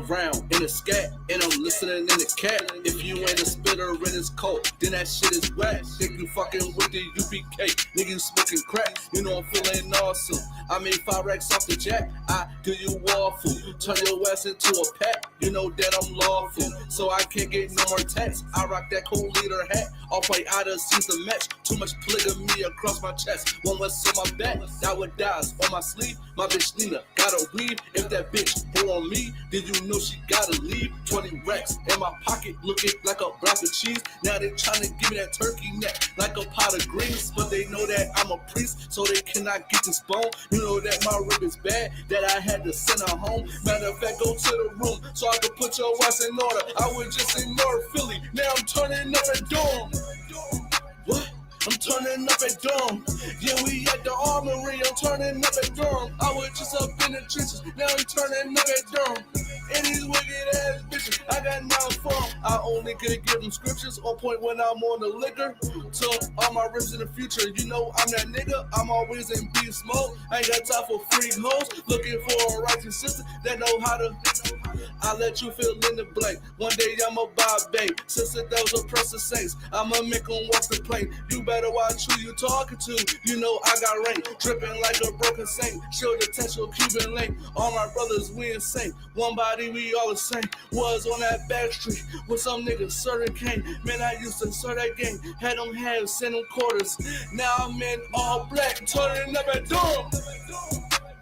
Round in the scat, and I'm listening in the cat. If you ain't a spitter in his coat, then that shit is whack. Think you fucking with the U.P.K, nigga you smoking crack. You know I'm feeling awesome. I made 5 racks off the jack. I do you waffle, turn your ass into a pack. You know that I'm lawful, so I can't get no more tax. I rock that cool leader hat, off-white Ida sees the match. Too much polygamy across my chest, one was on my back, that would dies on my sleeve. My bitch Nina got a weave. If that bitch pull on me, then you know she gotta leave. 20 racks in my pocket, looking like a block of cheese. Now they tryna give me that turkey neck, like a pot of greens. But they know that I'm a priest, so they cannot get this bone. You know that my rib is bad, that I had to send her home. Matter of fact, go to the room, so I could put your ass in order. I would just ignore Philly, now I'm turning up at Durham. What? I'm turning up at Durham. Yeah, we at the armory, I'm turning up at Durham. I was just up in the trenches, now I'm turning up at Durham. And these wicked ass bitches, I got 9 for them. I only could give them scriptures on point when I'm on the liquor. To all my rips in the future, you know I'm that nigga. I'm always in beef mode. I ain't got time for freak hoes. Looking for a righteous sister that know how to. I let you fill in the blank. One day I'ma buy a babe. Sister, those oppressive saints, I'ma make them walk the plane. You better watch who you talking to. You know I got rank, dripping like a broken saint. Show the textual Cuban link. All my brothers, we insane. One body, we all the same. Was on that back street with some niggas certain cane. Man, I used to serve that game. Had them halves, send them quarters. Now I'm in all black, turning up at Durham.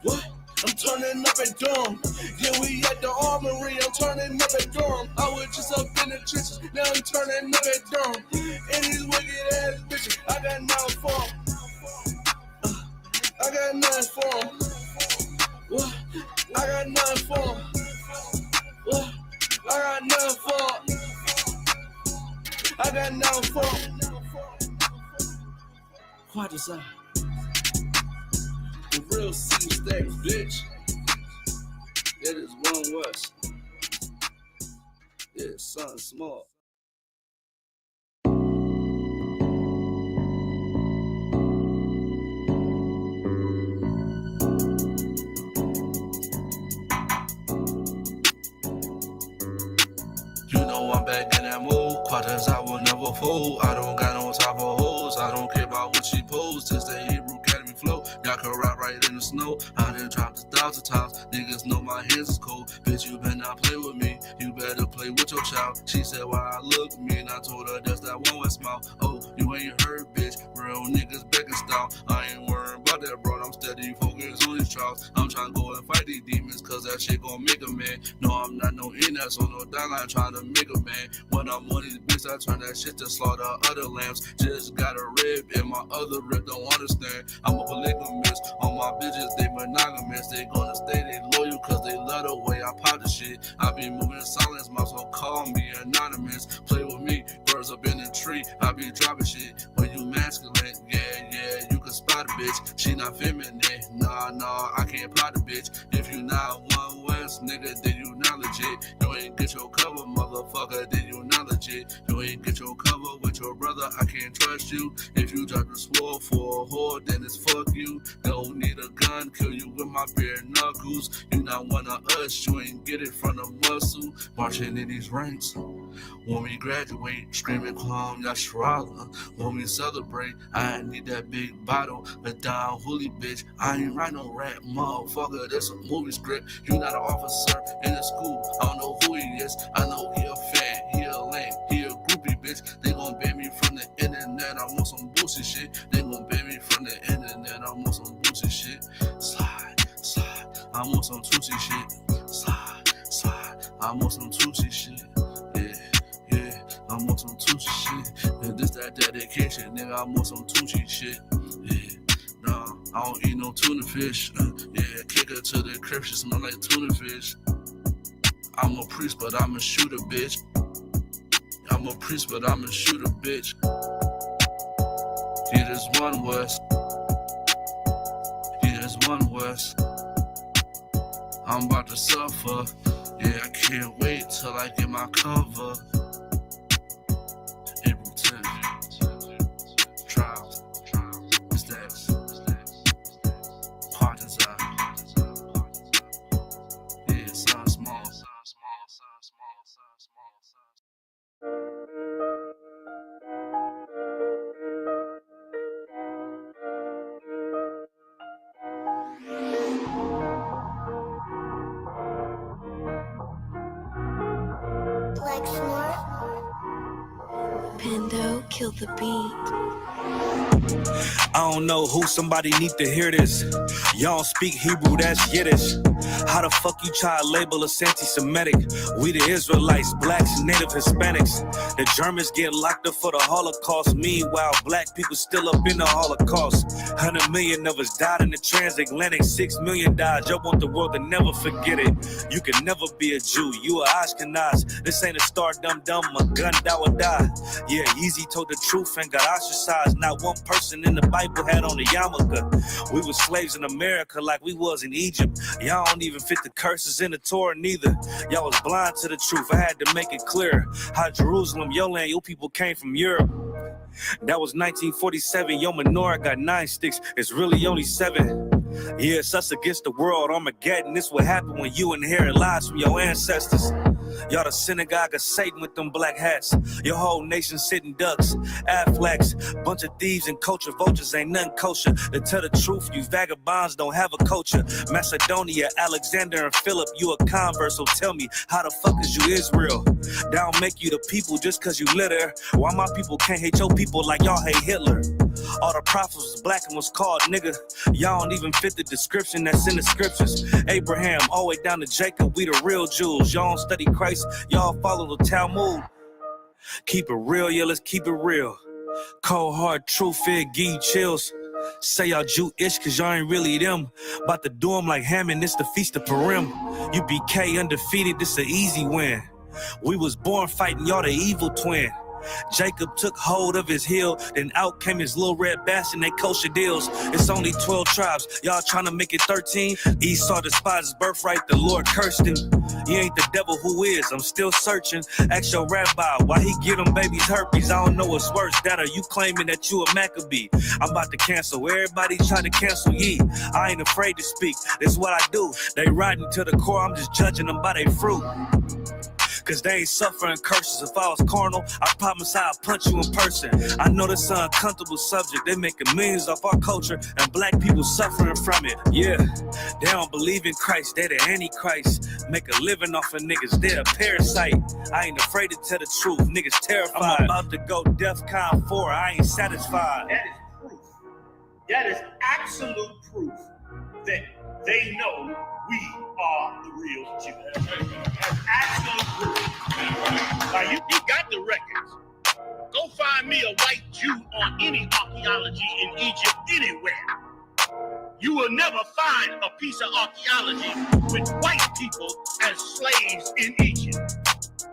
What? I'm turning up at Durham. Yeah, we at the armory, I'm turning up at Durham. I was just up in the trenches, now I'm turning up at Durham. And these wicked ass bitches, I got 9 for them. I got 9 for them. What? I got 9 for them. What? I got 9 for them. I got 9 for them. What is that? The real C-Stacks, bitch. That is One West. Yeah, something small. You know I'm back in that mood. Quarters I will never fold. I don't got no type of hoes. I don't care about what she posed. Just the Hebrew Academy flow. Y'all can ride right in the snow. I done dropped 1,000 times. Niggas know my hands is cold. Bitch, you better not play with me. You better play with your child. She said why I look mean. I told her that's that One West smile. Oh, you ain't heard, bitch. Real niggas back in style. I ain't worried about that, bro. I'm steady focused on these trials. I'm trying to go and fight these demons, cause that shit gon' make a man. No, I'm not no in-ass on no dialine trying to make a man. When I'm on these bitches, I turn that shit to slaughter other lambs. Just got a rib in my other rib, don't understand. I'm a polygamist. On my bitches, they monogamous. They gonna stay they loyal, cause they love the way I pop the shit. I be moving in silence, might as well call me anonymous. Play with me, birds up in the tree. I be dropping shit. When you masculine, yeah, you can spot a bitch. She not feminine, nah, I can't plot a bitch. If you not One West, nigga, then you not legit. You ain't get your cover, motherfucker, then you not legit. You ain't get your cover with your brother, I can't trust you. If you drop the sword for a whore, then it's fuck you. Don't need a gun, kill you with my bare knuckles. You not one of us, you ain't get it from the muscle. Marching in these ranks. When we graduate, screaming calm, Yashrala. When we celebrate, I need that big bottle. A down holy bitch, I ain't write no rap, motherfucker, that's a movie script. You not an officer in the school, I don't know who he is. I know he a fan, he a lame, he a groupie bitch. They gon' ban me from the internet, I want some bullshit shit. They gon' ban me from the internet, I want some bullshit shit. Slide, I want some Tusi shit. Slide, I want some Tusi shit. Yeah, I want some Tusi shit. And this that dedication, nigga, I want some Tusi shit. Yeah, nah, I don't eat no tuna fish. Yeah, kick her to the crib, she smell like tuna fish. I'm a priest, but I'm a shooter, bitch. I'm a priest, but I'm a shooter, bitch. Yeah, there's one West. Yeah, there's one West. I'm about to suffer. Yeah, I can't wait till I get my cover. April 10th. Trials. Stacks. Partners out. Yeah, sound small. Pando, kill the beat. I don't know who, somebody need to hear this. Y'all speak Hebrew, that's Yiddish. How the fuck you try to label us anti-Semitic? We the Israelites, blacks, native Hispanics. The Germans get locked up for the Holocaust. Meanwhile, black people still up in the Holocaust. 100 million of us died in the transatlantic. 6 million died. Y'all want the world to never forget it. You can never be a Jew. You a Ashkenaz. This ain't a star dum-dum. A gun that would die. Yeah, Yeezy told the truth and got ostracized. Not one person in the Bible had on a yarmulke. We were slaves in America like we was in Egypt. Y'all don't even fit the curses in the Torah neither. Y'all was blind to the truth. I had to make it clear how Jerusalem, your land, your people came from Europe. That was 1947. Your menorah got 9 sticks. It's really only 7. Yeah, it's us against the world. Armageddon. This what happened when you inherit lies from your ancestors. Y'all the synagogue of Satan with them black hats. Your whole nation sitting ducks, Aflacs, bunch of thieves and culture vultures ain't nothing kosher. To tell the truth, you vagabonds don't have a culture. Macedonia, Alexander and Philip, you a convert, so tell me, how the fuck is you Israel? That don't make you the people just cause you live there. Why my people can't hate your people like y'all hate Hitler? All the prophets was black and was called nigga. Y'all don't even fit the description that's in the scriptures. Abraham, all the way down to Jacob, we the real Jews. Y'all don't study Christ, y'all follow the Talmud. Keep it real, yeah, let's keep it real. Cold hard truth, it give you chills. Say y'all Jewish cause y'all ain't really them. About to do them like Hammond, this the Feast of Purim. U.P.K undefeated, this an easy win. We was born fighting, y'all the evil twin. Jacob took hold of his heel, then out came his little red bastard and they kosher deals. It's only 12 tribes, y'all trying to make it 13. Esau despised his birthright, the Lord cursed him. You ain't the devil, who is? I'm still searching. Ask your rabbi why he give them babies herpes. I don't know what's worse, that or you claiming that you a Maccabee. I'm about to cancel, everybody try to cancel ye. I ain't afraid to speak, this what I do. They riding to the core, I'm just judging them by their fruit. Cause they ain't suffering curses. If I was carnal, I promise I'd punch you in person. I know this is an uncomfortable subject. They making millions off our culture and black people suffering from it. Yeah, they don't believe in Christ. They the Antichrist. Make a living off of niggas. They a parasite. I ain't afraid to tell the truth. Niggas terrified. I'm about to go DEFCON 4. I ain't satisfied. That is proof. That is absolute proof that they know we are the real Jews. That's absolute proof. Now you got the records. Go find me a white Jew on any archaeology in Egypt anywhere. You will never find a piece of archaeology with white people as slaves in Egypt.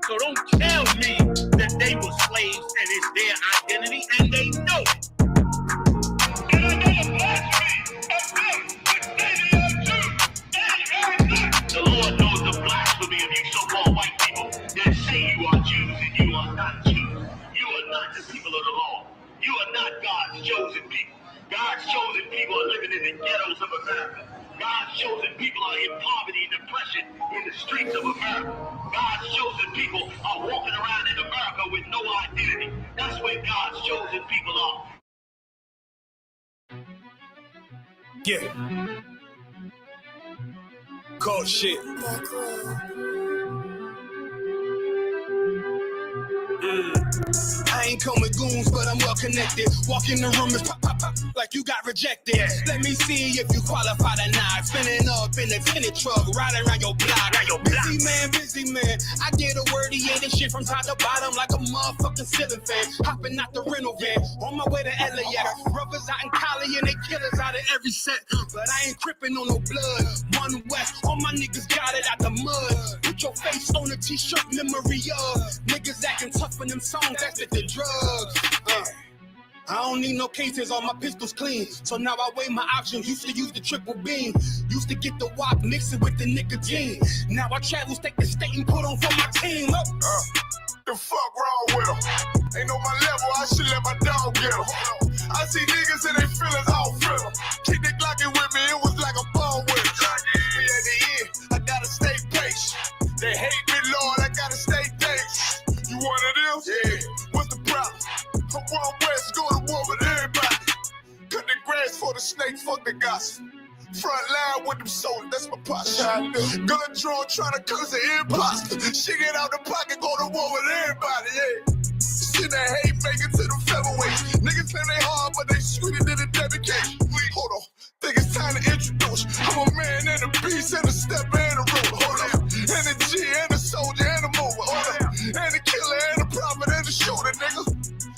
So don't tell me that they were slaves and it's their identity, and they know it. And another blasphemy of them that say they are Jews. The Lord knows the blasphemy of you so-called white people that say you are Jews and you are not Jews. You are not the people of the law. You are not God's chosen people. God's chosen people are living in the ghettos of America. God's chosen people are in poverty and depression in the streets of America. God's chosen people are walking around in America with no identity. That's where God's chosen people are. Yeah. Cold shit. I ain't come with goons, but I'm well connected. Walk in the room and pop, pop, pop, like you got rejected. Let me see if you qualify or not. Spinning up in a tinted truck, riding around your block. Busy man. I get a word, he ain't shit from top to bottom like a motherfucking ceiling fan. Hopping out the rental van, on my way to LAX. Brothers out in Cali and they killers out of every set. But I ain't tripping on no blood. One West, all my niggas got it out the mud. Put your face on a t-shirt, memory of niggas acting tough in them songs, that's the drugs. I don't need no cases, all my pistols clean. So now I weigh my options. Used to use the triple beam. Used to get the wop, mix it with the nicotine. Now I travel state to state and put on for my team. The fuck wrong with them? Ain't on my level, I should let my dog get them. I see niggas and they feelings, I don't feel them. Keep the Glockin' with me, it was like a ball with it. But at the end, I gotta stay patient. They hate me, Lord, I gotta stay patient. You one of them? Yeah. What's the problem? I'm one west, go to war with everybody. Cut the grass for the snake, fuck the gossip. Front line with them soldiers, that's my posture. Gun draw, trying to cause an imposter. Shit get out the pocket, go to war with everybody, yeah. Shit that hate make it to the featherweights. Niggas claim they hard, but they sweeter than a dedication. Hold on, think it's time to introduce. I'm a man and a beast and a step and a ruler. Hold on, and a G and a soldier and a mover. Hold on, and a killer and a prophet and a shooter, nigga.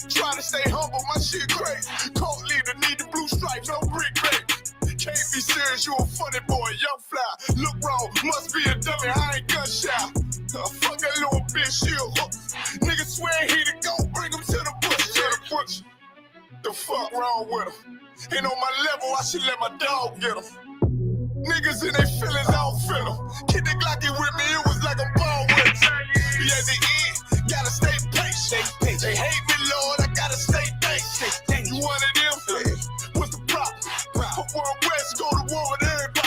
Trying to stay humble, my shit crazy. Cold leader, need the blue stripes, no brick baby. Can't be serious, you a funny boy, young fly. Look wrong, must be a dummy, I ain't gun shy. Fuck that little bitch, she a hook. Nigga swear he the go, bring him to the bush. To the bush. The fuck wrong with him? Ain't on my level, I should let my dog get him. Niggas in their feelings, I don't feel them. Keep the Glockin' with me, it was like a ball with it. Be at the end, gotta stay patient. They hate me, Lord, I gotta stay patient. You one of them? What's the problem? From one west, go to war with everybody.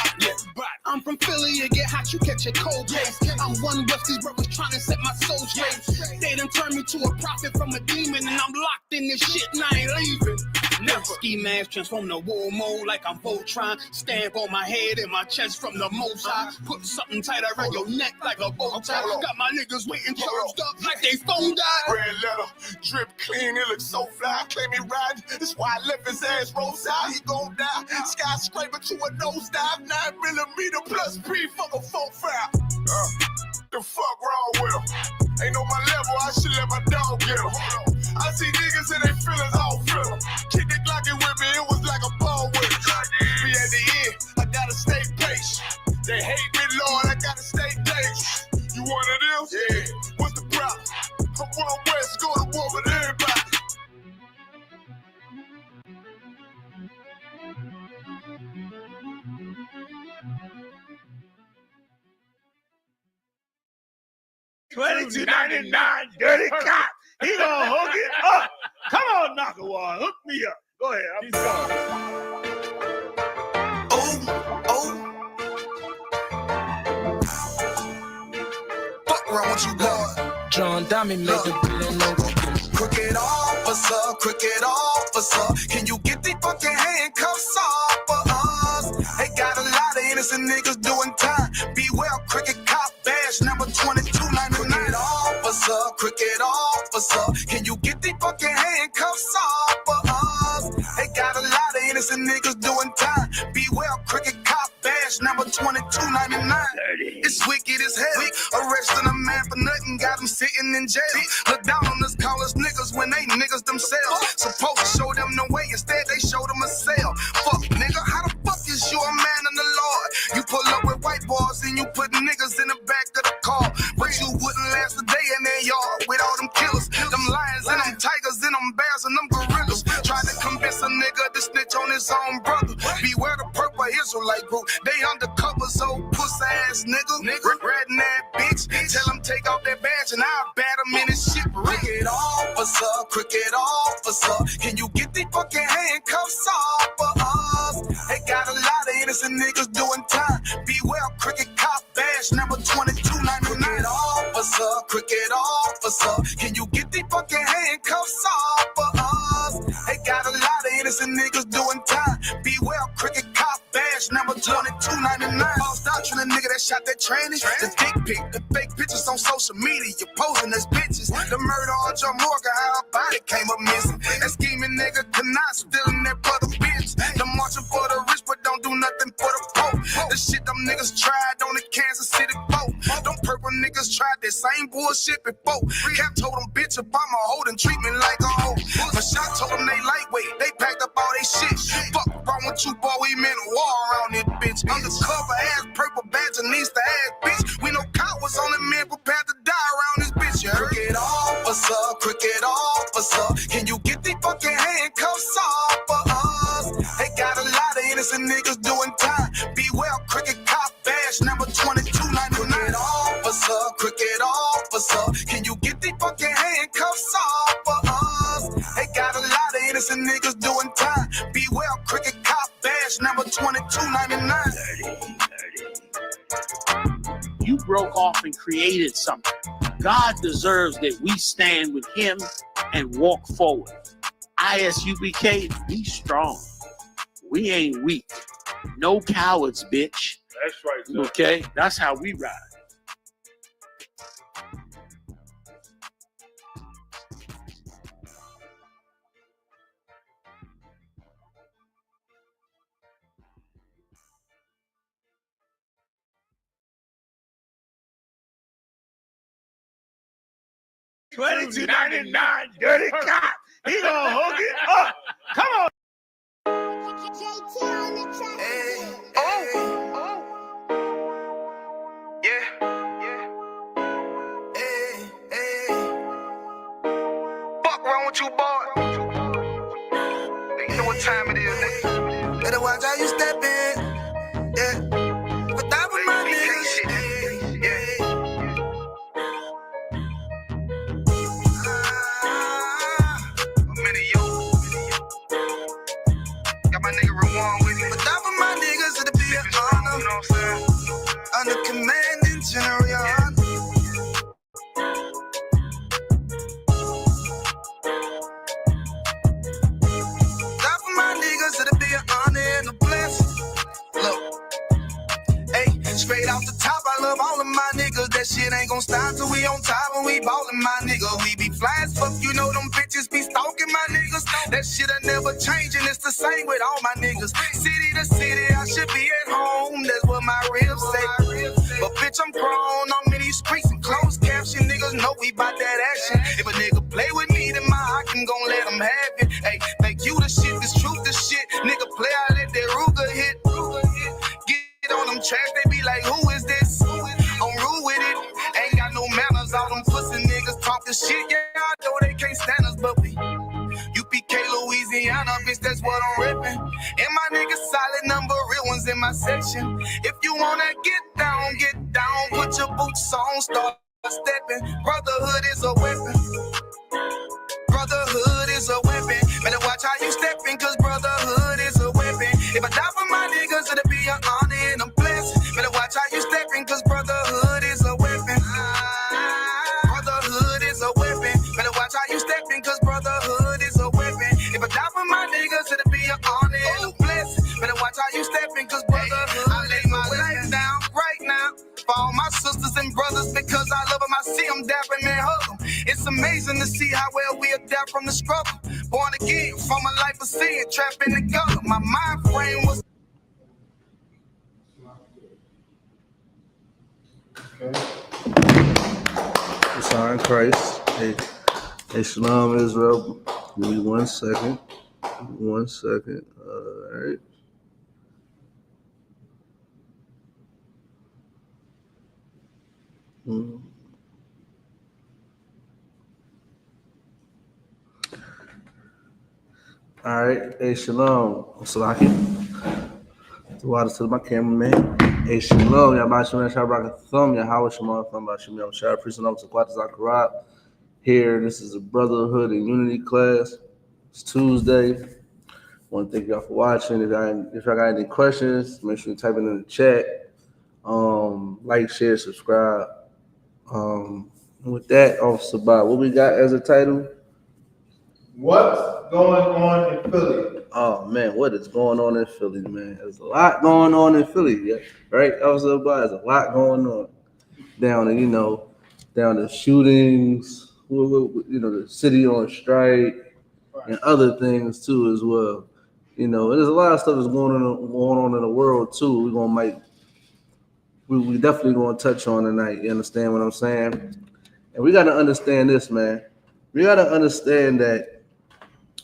I'm from Philly, you get hot, you catch a cold case. I'm one West, these brothers trying to set my soul straight. They done turned me to a prophet from a demon, and I'm locked in this shit, and I ain't leaving. Never. Ski mask transform to war mode like I'm Voltron. Stamp on my head and my chest from the most high. Put something tight around your neck like a bow tie. Got my niggas waiting charged up like they phone died. Red letter, drip clean, it looks so fly. Claim he riding, that's why I left his ass roadside. He gon' die, skyscraper to a nosedive. 9mm plus P, fuck a 4-5. The fuck wrong with him? Ain't on my level, I should let my dog get him. I see niggas and they feelings, I don't feel them. Keep the Glockin' with me, it was like a ball with it. Be at the end, I gotta stay patient. They hate me, Lord, I gotta stay patient. You one of them? Yeah. What's the problem? I'm one west, go to war with everybody. $22.99, dirty cop. He gonna hook it up. Come on, Nakawar, hook me up. Go ahead, I'm sorry. Fuck wrong with you, boy? John Diamond made the bill. Crooked officer, can you get the fucking handcuffs off for us? They got a lot of innocent niggas doing time. Beware, cricket cop badge number 2299. Cricket officer, can you get the fucking handcuffs off for us? They got a lot of innocent niggas doing time. Beware, cricket cop badge number 2299. It's wicked as hell. Arresting a man for nothing, got him sitting in jail. Look down on us, call us niggas when they niggas themselves. Supposed to show them the way, instead they show them a cell. Fuck nigga, how the fuck is you a man in the Lord? You pull up with white boys and you put niggas in the back of the car, but you wouldn't last a day in their yard with all them killers, them lions and them tigers and them bears and them gorillas. Trying to convince a nigga to snitch on his own brother. Beware the purple Israelite group, they undercover, so pussy ass nigga. Regretting that bitch, tell him take off that badge and I'll bat him in his shit. Cricket officer, can you get the fucking handcuffs off for us? They got a lot of innocent niggas doing time. Beware, cricket cop badge number 2299. Cricket officer, can you get the fucking handcuffs off for us? They got a lot of innocent niggas doing time. Beware, cricket cop badge number 2299. False doctrine, a nigga that shot that tranny. The dick pic, the fake pictures on social media, you posing as bitches. The murder on Joe Morgan, how her body came up missing. That scheming nigga cannot stealing that butter bitch. The marching for the rich, but don't do nothing for the poor. The shit them niggas tried on the Kansas City boat. Them purple niggas tried that same bullshit before. Cap told them, bitch, if I'm a hoe, then treat me like a hoe. My shot told them they lightweight, they packed up all they shit. Fuck wrong with you, boy, we meant war around this bitch. Undercover ass, purple badge, and needs to ass bitch. We know cowards, only men prepared to die around this bitch, you heard? Cricket officer, can you get the fucking handcuffs officer, cricket officer. Can you get these fucking handcuffs off for us? They got a lot of innocent niggas doing time. Be well, cricket cop badge number 2299. You broke off and created something. God deserves that we stand with him and walk forward. I.S.U.P.K, be strong. We ain't weak. No cowards, bitch. That's right, sir. Okay? That's how we ride. $22.99, dirty cop. He gonna hook it up. Come on. Fuck wrong with you, boy? You know what time it is, nigga. Better watch how you step in. Yeah. But that was my niggas. Yeah. I'm in a yo. Got my nigga Rewan with me. But that was my niggas, it'll be an honor. You know what I'm saying? Under commanding General Yahanna. Straight off the top, I love all of my niggas. That shit ain't gon' stop till we on top when we ballin', my nigga. We be fly as fuck, you know them bitches be stalking my niggas. That shit'll never change, and it's the same with all my niggas. City to city, I should be at home. That's what my ribs say. But bitch, I'm grown. I'm in these streets and closed caption. Niggas know we bout that action. If a nigga play with me, then my Hakim gon' let him have it. Hey, thank you the shit, this truth the shit. Nigga play, I let that Ruger hit. On them tracks, they be like, who is this? I'm rude with it. Ain't got no manners. All them pussy niggas talking shit. Yeah, I know they can't stand us, but we U.P.K, Louisiana, bitch, that's what I'm ripping. And my niggas solid number, real ones in my section. If you wanna get down, put your boots on, start stepping. Brotherhood is a weapon. Brotherhood is a weapon. Better watch how you stepping, cause brotherhood is a weapon. If I die for my niggas, it'll be an honor and a blessing. Better watch how you stepping, cause brotherhood is a weapon. Brotherhood is a weapon. Better watch how you stepping, cause brotherhood is a weapon. If I die for my niggas, it'll be an honor and a blessing. Better watch how you stepping, cause brotherhood. I lay my life down right now for all my sisters and brothers, because I love them. I see them dapping and hug them. It's amazing to see how well we adapt from the struggle. Born again from a life of sin, trapped in the gutter. My mind frame was. It's all in Christ. Hey, Shalom, Israel. Give me 1 second. 1 second. All right. All right. Hey, Shalom. Salaki. Water to my cameraman. Hey, Shalom. Y'all Shimon Shabrak Thumb. Yahweh Shema Thumb by Shimon Shab. Priest and to Kwata Zakarat. Here, this is a Brotherhood and Unity class. It's Tuesday. I want to thank y'all for watching. If y'all got any questions, make sure you type it in the chat. Like, share, subscribe. With that, Officer Bob, what we got as a title? What's going on in Philly? Oh man, what is going on in Philly, man? There's a lot going on in Philly, yeah, right? Officer Bob, there's a lot going on down to shootings, the city on strike, and other things too as well. And there's a lot of stuff that's going on in the world too. We definitely going to touch on tonight. You understand what I'm saying? And we got to understand this, man. We got to understand that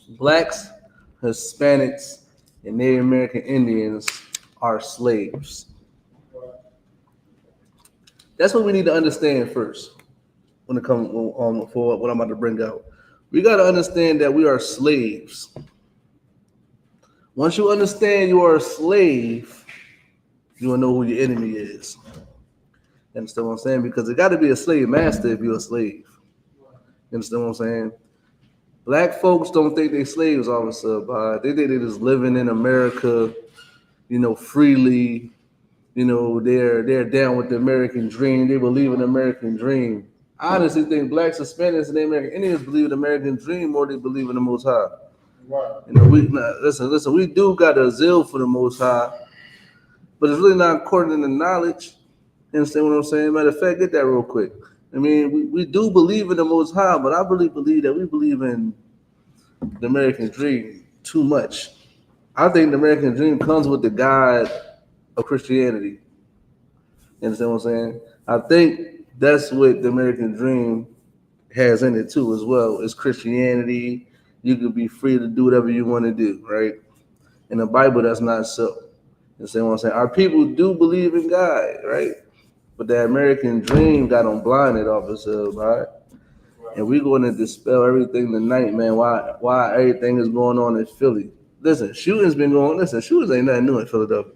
Blacks, Hispanics, and Native American Indians are slaves. That's what we need to understand first when it comes for what I'm about to bring out. We got to understand that we are slaves. Once you understand you are a slave, you will know who your enemy is. You understand what I'm saying? Because it got to be a slave master if you're a slave. You understand what I'm saying? Black folks don't think they slaves, officer. They think they just living in America, freely. They're down with the American dream. They believe in the American dream. I honestly think blacks, Hispanics, and the American Indians believe in the American dream more than they believe in the Most High. Right. Listen. We do got a zeal for the Most High, but it's really not according to knowledge. You understand what I'm saying? Matter of fact, get that real quick. I mean, we do believe in the Most High, but I really believe that we believe in the American dream too much. I think the American dream comes with the God of Christianity. You understand what I'm saying? I think that's what the American dream has in it too as well. It's Christianity. You can be free to do whatever you want to do, right? In the Bible, that's not so. You understand what I'm saying? Our people do believe in God, right? But the American dream got them blinded, officer, right? And we're going to dispel everything tonight, man. Why everything is going on in Philly? Listen, shootings been going. Listen, shootings ain't nothing new in Philadelphia,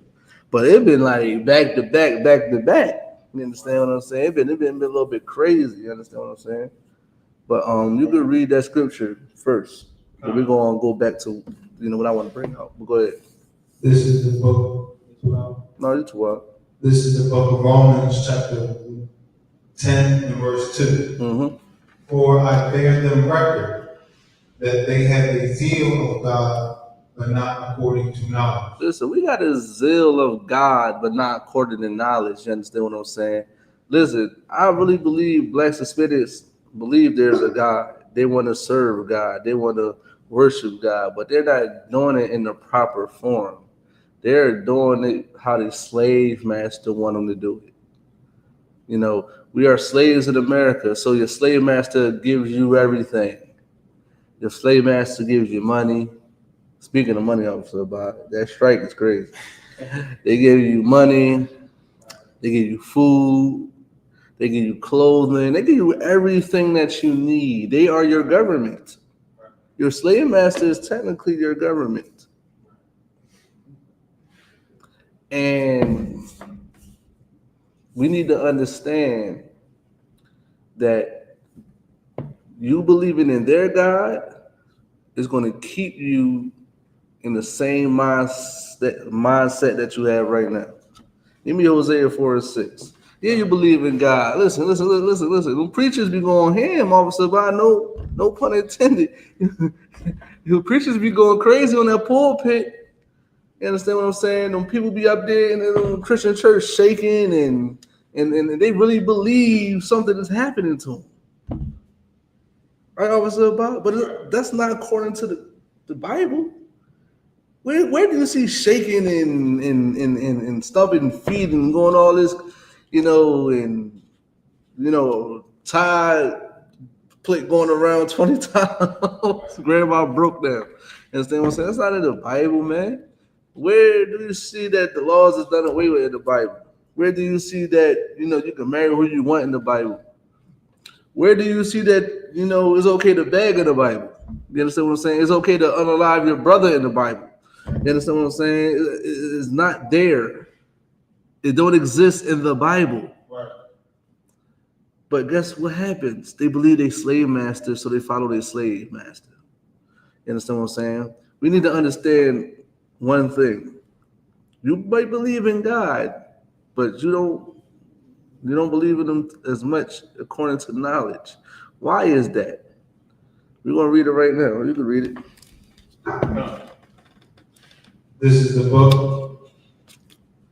but it been like back to back. You understand what I'm saying? It been a little bit crazy. You understand what I'm saying? But you can read that scripture first. But we're gonna go back to what I want to bring out. But go ahead. This is the book. No, it's 12. This is the book of Romans, chapter 10 and verse 2. Mm-hmm. For I bear them record that they have a zeal of God, but not according to knowledge. Listen, we got a zeal of God, but not according to knowledge. You understand what I'm saying? Listen, I really believe blacks and Hispanics believe there's a God. They want to serve God. They want to worship God, but they're not doing it in the proper form. They're doing it how the slave master want them to do it. We are slaves in America, so your slave master gives you everything. Your slave master gives you money. Speaking of money, officer, that strike is crazy. They give you money. They give you food. They give you clothing. They give you everything that you need. They are your government. Your slave master is technically your government. And we need to understand that you believing in their God is going to keep you in the same mindset that you have right now. Give me Hosea 4:6. Yeah, you believe in God. Listen. Them preachers be going ham, officer, by no pun intended. You preachers be going crazy on that pulpit. You understand what I'm saying? Them people be up there in the Christian church shaking and they really believe something is happening to them. Right, officer, but that's not according to the Bible. Where do you see shaking and stomping feet and going all this, Tide plate going around 20 times? Grandma broke down. You understand what I'm saying? That's not in the Bible, man. Where do you see that the laws is done away with in the Bible? Where do you see that, you can marry who you want in the Bible? Where do you see that, it's okay to beg in the Bible? You understand what I'm saying? It's okay to unalive your brother in the Bible. You understand what I'm saying? It's not there. It don't exist in the Bible. Right. But guess what happens? They believe they slave master, so they follow their slave master. You understand what I'm saying? We need to understand one thing. You might believe in God, but you don't believe in him as much according to knowledge. Why is that? We're going to read it right now. You can read it. This is the book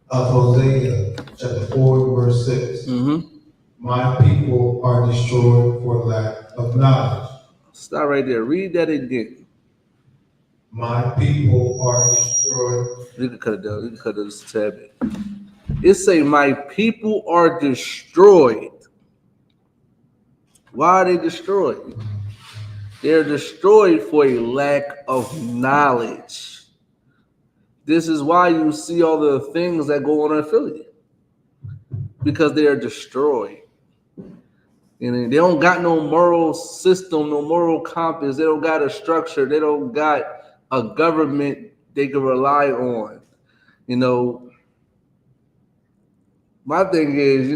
of Hosea, chapter 4, verse 6. Mm-hmm. My people are destroyed for lack of knowledge. Stop right there. Read that again. My people are destroyed. You can cut it down. You can cut it just a tad bit. It say, my people are destroyed. Why are they destroyed? They're destroyed for a lack of knowledge. This is why you see all the things that go on in Philly. Because they are destroyed. And they don't got no moral system, no moral compass. They don't got a structure. They don't got a government they can rely on. my thing is,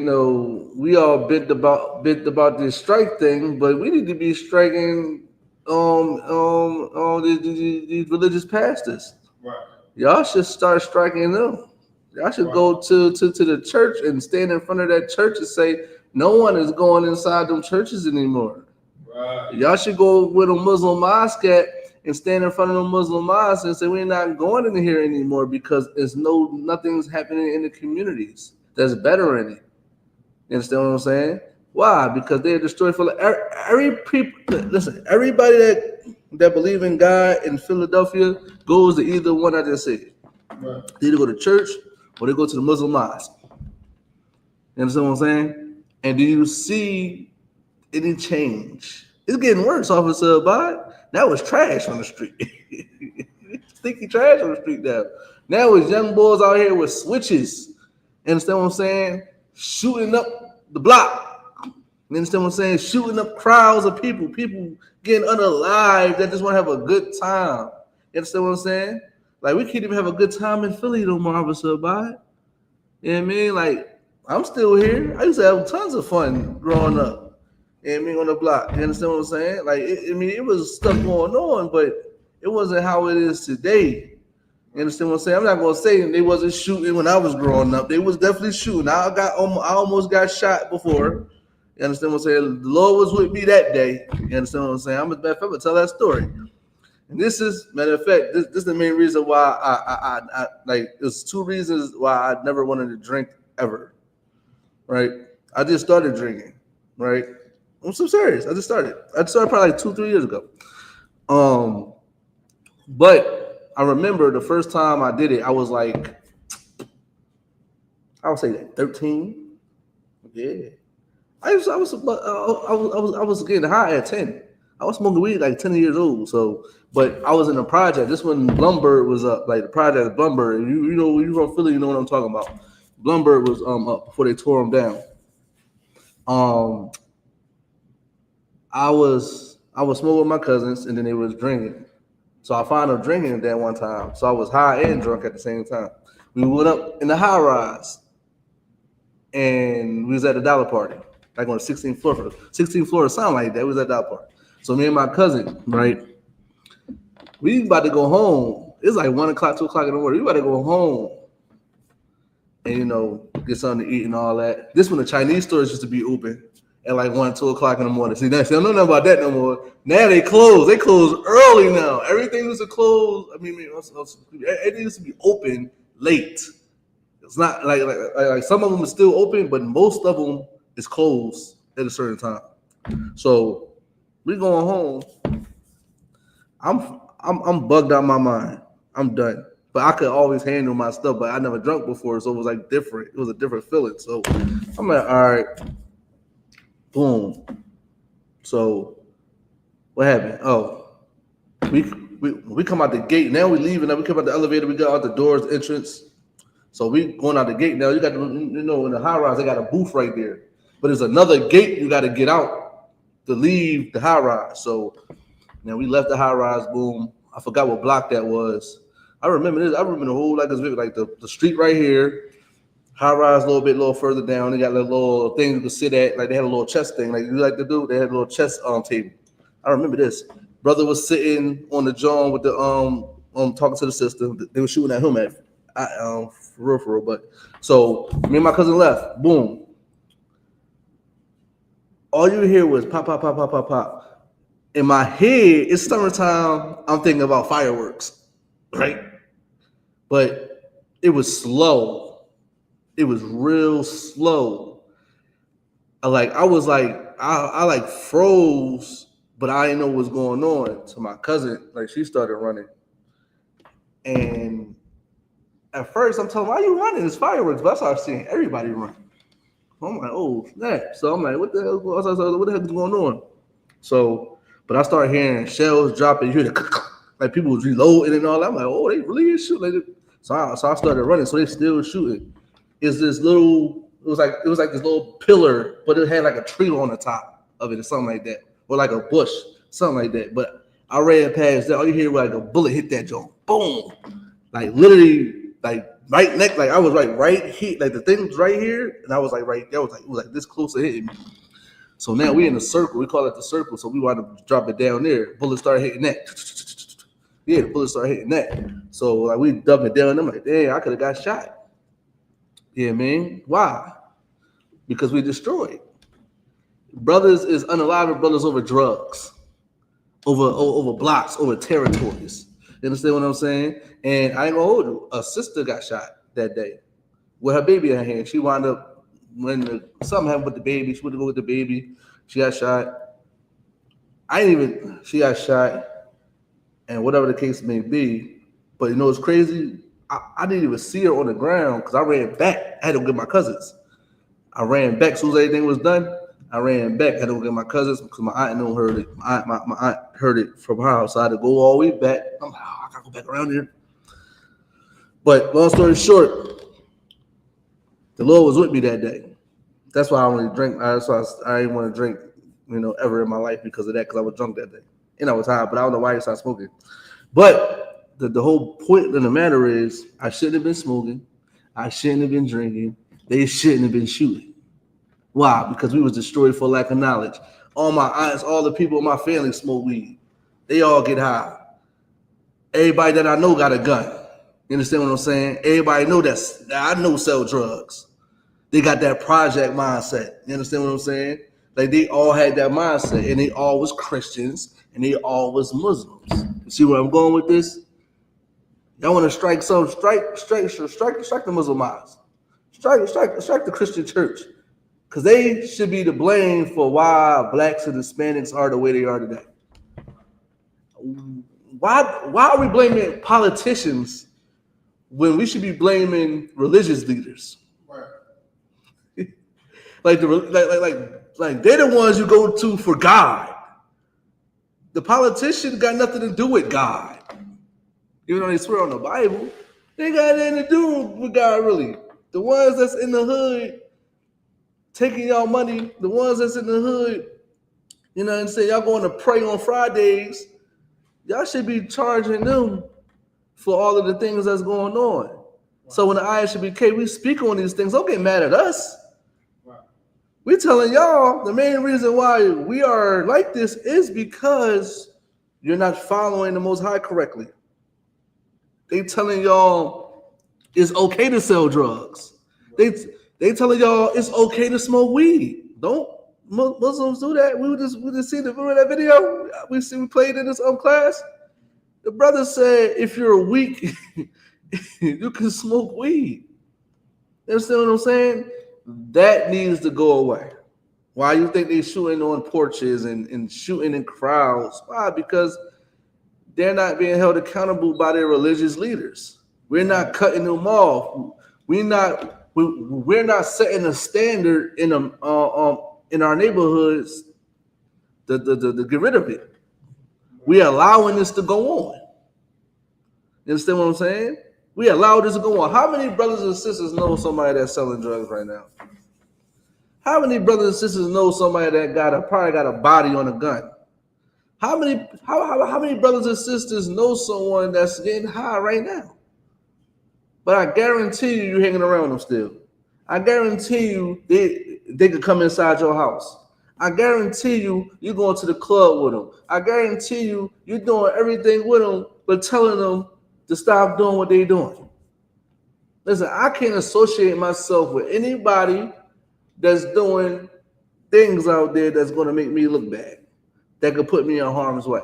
we all bent about this strike thing, but we need to be striking these religious pastors. Right. Y'all should start striking them. Y'all should go to the church and stand in front of that church and say, no one is going inside them churches anymore. Right. Y'all should go where the Muslim mosque at and stand in front of the Muslim mosque and say, we're not going in here anymore because nothing's happening in the communities that's better in it. You understand what I'm saying? Why? Because they're destroyed for everybody that believe in God in Philadelphia goes to either one I just said. Right. They either go to church or they go to the Muslim mosque. You understand what I'm saying? And do you see any change? It's getting worse, Officer Abad. That was trash on the street. Sticky trash on the street now. Now it's young boys out here with switches. You understand what I'm saying? Shooting up the block. You understand what I'm saying? Shooting up crowds of people getting unalive that just want to have a good time. You understand what I'm saying? Like, we can't even have a good time in Philly no more, Officer Abad. You know what I mean? Like, I'm still here. I used to have tons of fun growing up. You know what I mean? On the block. You understand what I'm saying? Like, it was stuff going on, but it wasn't how it is today. You understand what I'm saying? I'm not gonna say they wasn't shooting when I was growing up. They was definitely shooting. I almost got shot before. You understand what I'm saying? The Lord was with me that day. You understand what I'm saying? I'm gonna tell that story. And this is, matter of fact, this is the main reason why I like. There's two reasons why I never wanted to drink ever. Right? I just started drinking. Right? I'm so serious. I started probably like 2-3 years ago. But I remember the first time I did it, I was like, I would say that 13. Yeah, I was getting high at 10. I was smoking weed like 10 years old. So, but I was in a project. This when Blumberg was up, like the project Blumberg. You know, you from Philly, you know what I'm talking about. Blumberg was up before they tore him down. I was smoking with my cousins, and then they was drinking. So I found them drinking that one time. So I was high and drunk at the same time. We went up in the high rise, and we was at a dollar party, like on the 16th floor or something like that. We was at a dollar party. So me and my cousin, right, we about to go home. It's like 1 o'clock, 2 o'clock in the morning. We about to go home and, get something to eat and all that. This when the Chinese stores used to be open at like 1, 2 o'clock in the morning. See, I don't know nothing about that no more. Now they close. They close early now. Everything used to close. I mean, everything used to be open late. It's not like some of them are still open, but most of them is closed at a certain time. So we going home. I'm bugged out my mind. I'm done. But I could always handle my stuff. But I never drunk before, so it was like different. It was a different feeling. So I'm like, all right. Boom. So what happened? Oh, we come out the gate. Now we leaving. Now we come out the elevator. We got out the doors, the entrance. So we going out the gate. Now you got to, in the high rise, they got a booth right there. But there's another gate you got to get out to leave the high rise. So now we left the high rise. Boom. I forgot what block that was. I remember this. I remember the whole like the street right here. High rise a little further down. They got a little thing you could sit at. Like they had a little chess thing, like you like to do. They had a little chess table. I remember this. Brother was sitting on the john with the talking to the sister. They were shooting at him for real. But so me and my cousin left. Boom. All you hear was pop, pop, pop, pop, pop, pop. In my head, it's summertime. I'm thinking about fireworks, right? But it was slow. It was real slow. I froze, but I didn't know what was going on. So my cousin, she started running. And at first I'm telling her, why are you running? It's fireworks. But I started seeing everybody run. I'm like, oh, snap. So I'm like, what the heck is going on? So, but I started hearing shells dropping. You hear like people was reloading and all that. I'm like, oh, they really is shooting. So I started running. So they still shooting. Is this little? It was like this little pillar, but it had like a tree on the top of it or something like that, or like a bush, something like that. But I ran past that. All you hear was like a bullet hit that joint, boom, like literally like right next, like I was right here, like the thing was right here, and I was like right there. It was like this close to hitting me. So now we in a circle. We call it the circle. So we want to drop it down there. Bullets started hitting that. Yeah, the bullets started hitting that. So like we dumped it down. I'm like, dang, I could have got shot. Yeah, man. Why? Because we destroyed. Brothers is unaliving brothers over drugs, over blocks, over territories. You understand what I'm saying? And I ain't gonna hold you. A sister got shot that day with her baby in her hand. She wound up something happened with the baby. She went to go with the baby. She got shot. She got shot, and whatever the case may be. But you know what's crazy? I didn't even see her on the ground because I ran back. I had to go get my cousins. I ran back as soon as everything was done. I ran back. I had to go get my cousins because my aunt heard it. My aunt heard it from her house. So I had to go all the way back. I'm like, I gotta go back around here. But long story short, the Lord was with me that day. That's why I don't really drink. I didn't want to drink, ever in my life because of that, because I was drunk that day. And I was high, but I don't know why I started smoking. But the whole point of the matter is I shouldn't have been smoking. I shouldn't have been drinking. They shouldn't have been shooting. Why? Because we was destroyed for lack of knowledge. All my aunts, all the people in my family smoke weed. They all get high. Everybody that I know got a gun. You understand what I'm saying? Everybody know that I know sell drugs. They got that project mindset. You understand what I'm saying? Like they all had that mindset, and they all was Christians, and they all was Muslims. You see where I'm going with this? Y'all want to strike the Muslim mosques. Strike the Christian church. Because they should be to blame for why blacks and Hispanics are the way they are today. Why are we blaming politicians when we should be blaming religious leaders? Right. like they're the ones you go to for God. The politicians got nothing to do with God. Even though they swear on the Bible, they got nothing to do with God, really. The ones that's in the hood taking y'all money, the ones that's in the hood, you know what I'm saying? Y'all going to pray on Fridays. Y'all should be charging them for all of the things that's going on. Wow. So when the I.S.U.P.K, we speak on these things, don't get mad at us. Wow. We telling y'all the main reason why we are like this is because you're not following the Most High correctly. They telling y'all it's okay to sell drugs. They telling y'all it's okay to smoke weed. Don't Muslims do that? We just see remember that video we played in this class. The brother said if you're weak, you can smoke weed. You understand what I'm saying? That needs to go away. Why you think they shooting on porches and shooting in crowds? Why? Because they're not being held accountable by their religious leaders. We're not cutting them off. We're not setting a standard in our neighborhoods to get rid of it. We allowing this to go on. You understand what I'm saying? We allow this to go on. How many brothers and sisters know somebody that's selling drugs right now? How many brothers and sisters know somebody that probably got a body on a gun? How many brothers and sisters know someone that's getting high right now? But I guarantee you're hanging around them still. I guarantee you they could come inside your house. I guarantee you're going to the club with them. I guarantee you're doing everything with them, but telling them to stop doing what they're doing. Listen, I can't associate myself with anybody that's doing things out there that's going to make me look bad, that could put me in harm's way.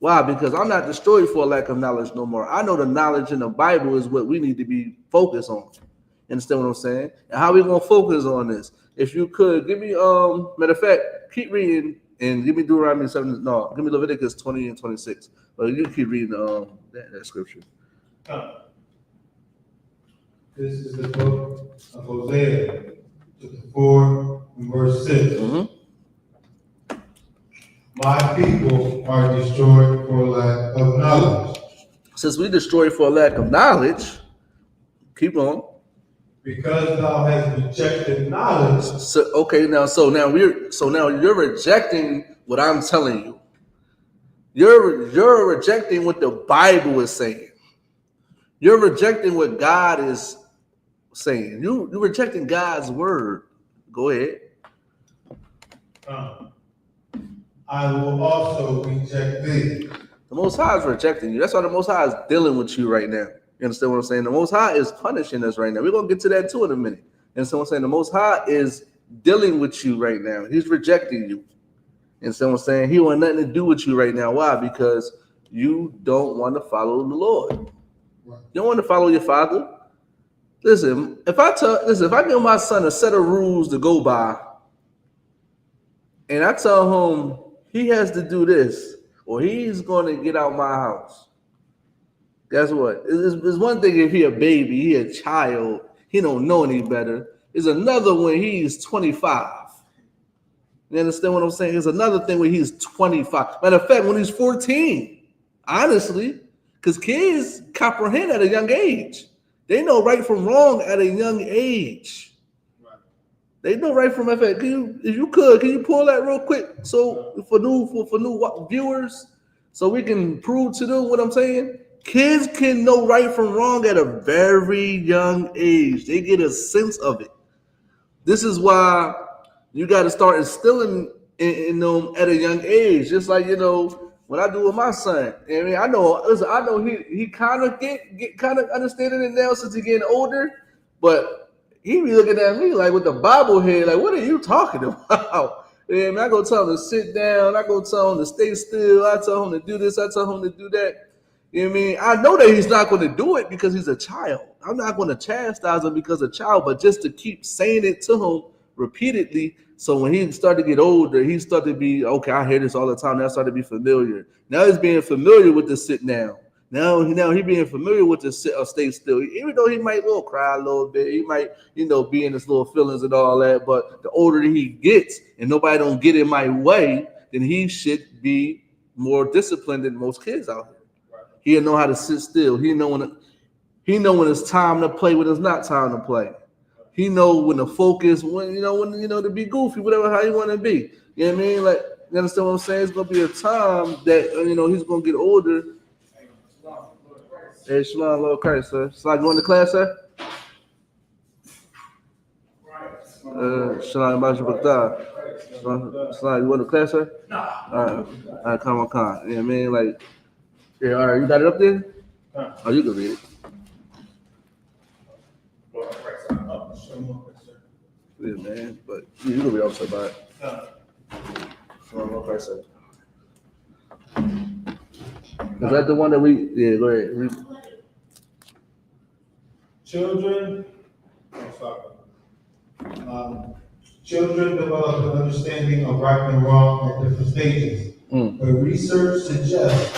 Why? Because I'm not destroyed for a lack of knowledge no more. I know the knowledge in the Bible is what we need to be focused on. You understand what I'm saying? And how we going to focus on this? If you could, give me, matter of fact, keep reading and give me Deuteronomy 7. No, give me Leviticus 20 and 26. But you keep reading that scripture. This is the book of Hosea, chapter 4, and verse 6. Mm-hmm. My people are destroyed for lack of knowledge. Since we destroyed for lack of knowledge, keep on. Because thou hast rejected knowledge. So now you're rejecting what I'm telling you. You're rejecting what the Bible is saying. You're rejecting what God is saying? You're rejecting God's word. Go ahead. I will also reject thee. The Most High is rejecting you. That's why the Most High is dealing with you right now. You understand what I'm saying? The Most High is punishing us right now. We're going to get to that too in a minute. And so I'm saying the Most High is dealing with you right now. He's rejecting you. And so I'm saying he want nothing to do with you right now. Why? Because you don't want to follow the Lord. You don't want to follow your father. Listen, if I give my son a set of rules to go by, and I tell him he has to do this, or he's going to get out my house, guess what? It's one thing if he a baby, he a child, he don't know any better. It's another when he's 25. You understand what I'm saying? It's another thing when he's 25. Matter of fact, when he's 14, honestly, because kids comprehend at a young age. They know right from wrong at a young age. They know right from left. Can you pull that real quick? So for new viewers, so we can prove to them what I'm saying. Kids can know right from wrong at a very young age. They get a sense of it. This is why you got to start instilling in them at a young age. Just like, you know, what I do with my son. I mean, I know he kind of get kind of understanding it now since he's getting older, but he be looking at me like with the Bible head, like, what are you talking about? And I go tell him to sit down. I go tell him to stay still. I tell him to do this. I tell him to do that. You know what I mean? I know that he's not going to do it because he's a child. I'm not going to chastise him because he's a child, but just to keep saying it to him repeatedly. So when he started to get older, he started to be, okay, I hear this all the time. Now I started to be familiar. Now he's being familiar with the sit down. Now he being familiar with the sit or stay still. Even though he might cry a little bit, he might, be in his little feelings and all that. But the older he gets and nobody don't get in my way, then he should be more disciplined than most kids out here. He'll know how to sit still. He know when it's time to play, when it's not time to play. He know when to focus, when to be goofy, whatever how you want to be. You know what I mean? Like, you understand what I'm saying? It's gonna be a time that he's gonna get older. Hey, Shalom, Lord Christ, sir. So I going to class, sir? Shalom, I.S.U.P.K. Shalom, you going to class, sir? No. All right, come on. You know what I mean? Like, yeah, all right, you got it up there? Oh, you can read it. Yeah, man, but you can be upset about it. Shalom, Christ, sir. Is that the one that go ahead. Read. Children develop an understanding of right and wrong at different stages. But research suggests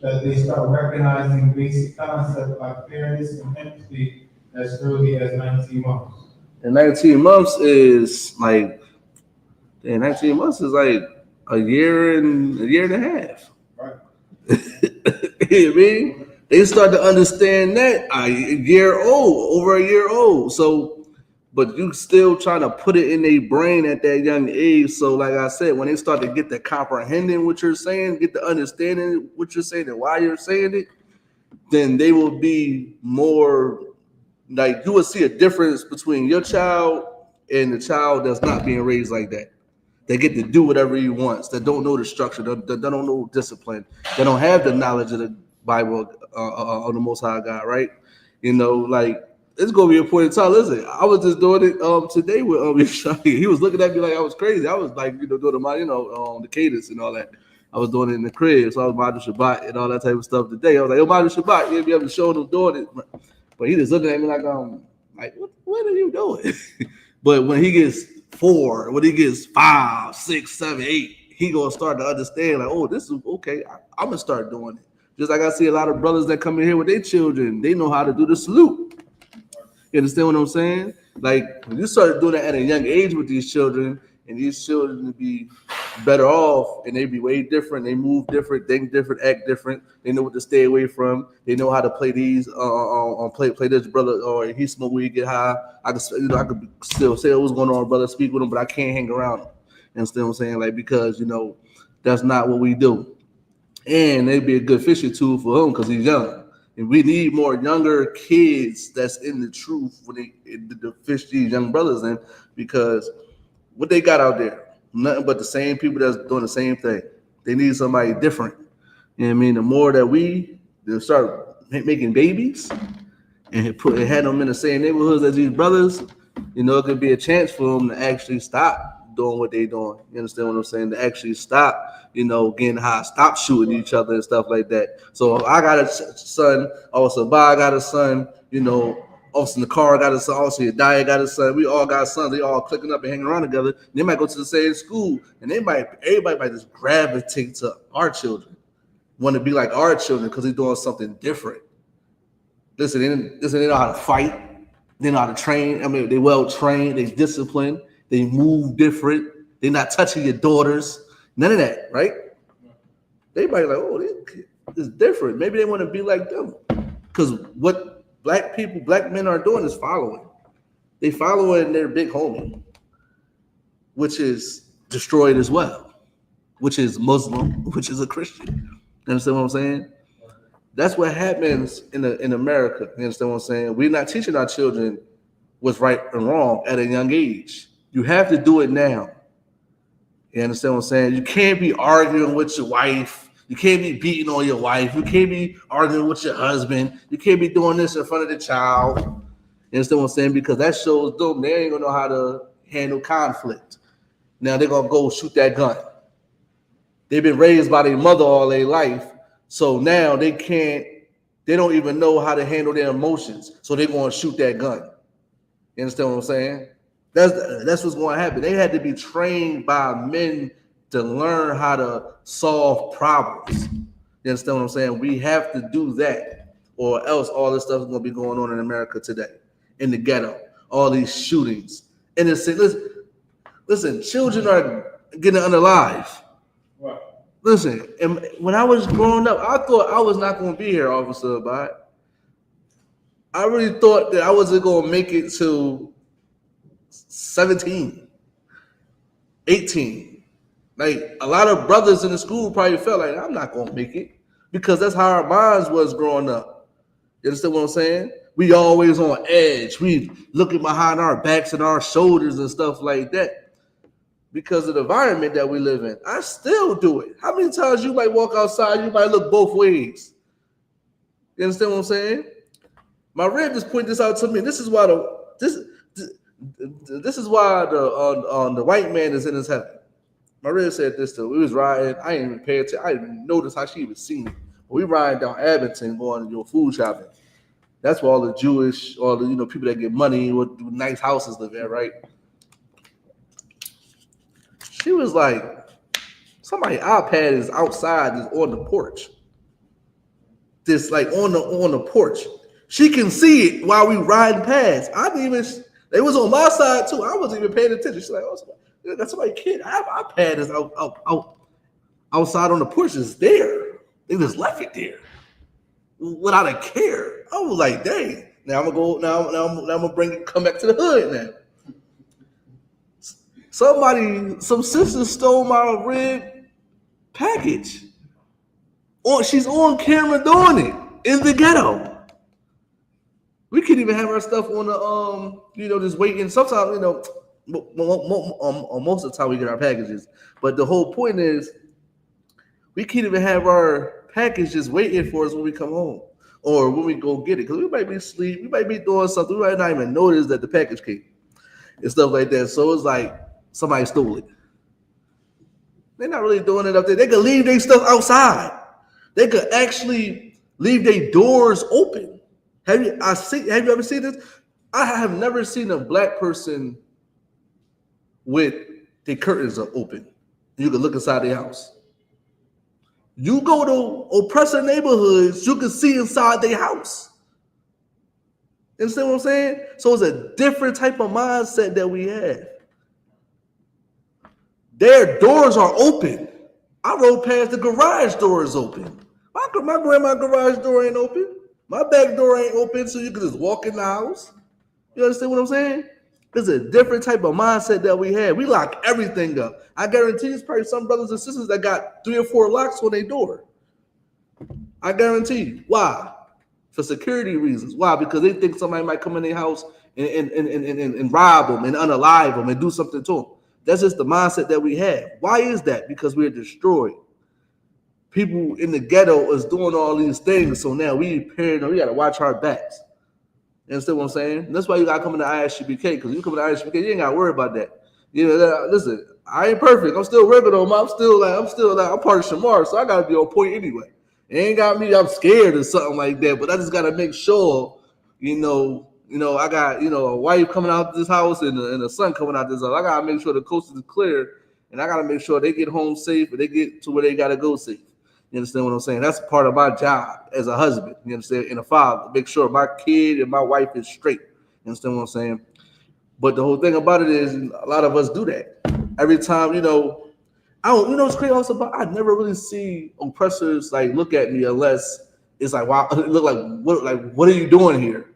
that they start recognizing basic concepts like fairness and empathy as early as 19 months. And 19 months is like a year and a half. Right. You know what I mean? They start to understand that over a year old. So, but you still trying to put it in their brain at that young age. So, like I said, when they start to get the comprehending what you're saying, get the understanding what you're saying and why you're saying it, then they will be more like, you will see a difference between your child and the child that's not being raised like that. They get to do whatever he wants. They don't know the structure. They don't know discipline. They don't have the knowledge of the Bible of the Most High God, right? Like, it's gonna be a point in time. Listen, I was just doing it today with Yeshua. He was looking at me like I was crazy. I was like, doing my, the cadence and all that. I was doing it in the crib, so I was minding Shabbat and all that type of stuff today. I was like, yo, minding Shabbat, you be able to show them doing it. But he just looking at me like, what are you doing? But when he gets 4, when he gets 5, 6, 7, 8, he gonna start to understand, like, oh, this is okay. I'm gonna start doing it. Just like I see a lot of brothers that come in here with their children, they know how to do the salute. You understand what I'm saying? Like, when you start doing that at a young age with these children, and these children to be better off, and they be way different. They move different, think different, act different. They know what to stay away from. They know how to play these, play this brother, or he smoke weed, get high. I could still say what's going on, brother, speak with him, but I can't hang around him. You understand what I'm saying? Like, because that's not what we do. And they'd be a good fishing tool for him because he's young. And we need more younger kids that's in the truth when they to fish these young brothers in, because what they got out there, nothing but the same people that's doing the same thing. They need somebody different. You know what I mean? The more that we start making babies and had them in the same neighborhoods as these brothers, you know, it could be a chance for them to actually stop doing what they're doing. You understand what I'm saying? To actually stop, you know, getting high, stop shooting each other and stuff like that. So if I got a son, also I got a son, you know, also Nakara got a son, also Yadiah got a son. We all got sons. They all clicking up and hanging around together. They might go to the same school, and everybody might just gravitate to our children, want to be like our children because they're doing something different. Listen, they know how to fight. They know how to train. I mean, they well trained. They disciplined. They move different. They're not touching your daughters. None of that, right? They might be like, oh, this is different. Maybe they want to be like them. Because what black men are doing is following. They following their big homie, which is destroyed as well, which is Muslim, which is a Christian. You understand what I'm saying? That's what happens in America. You understand what I'm saying? We're not teaching our children what's right and wrong at a young age. You have to do it now. You understand what I'm saying? You can't be arguing with your wife. You can't be beating on your wife. You can't be arguing with your husband. You can't be doing this in front of the child. You understand what I'm saying? Because that shows them they ain't gonna know how to handle conflict. Now they're gonna go shoot that gun. They've been raised by their mother all their life, so now they don't even know how to handle their emotions. So they're gonna shoot that gun. You understand what I'm saying? That's what's going to happen. They had to be trained by men to learn how to solve problems. You understand what I'm saying? We have to do that, or else all this stuff is going to be going on in America today, in the ghetto, all these shootings. Innocent. Listen, children are getting unalive. Right. Listen, and when I was growing up, I thought I was not going to be here, Officer Abad. I really thought that I wasn't going to make it to 17, 18. Like a lot of brothers in the school probably felt like I'm not gonna make it, because that's how our minds was growing up. You understand what I'm saying? We always on edge. We looking behind our backs and our shoulders and stuff like that because of the environment that we live in. I still do it. How many times you might walk outside, you might look both ways? You understand what I'm saying? My rib just pointed this out to me. This is why the white man is in his heaven. My rib said this too. We was riding. I didn't even pay attention. I didn't even notice how she even seen me. We riding down Abington going to your food shopping. That's where all the Jewish, all the people that get money with nice houses live there, right? She was like, somebody's iPad is outside, is on the porch. This like on the porch. She can see it while we riding past. I didn't even. They was on my side too. I wasn't even paying attention. She's like, oh, that's somebody's kid. Our iPad is outside on the porch. It's there. They just left it there without a care. I was like, dang. Now I'm gonna go. Now I'm gonna come back to the hood now. Some sister stole my red package. She's on camera doing it in the ghetto. We couldn't even have our stuff on the just waiting. Sometimes, most of the time we get our packages. But the whole point is we can't even have our packages waiting for us when we come home or when we go get it. Because we might be asleep, we might be doing something, we might not even notice that the package came and stuff like that. So it's like somebody stole it. They're not really doing it up there. They could leave their stuff outside. They could actually leave their doors open. Have you ever seen this? I have never seen a black person with the curtains are open. You can look inside the house. You go to oppressor neighborhoods, you can see inside their house. You understand what I'm saying? So it's a different type of mindset that we have. Their doors are open. I rode past the garage door is open. My grandma's garage door ain't open. My back door ain't open, so you can just walk in the house. You understand what I'm saying? There's a different type of mindset that we have. We lock everything up. I guarantee there's probably some brothers and sisters that got 3 or 4 locks on their door. I guarantee you. Why? for security reasons. Why? Because they think somebody might come in their house and rob them and unalive them and do something to them. That's just the mindset that we have. Why is that? Because we're destroyed. People in the ghetto is doing all these things, so now we paranoid. We got to watch our backs. You understand what I'm saying? And that's why you got to come into I.S.U.P.K, because you come into I.S.U.P.K, you ain't got to worry about that. You know, listen, I ain't perfect. I'm still working on my. I'm part of Shamar, so I got to be on point anyway. It ain't got me. I'm scared or something like that, but I just got to make sure, I got, a wife coming out this house and a son coming out this house. I got to make sure the coast is clear, and I got to make sure they get home safe and they get to where they got to go safe. You understand what I'm saying? That's part of my job as a husband, you understand, and a father. Make sure my kid and my wife is straight. You understand what I'm saying? But the whole thing about it is a lot of us do that. Every time, what's crazy also about, I never really see oppressors like look at me unless it's like, wow, it look what are you doing here?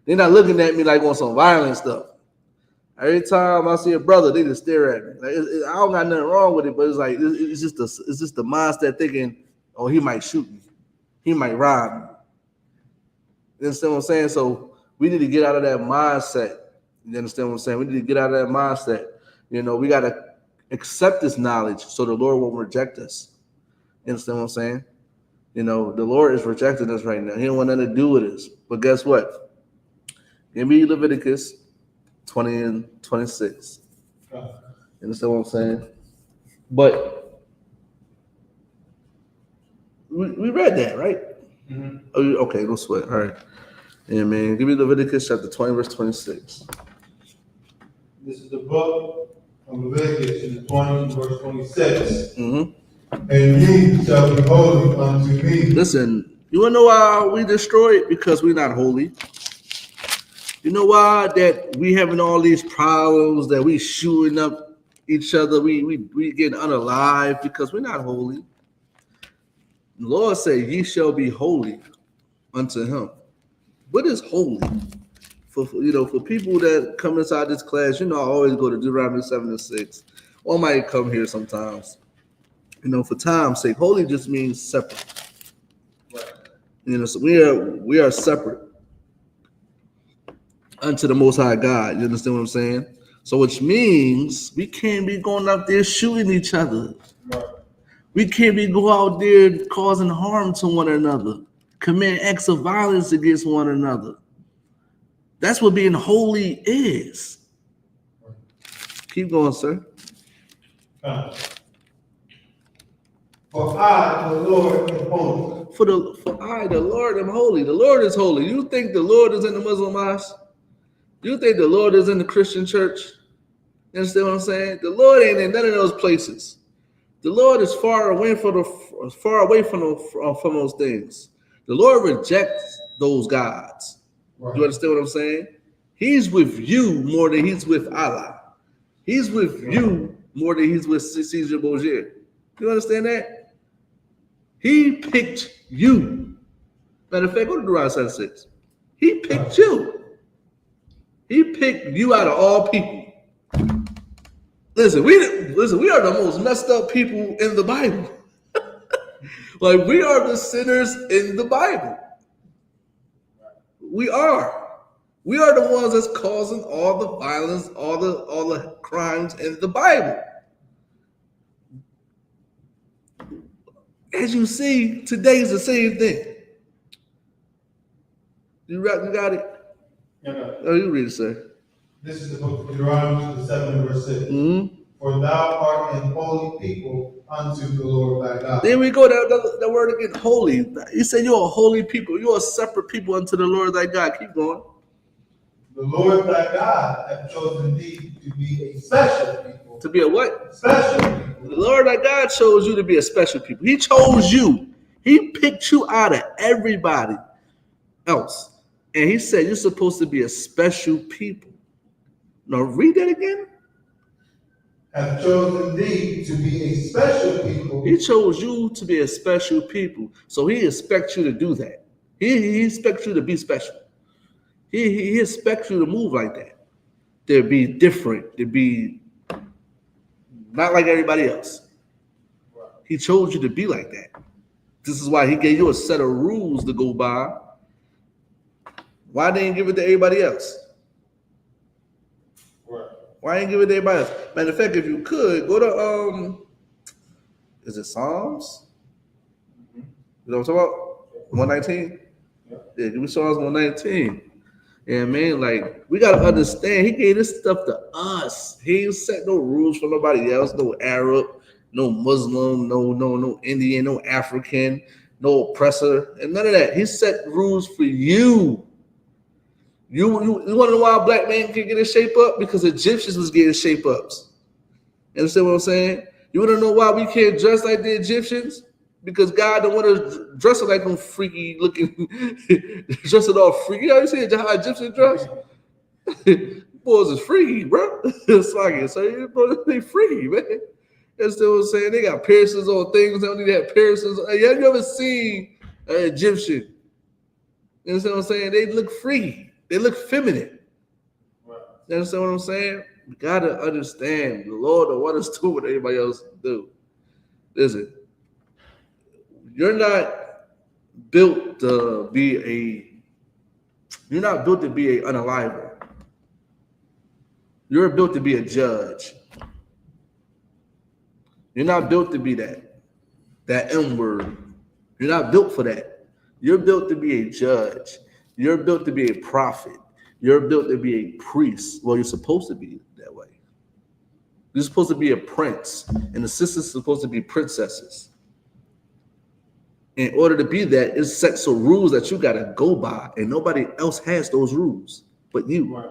They're not looking at me like on some violent stuff. Every time I see a brother, they just stare at me. Like, I don't got nothing wrong with it, but it's like it's just the mindset thinking, oh, he might shoot me, he might rob me. You understand what I'm saying? So we need to get out of that mindset. You understand what I'm saying? We need to get out of that mindset. We got to accept this knowledge so the Lord won't reject us. You understand what I'm saying? The Lord is rejecting us right now. He don't want nothing to do with us. But guess what? Give me Leviticus 20 and 26. You understand what I'm saying? But we read that, right? Mm-hmm. Oh, okay, no sweat. All right. Yeah, man. Give me Leviticus chapter 20, verse 26. This is the book of Leviticus, 20, verse 26. Mm-hmm. And ye shall be holy unto me. Listen, you want to know why we destroyed? Because we're not holy. You know why that we having all these problems, that we shooting up each other, we getting unalive? Because we're not holy. The Lord said, ye shall be holy unto him. What is holy? For people that come inside this class, I always go to Deuteronomy 7:6. Or might come here sometimes. For time's sake, holy just means separate. Right. So we are separate unto the Most High God. You understand what I'm saying? So which means we can't be going out there shooting each other. Right. We can't be going out there causing harm to one another, committing acts of violence against one another. That's what being holy is. Right. Keep going, sir. For I, the Lord, am holy. For I, the Lord, am holy. The Lord is holy. You think the Lord is in the Muslim mosque? You think the Lord is in the Christian church? You understand what I'm saying? The Lord ain't in none of those places. The Lord is far away from those things. The Lord rejects those gods. Right. You understand what I'm saying? He's with you more than he's with Allah. He's with you more than he's with Caesar Borgia. You understand that? He picked you. Matter of fact, go to Deuteronomy 7:6. He picked you. He picked you out of all people. Listen, we are the most messed up people in the Bible. Like, we are the sinners in the Bible. We are. We are the ones that's causing all the violence, all the crimes in the Bible. As you see, today's the same thing. You got it? Yeah. Oh, you read it, sir. This is the book of Deuteronomy 7, verse 6. Mm-hmm. For thou art a holy people unto the Lord thy God. There we go. That word again, holy. He said you're a holy people. You're a separate people unto the Lord thy God. Keep going. The Lord thy God hath chosen thee to be a special people. To be a what? Special people. The Lord thy God chose you to be a special people. He chose you. He picked you out of everybody else. And he said you're supposed to be a special people. Now read that again. Have chosen thee to be a special people. He chose you to be a special people. So he expects you to do that. He expects you to be special. He expects you to move like that. To be different. To be not like everybody else. He chose you to be like that. This is why he gave you a set of rules to go by. Why they didn't give it to everybody else? Right. Why ain't give it to everybody else? Matter of fact, if you could go to is it Psalms? You know what I'm talking about? 119? Yeah, give me Psalms 119. Yeah, man, like we gotta understand he gave this stuff to us. He ain't set no rules for nobody else, no Arab, no Muslim, no Indian, no African, no oppressor, and none of that. He set rules for you. You want to know why a black man can get his shape up? Because Egyptians was getting shape ups. You understand what I'm saying? You want to know why we can't dress like the Egyptians? Because God don't want to dress like them freaky looking, dress it all freaky. You know what I'm saying? How Egyptian dress? Boys is freaky, bro. It's like it. So bro, they freaky, man. You understand what I'm saying? They got piercings on things. They don't need to have piercings. Have you ever seen an Egyptian? You understand what I'm saying? They look freaky. They look feminine. You understand what I'm saying? You gotta understand the Lord don't want us to do what anybody else do. Listen, you're not built to be an unaliver. You're built to be a judge. You're not built to be that M-word. You're not built for that. You're built to be a judge. You're built to be a prophet. You're built to be a priest. Well, you're supposed to be that way. You're supposed to be a prince, and the sisters are supposed to be princesses. In order to be that, it sets some rules that you got to go by, and nobody else has those rules but you. Right.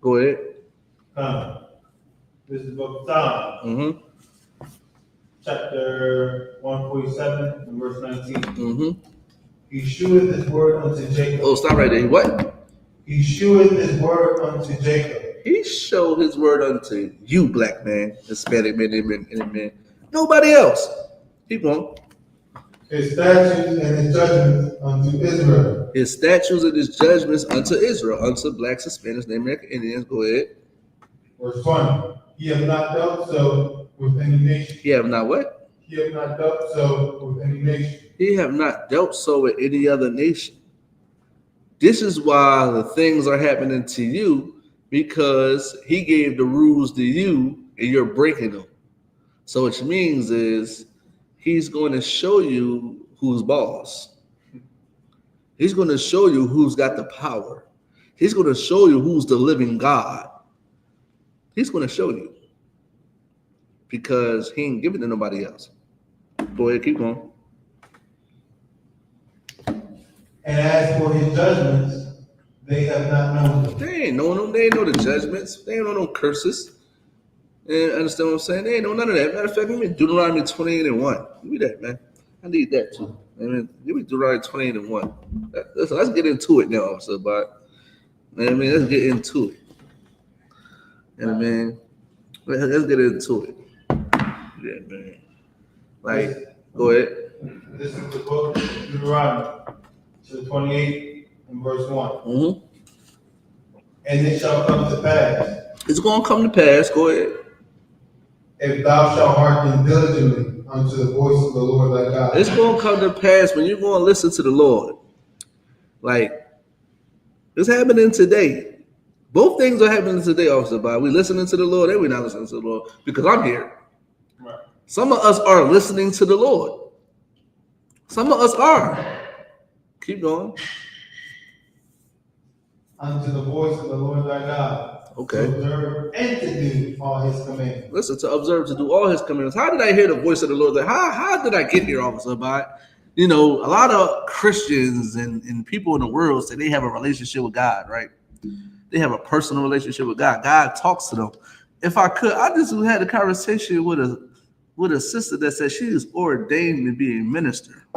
Go ahead. This is the book of Psalms. Chapter 147 and verse 19. He sheweth his word unto Jacob. Oh, stop right there. What? He sheweth his word unto Jacob. He showed his word unto you, black man, Hispanic man, and man. Nobody else. Keep going. His statutes and his judgments unto Israel. His statutes and his judgments unto Israel, unto blacks, Hispanics, Native American Indians. Go ahead. Verse 20. He have not dealt so with any nation. He have not what? He have not dealt so with any nation. He have not dealt so with any other nation. This is why the things are happening to you, because he gave the rules to you and you're breaking them. So which means is he's going to show you who's boss. He's going to show you who's got the power. He's going to show you who's the living God. He's going to show you, because he ain't giving it to nobody else. Go ahead, keep going. And as for his judgments, they have not known them. They ain't know them. They ain't know the judgments. They ain't know no curses. And understand what I'm saying? They ain't know none of that. Matter of fact, give me Deuteronomy 28 and 1. Give me that, man. I need that too. I mean, give me Deuteronomy 28 and 1. Let's get into it now, Officer Bot. I mean, let's get into it. You know what I mean? Let's get into it. Yeah, man. Like, go ahead. This is the book of Deuteronomy, chapter 28 and verse 1. And it shall come to pass. It's going to come to pass. Go ahead. If thou shalt hearken diligently unto the voice of the Lord thy God. It's going to come to pass when you're going to listen to the Lord. Like, it's happening today. Both things are happening today, Officer Bob. We listening to the Lord and we're not listening to the Lord, because I'm here. Right. Some of us are listening to the Lord. Some of us are. Keep going. Unto the voice of the Lord thy God. Okay. To observe and to do all his commandments. Listen, to observe, to do all his commandments. How did I hear the voice of the Lord? How did I get here, Officer Bob? You know, a lot of Christians and people in the world say they have a relationship with God, right? They have a personal relationship with God. God talks to them. If I could, I just had a conversation with a sister that said she is ordained to be a minister.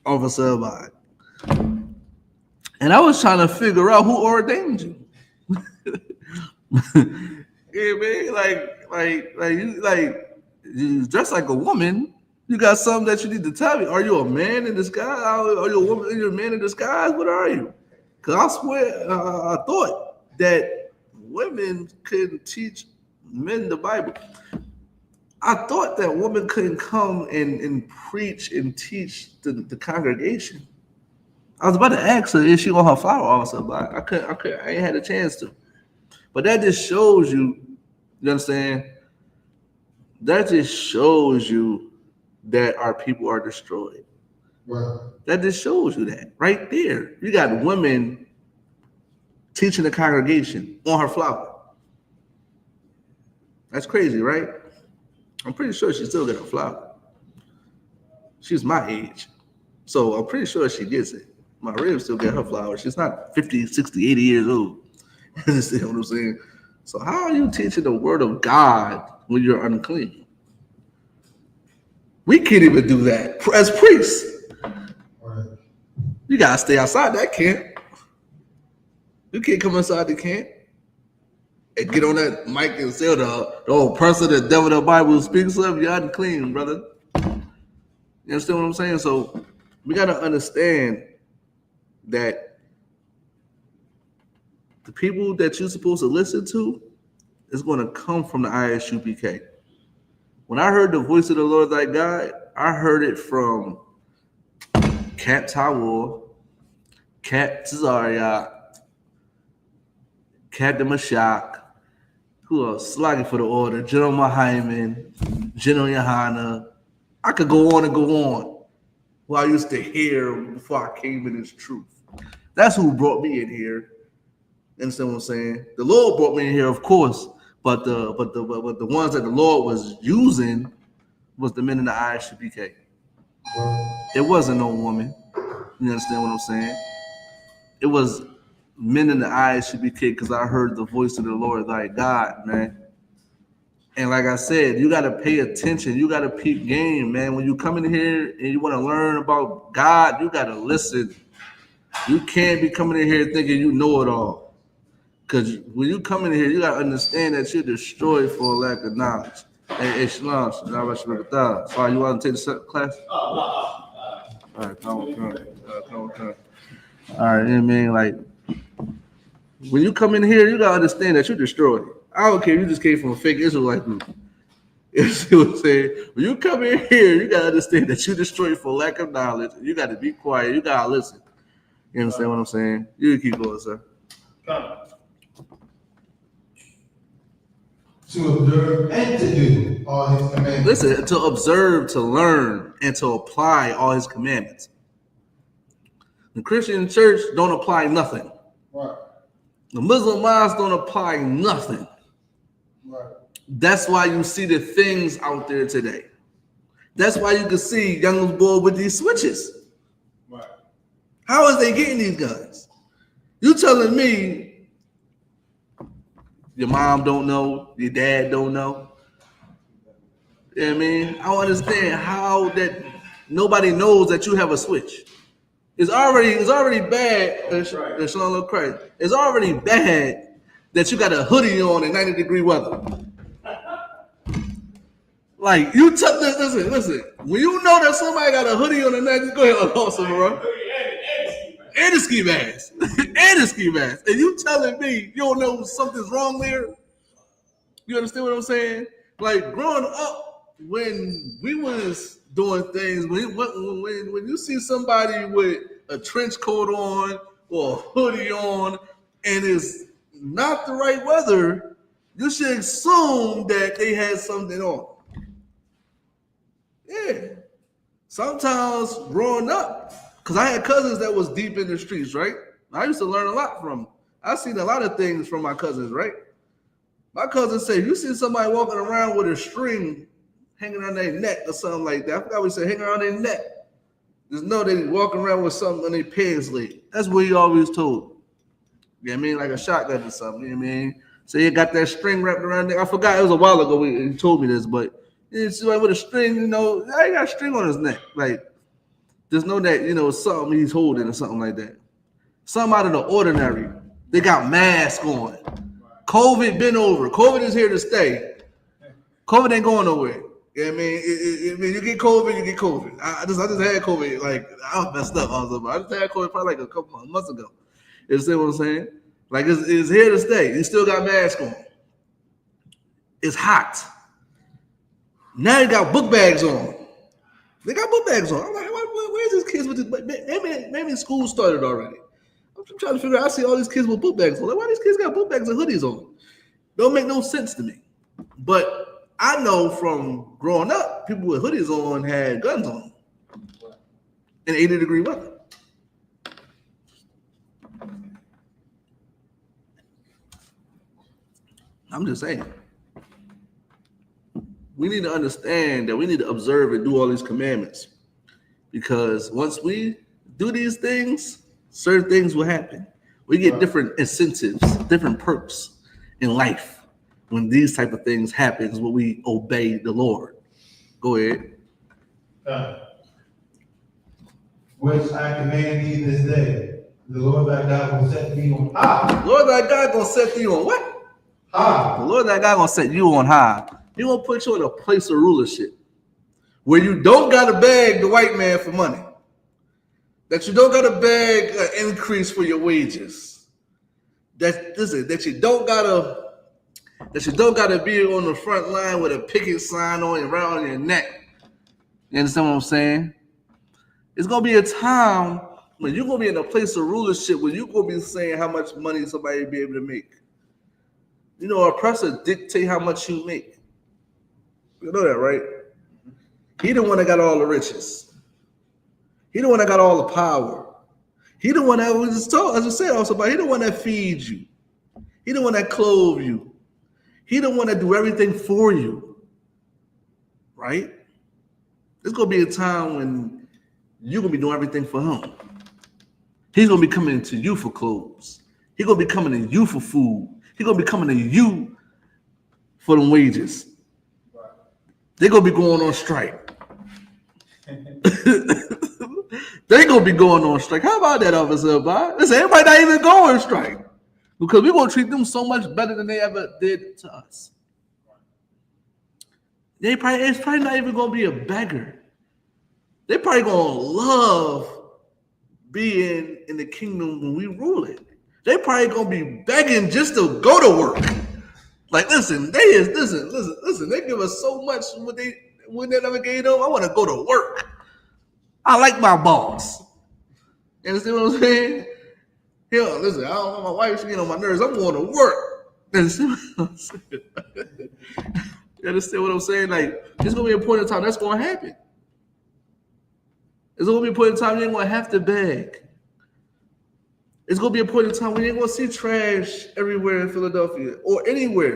Officer Abad. And I was trying to figure out who ordained you. Yeah, man, you dress like a woman. You got something that you need to tell me. Are you a man in disguise? Are you a woman? Are you a man in disguise? What are you? Because I swear, I thought that women couldn't teach men the Bible. I thought that women couldn't come and preach and teach the congregation. I was about to ask her if she on her flower also, but I ain't had a chance to. But that just shows you, you understand? That just shows you that our people are destroyed. Right. That just shows you that right there. You got women teaching the congregation on her flower. That's crazy, right? I'm pretty sure she still got a flower. She's my age. So I'm pretty sure she gets it. My rib still got her flower. She's not 50, 60, 80 years old. You understand what I'm saying? So how are you teaching the word of God when you're unclean? We can't even do that as priests. Right. You gotta stay outside that camp. You can't come inside the camp and get on that mic and say the old person, the devil, the Bible speaks of. You're unclean, brother. You understand what I'm saying? So we gotta understand that the people that you're supposed to listen to is going to come from the I.S.U.P.K. When I heard the voice of the Lord thy God, I heard it from Cap Tawor, Cap Tazariah, Captain Mashak, who else? Slaggy for the order, General Mahaiman, General YAHANNA. I could go on and go on. Who I used to hear before I came in this truth. That's who brought me in here. You understand what I'm saying? The Lord brought me in here, of course, but the ones that the Lord was using was the men in the I.S.U.P.K. It wasn't no woman. You understand what I'm saying? It was men in the I.S.U.P.K. because I heard the voice of the Lord thy God, man. And like I said, you got to pay attention. You got to peep game, man. When you come in here and you want to learn about God, you got to listen. You can't be coming in here thinking you know it all. Because when you come in here, you got to understand that you're destroyed for a lack of knowledge. Hey, SHALAM. So you want to take the class? All right, come on. All right, you know what I mean? Like, when you come in here, you got to understand that you're destroyed. I don't care if you just came from a fake Israelite group. You see what I'm saying? When you come in here, you got to understand that you're destroyed for lack of knowledge. You got to be quiet. You got to listen. You understand what I'm saying? You can keep going, sir. To observe and to do all his commandments. Listen, to observe, to learn, and to apply all his commandments. The Christian church don't apply nothing. Right. The Muslim mosques don't apply nothing. Right. That's why you see the things out there today. That's why you can see young boy with these switches. Right. How is they getting these guns? You telling me your mom don't know, your dad don't know? You know what I mean? I don't understand how that nobody knows that you have a switch. It's already bad. It's already bad that you got a hoodie on in 90-degree weather. Like you listen. When you know that somebody got a hoodie on in 90, go ahead, awesome, bro. And a ski mask. And a ski mask. And you telling me you don't know something's wrong there? You understand what I'm saying? Like growing up, when we was doing things, when you see somebody with a trench coat on or a hoodie on and it's not the right weather, you should assume that they had something on. Yeah. Sometimes growing up, because I had cousins that was deep in the streets, right? I used to learn a lot from them. I've seen a lot of things from my cousins, right? My cousin said, you see somebody walking around with a string hanging on their neck or something like that. I forgot what he said, hanging around their neck. Just know they walking around with something on their pants leg. That's what he always told. You know what I mean? Like a shotgun or something, you know what I mean? So he got that string wrapped around there. I forgot, it was a while ago he told me this, but it's like with a string, you know, he got a string on his neck. Like, just know that, you know, something he's holding or something like that. Something out of the ordinary. They got masks on. COVID been over. COVID is here to stay. COVID ain't going nowhere. You know what I mean? You get COVID, you get COVID. I just had COVID. Like, I was messed up. I just had COVID probably like a couple of months ago. You see what I'm saying? Like, it's here to stay. You still got masks on. It's hot. Now you got book bags on. They got book bags on. I'm like, why where's these kids with this? Maybe school started already. I'm trying to figure out. I see all these kids with book bags on. Like, why these kids got book bags and hoodies on? Don't make no sense to me. But I know from growing up, people with hoodies on had guns on in 80-degree weather. I'm just saying. We need to understand that we need to observe and do all these commandments. Because once we do these things, certain things will happen. We get different incentives, different perks in life when these type of things happen when we obey the Lord. Go ahead. Which I command thee this day. The Lord thy God will set thee on high. The Lord thy God gonna set thee on what? High. The Lord thy God gonna set you on high. He gonna put you in a place of rulership where you don't gotta beg the white man for money. That you don't gotta beg an increase for your wages. That you don't gotta be on the front line with a picket sign on around your neck. You understand what I'm saying? It's gonna be a time when you're gonna be in a place of rulership where you're gonna be saying how much money somebody will be able to make. You know, oppressor dictate how much you make. You know that, right? He the one that got all the riches. He the one that got all the power. He the one that was just told, as I said also, but he the one that feeds you. He the one that clothes you. He the one that do everything for you. Right? There's gonna be a time when you're gonna be doing everything for him. He's gonna be coming to you for clothes. He's gonna be coming to you for food. He's gonna be coming to you for them wages. They're gonna be going on strike. They're gonna be going on strike. How about that, Officer Bob? Listen, everybody not even going on strike because we're gonna treat them so much better than they ever did to us. It's probably not even gonna be a beggar. They're probably gonna love being in the kingdom when we rule it. They probably gonna be begging just to go to work. Like, listen, they give us so much when they never gave them. I want to go to work. I like my boss. You understand what I'm saying? Hell, listen, I don't want my wife to get on my nerves. I'm going to work. You understand what I'm saying? You understand what I'm saying? Like, there's gonna be a point in time that's gonna happen. There's gonna be a point in time you ain't gonna have to beg. It's gonna be a point in time when you ain't gonna see trash everywhere in Philadelphia or anywhere.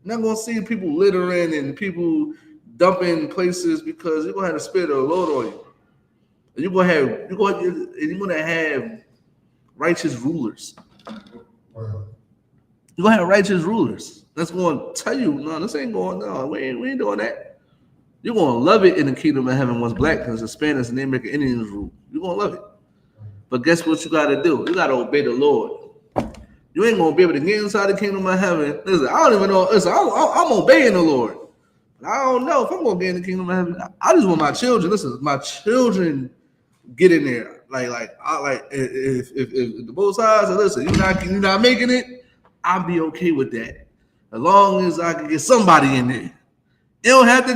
You're not gonna see people littering and people dumping places because you're gonna have the spirit of the Lord on you. And you're gonna have righteous rulers. You're gonna have righteous rulers. That's gonna tell you, no, this ain't going. No, we ain't doing that. You're gonna love it in the kingdom of heaven once black and Hispanics and American Indians rule. You're gonna love it. But guess what you gotta do? You gotta obey the Lord. You ain't gonna be able to get inside the kingdom of heaven. Listen, I don't even know. Listen, I'm obeying the Lord. But I don't know if I'm gonna get in the kingdom of heaven. I just want my children. Listen, my children get in there. If the both sides say, listen, you're not making it, I'll be okay with that. As long as I can get somebody in there. It don't have to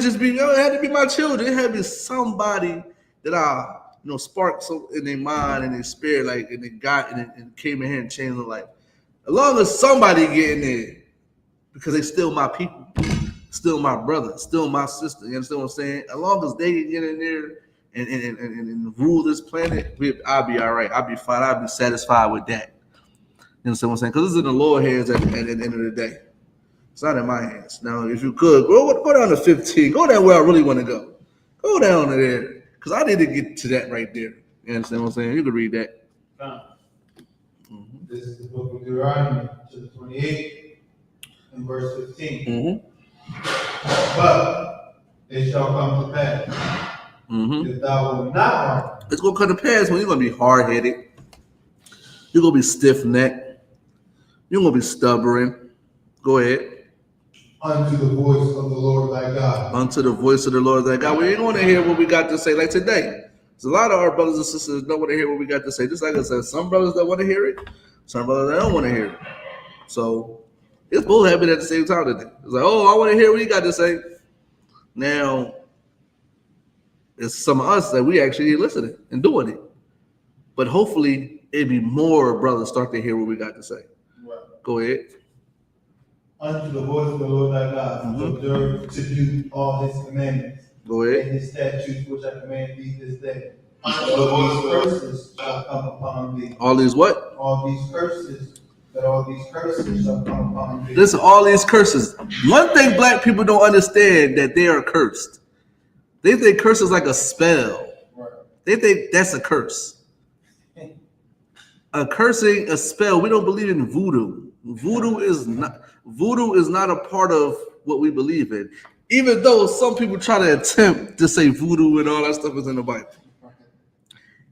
be my children. It has to be somebody that I spark so in their mind and their spirit, like, and they got and came in here and changed their life. As long as somebody get in there, because they still my people, still my brother, still my sister. You understand what I'm saying? As long as they get in there and rule this planet, I'll be all right. I'll be fine. I'll be satisfied with that. You understand what I'm saying? Because it's in the Lord's hands at the end of the day. It's not in my hands. Now, if you could, go down to 15. Go down where I really want to go. Go down to there. Because I need to get to that right there. You understand what I'm saying? You can read that. This is the book of Deuteronomy, chapter 28, and verse 15. But it shall come to pass, if thou wilt not hearken. It's going to come to pass when you're going to be hard-headed. You're going to be stiff-necked. You're going to be stubborn. Go ahead. Unto the voice of the Lord thy God. Unto the voice of the Lord thy God. We ain't going to hear what we got to say like today. There's a lot of our brothers and sisters don't want to hear what we got to say. Just like I said, some brothers don't want to hear it. Some brothers don't want to hear it. So it's both happening at the same time today. It's like, oh, I want to hear what you got to say. Now, It's some of us that we actually listening and doing it. But hopefully, it'd be more brothers start to hear what we got to say. Right. Go ahead. Unto the voice of the Lord thy God, to observe, to do all his commandments. Go ahead. And his statutes which I command thee this day. All these curses shall come upon thee. All these what? All these curses. That all these curses shall come upon thee. Listen, all these curses. One thing black people don't understand, that they are cursed. They think curse is like a spell. Right. They think that's a curse. A cursing, a spell. We don't believe in voodoo. Voodoo is not a part of what we believe in. Even though some people try to attempt to say voodoo and all that stuff is in the Bible.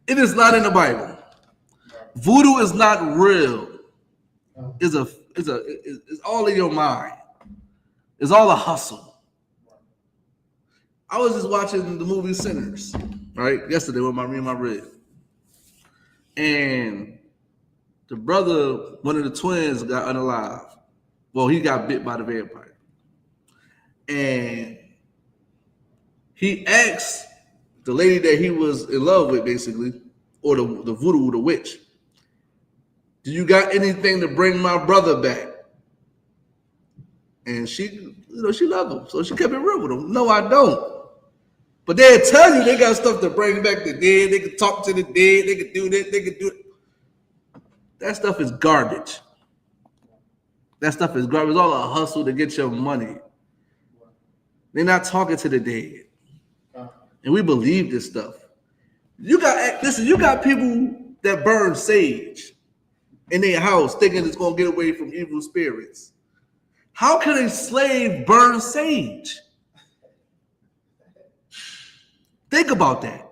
It is not in the Bible. Voodoo is not real. It's all in your mind. It's all a hustle. I was just watching the movie Sinners, right? Yesterday with me and my rib. And the brother, one of the twins, got unalive. Well, he got bit by the vampire. And he asked the lady that he was in love with, basically, or the voodoo, the witch, do you got anything to bring my brother back? And she loved him, so she kept it real with him. No, I don't. But they'll tell you they got stuff to bring back the dead. They can talk to the dead. They can do that. They can do it. That stuff is garbage. That stuff is garbage. It's all a hustle to get your money. They're not talking to the dead. And we believe this stuff. You got people that burn sage in their house thinking it's going to get away from evil spirits. How can a slave burn sage? Think about that.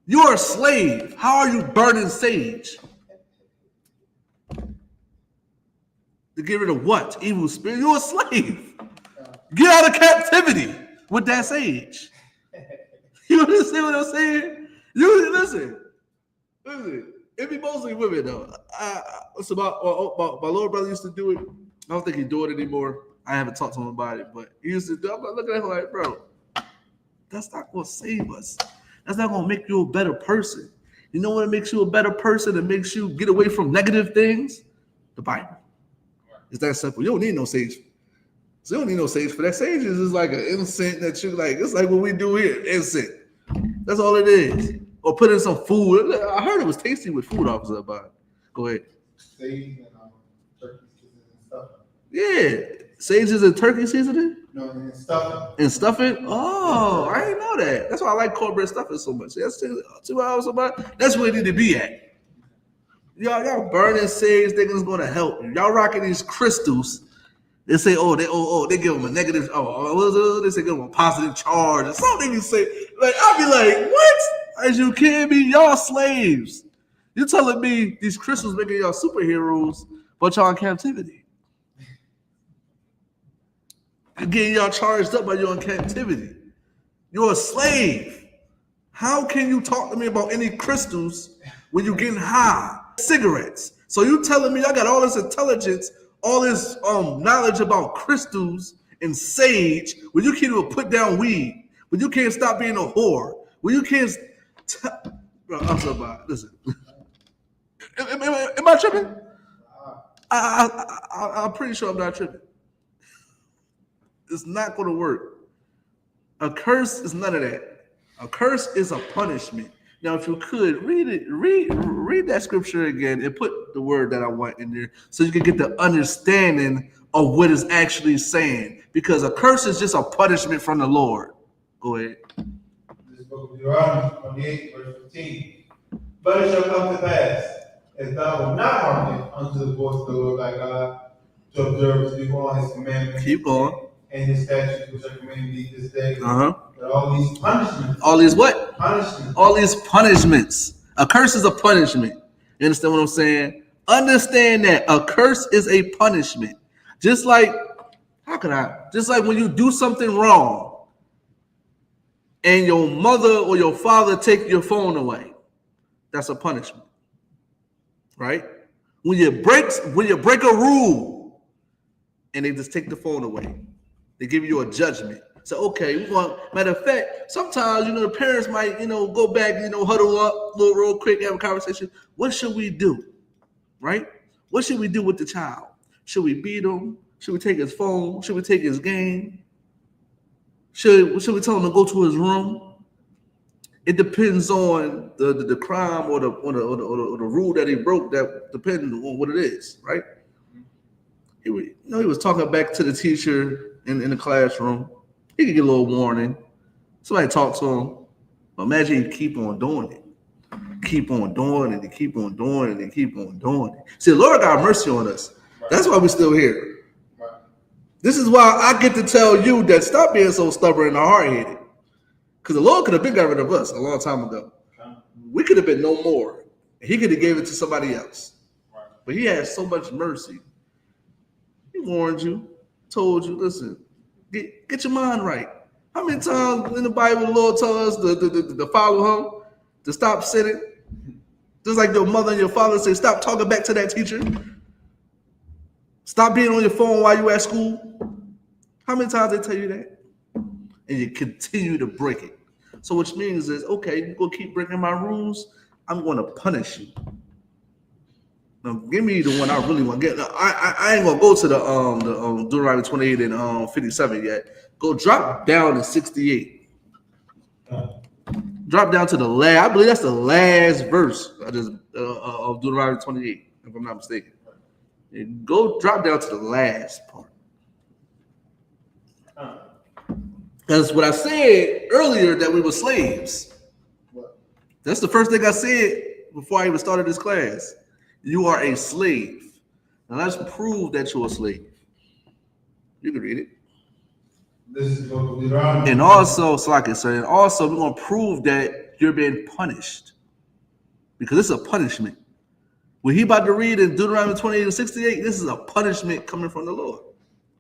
You're a slave. How are you burning sage? To get rid of what? Evil spirit? You're a slave. Get out of captivity with that sage. You understand what I'm saying? You listen. It be mostly women though. It's about my little brother used to do it. I don't think he do it anymore. I haven't talked to him about it, but he used to do it. I'm looking at him like, bro, that's not gonna save us. That's not gonna make you a better person. You know what makes you a better person and makes you get away from negative things? The Bible. It's that simple. You don't need no sage. So you don't need no sage for that. Sage is just like an incense that you like. It's like what we do here, incense. That's all it is. Or put in some food. I heard it was tasty with food officer about it. Go ahead. Sage and turkey seasoning and stuff. Yeah. Sage is in turkey seasoning? No, and stuffing. And stuffing? Oh, I didn't know that. That's why I like cornbread stuffing so much. That's 2 hours about. That's where it need to be at. Y'all burning sage thinking it's gonna help you. Y'all rocking these crystals. They say, they give them a negative. They say give them a positive charge or something. You say, like, I'll be like, what? As you can be, y'all slaves. You're telling me these crystals making y'all superheroes, but y'all in captivity. You're getting y'all charged up by you're in captivity. You're a slave. How can you talk to me about any crystals when you're getting high? Cigarettes. So you telling me I got all this intelligence, all this knowledge about crystals and sage, when you can't even put down weed, when you can't stop being a whore, when you can't. Bro, I'm so bad. Listen, am I tripping? I'm pretty sure I'm not tripping. It's not going to work. A curse is none of that. A curse is a punishment. Now, if you could read that scripture again and put the word that I want in there so you can get the understanding of what it's actually saying. Because a curse is just a punishment from the Lord. Go ahead. This book of Deuteronomy 28, verse 15. But it shall come to pass, if thou wilt not hearken unto the voice of the Lord thy God, to observe to do all his commandments. Keep going. And his statutes which I command thee this day. But all these punishments. All these what? Punishments. All these punishments. A curse is a punishment. You understand what I'm saying? Understand that a curse is a punishment. Just like, just like when you do something wrong and your mother or your father take your phone away, that's a punishment. Right? When you break a rule and they just take the phone away, they give you a judgment. So okay, we're going. Matter of fact, sometimes the parents might go back, huddle up, real quick, have a conversation. What should we do, right? What should we do with the child? Should we beat him? Should we take his phone? Should we take his game? Should we tell him to go to his room? It depends on the crime or the rule that he broke. That depends on what it is, right? He was talking back to the teacher in the classroom. He could get a little warning. Somebody talk to him. Imagine he keep on doing it. Keep on doing it and keep on doing it and keep on doing it. See, the Lord got mercy on us. That's why we're still here. This is why I get to tell you that stop being so stubborn and hard-headed. Because the Lord could have been got rid of us a long time ago. We could have been no more. He could have gave it to somebody else. But he has so much mercy. He warned you, told you, listen, get your mind right. How many times in the Bible the Lord tells us to follow him, to stop sinning? Just like your mother and your father say, stop talking back to that teacher. Stop being on your phone while you at school. How many times they tell you that? And you continue to break it. So which means is, okay, you're going to keep breaking my rules, I'm going to punish you. Now, give me the one I really want to get. Now, I ain't going to go to the Deuteronomy 28 and 57 yet. Go drop down to 68. Drop down to the last, I believe that's the last verse of Deuteronomy 28, if I'm not mistaken. And go drop down to the last part. Because what I said earlier that we were slaves. That's the first thing I said before I even started this class. You are a slave. Now let's prove that you're a slave. You can read it. This is the book of Deuteronomy. And also, so like I said, and also we're going to prove that you're being punished. Because it's a punishment. When he about to read in Deuteronomy 28 and 68, this is a punishment coming from the Lord.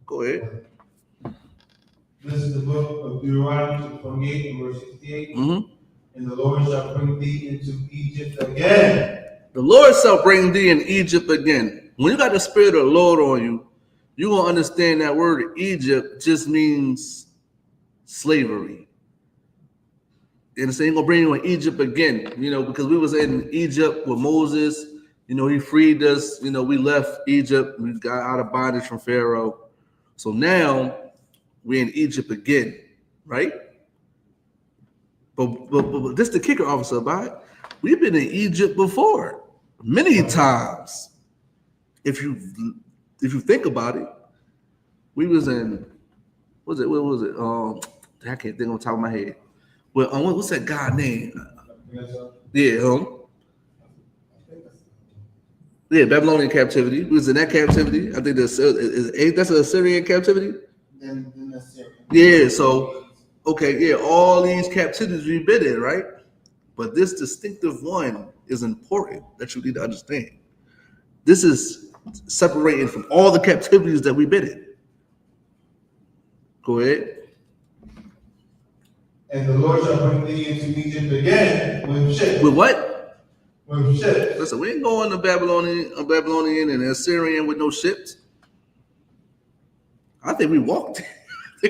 Go ahead. This is the book of Deuteronomy 28 and verse 68. Mm-hmm. And the Lord shall bring thee into Egypt again. The Lord shall bring thee in Egypt again. When you got the Spirit of the Lord on you, you're going to understand that word Egypt just means slavery. And it's going to bring you in Egypt again, because we was in Egypt with Moses. He freed us. We left Egypt. We got out of bondage from Pharaoh. So now we're in Egypt again, right? But this is the kicker, Officer Abide. We've been in Egypt before, many times. If you think about it, we was in, what was it? I can't think on the top of my head. Well, what's that guy name? Yeah, yeah, Babylonian captivity. We was in that captivity. I think that's an Assyrian captivity. Yeah, so okay, yeah, all these captivities we've been in, right? But this distinctive one is important that you need to understand. This is separated from all the captivities that we've been in. Go ahead. And the Lord shall bring thee into Egypt again with ships. With what? With ships. Listen, we ain't going to Babylonian and Assyrian with no ships. I think we walked.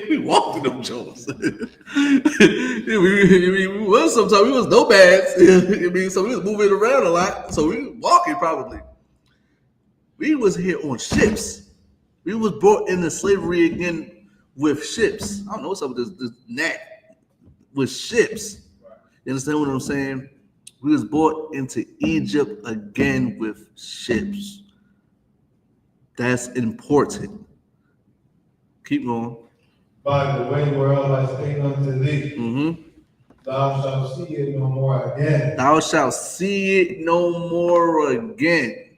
We walked in them Jones. we was sometimes we was nomads. So we was moving around a lot. So we was walking probably. We was here on ships. We was brought into slavery again with ships. I don't know what's up with this knack with ships. You understand what I'm saying? We was brought into Egypt again with ships. That's important. Keep going. By the way whereof I spake unto thee, thou shalt see it no more again. Thou shalt see it no more again.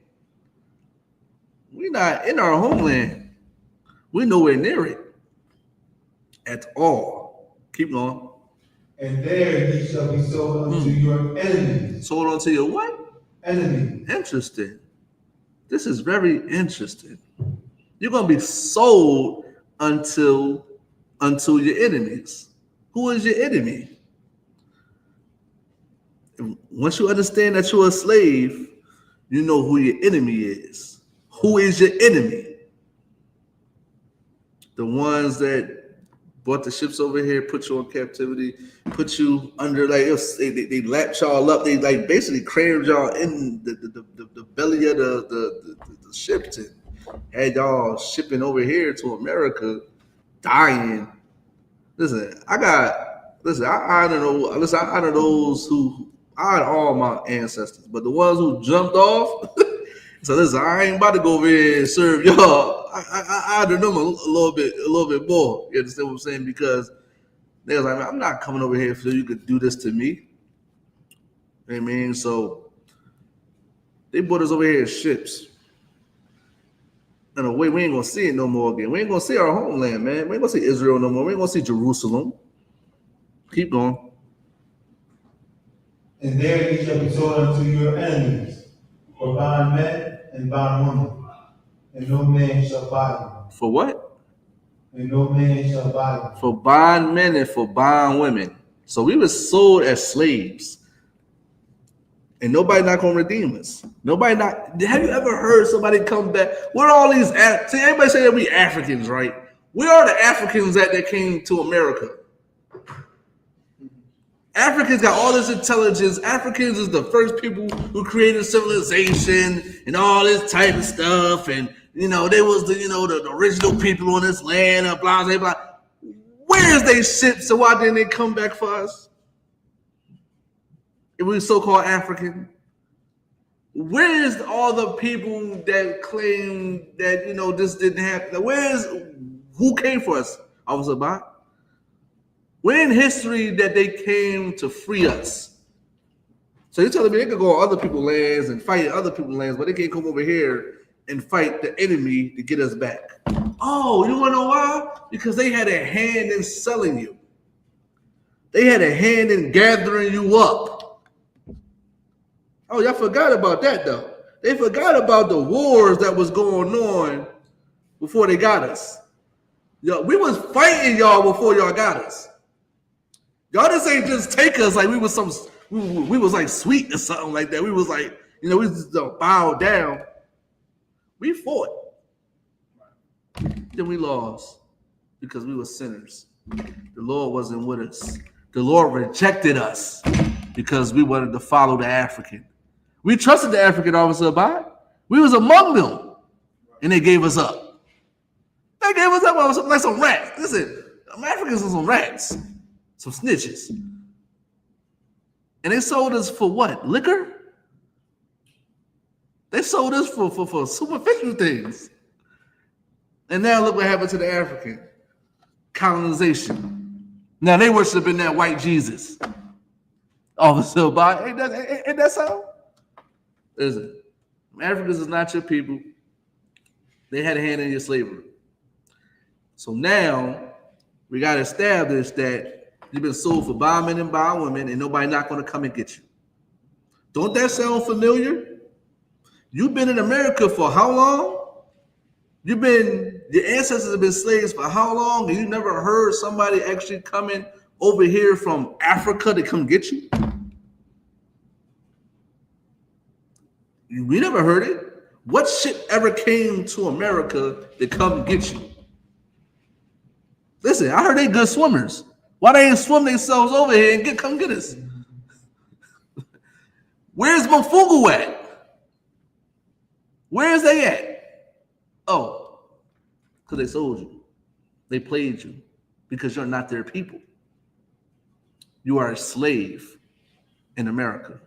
We're not in our homeland. We're nowhere near it at all. Keep going. And there ye shall be sold unto your enemies. Sold unto your what? Enemies. Interesting. This is very interesting. You're going to be sold unto your enemies. Who is your enemy? Once you understand that you're a slave, you know who your enemy is. Who is your enemy? The ones that brought the ships over here, put you in captivity, put you under like they lapped y'all up. They like basically crammed y'all in the belly of the ships and had y'all shipping over here to America, dying. Listen, I honor those who I honor all my ancestors, but the ones who jumped off. So listen, I ain't about to go over here and serve y'all. I honor them a little bit more. You understand what I'm saying? Because they was like, I'm not coming over here so you could do this to me. You know what I mean? So they brought us over here in ships. In a way, we ain't gonna see it no more again. We ain't gonna see our homeland, man. We ain't gonna see Israel no more. We ain't gonna see Jerusalem. Keep going. And there ye shall be sold unto your enemies, for bond men and bond women, and no man shall buy you. For what? And no man shall buy you. For bond men and for bond women. So we were sold as slaves. And nobody not gonna redeem us. Nobody not. Have you ever heard somebody come back? What are all these? See, everybody say that we Africans, right? We are the Africans that came to America. Africans got all this intelligence. Africans is the first people who created civilization and all this type of stuff. And they was the original people on this land. Blah blah blah. Where's they ships? So why didn't they come back for us? If we so-called African, where's all the people that claim that this didn't happen? Who came for us? Officer Bach? Where in history that they came to free us? So you're telling me they could go on other people's lands and fight other people's lands, but they can't come over here and fight the enemy to get us back. Oh, you want to know why? Because they had a hand in selling you. They had a hand in gathering you up. Oh, y'all forgot about that, though. They forgot about the wars that was going on before they got us. Yo, we was fighting y'all before y'all got us. Y'all just ain't just take us like we was like sweet or something like that. We was like, we just bow down. We fought. Then we lost because we were sinners. The Lord wasn't with us. The Lord rejected us because we wanted to follow the African. We trusted the African, Officer Abad. We was among them, and they gave us up. They gave us up like some rats. Listen, Africans are some rats, some snitches. And they sold us for what? Liquor? They sold us for superficial things. And now look what happened to the African. Colonization. Now they worshiping that white Jesus. Officer Abad, ain't that so? Listen, Africans is not your people. They had a hand in your slavery. So now we got to establish that you've been sold for bond men and bond women, and nobody not going to come and get you. Don't that sound familiar? You've been in America for how long? Your ancestors have been slaves for how long? And you never heard somebody actually coming over here from Africa to come get you? We never heard it. What ship ever came to America to come get you? Listen, I heard they good swimmers. Why they ain't swim themselves over here and come get us? Where's Mfugu at? Where's they at? Oh, because they sold you. They played you because you're not their people. You are a slave in America.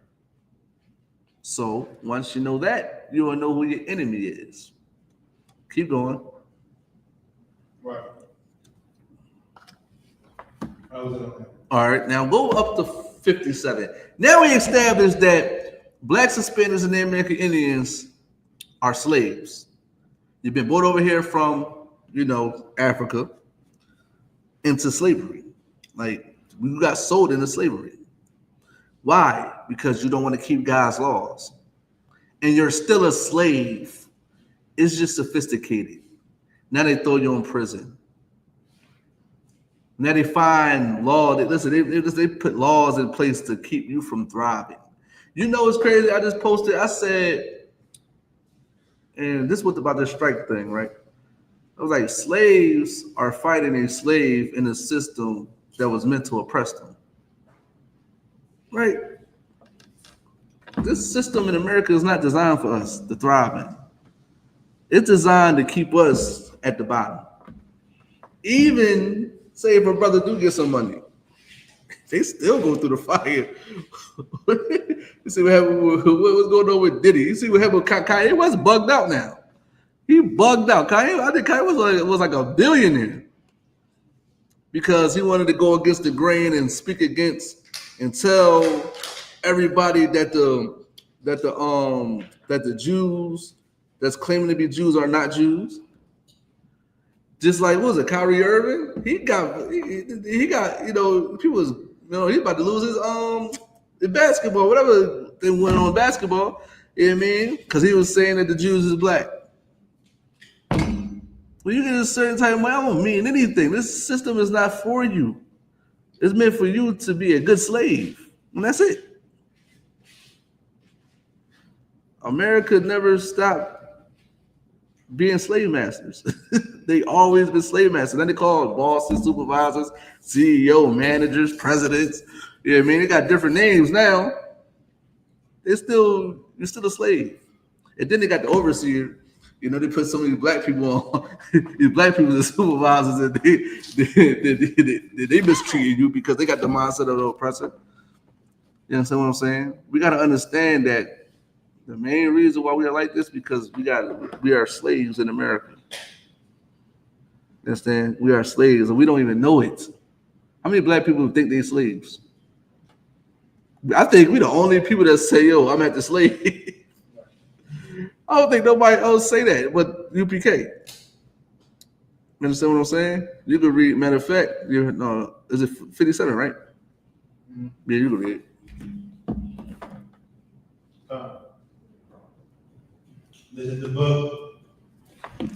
So once you know that, you will know who your enemy is. Keep going. Right. All right, now go up to 57. Now we established that blacks, Hispanics, and Native American Indians are slaves. You've been brought over here from, Africa into slavery. Like, we got sold into slavery. Why? Because you don't want to keep God's laws. And you're still a slave. It's just sophisticated. Now they throw you in prison. Now they find law. They put laws in place to keep you from thriving. It's crazy. I just posted, I said, and this was about the strike thing, right? I was like, slaves are fighting a slave in a system that was meant to oppress them. Right? This system in America is not designed for us to thrive in. It's designed to keep us at the bottom. Even say if a brother do get some money, they still go through the fire. You see what happened? What was going on with Diddy? You see what happened with Kanye? West bugged out now. He bugged out. I think Kanye was like a billionaire because he wanted to go against the grain and speak against and tell everybody that the Jews that's claiming to be Jews are not Jews. Just like, what was it, Kyrie Irving? He got, people was, he's about to lose his basketball, whatever they went on basketball. You know what I mean? Because he was saying that the Jews is black. When you get a certain type of money, I don't mean anything. This system is not for you. It's meant for you to be a good slave, and that's it. America never stopped being slave masters. They always been slave masters. Then they call it bosses, supervisors, CEO, managers, presidents. You know what I mean? They got different names now. You're still a slave. And then they got the overseer. They put so many black people on these black people as supervisors, and they mistreated you because they got the mindset of the oppressor. You understand what I'm saying? We got to understand that the main reason why we are like this because we are slaves in America. You understand? We are slaves, and we don't even know it. How many black people think they're slaves? I think we're the only people that say, "Yo, I'm at the slave." I don't think nobody else say that, but UPK. You understand what I'm saying? You can read. Matter of fact, is it 57, right? Mm-hmm. Yeah, you can read it. This is the book of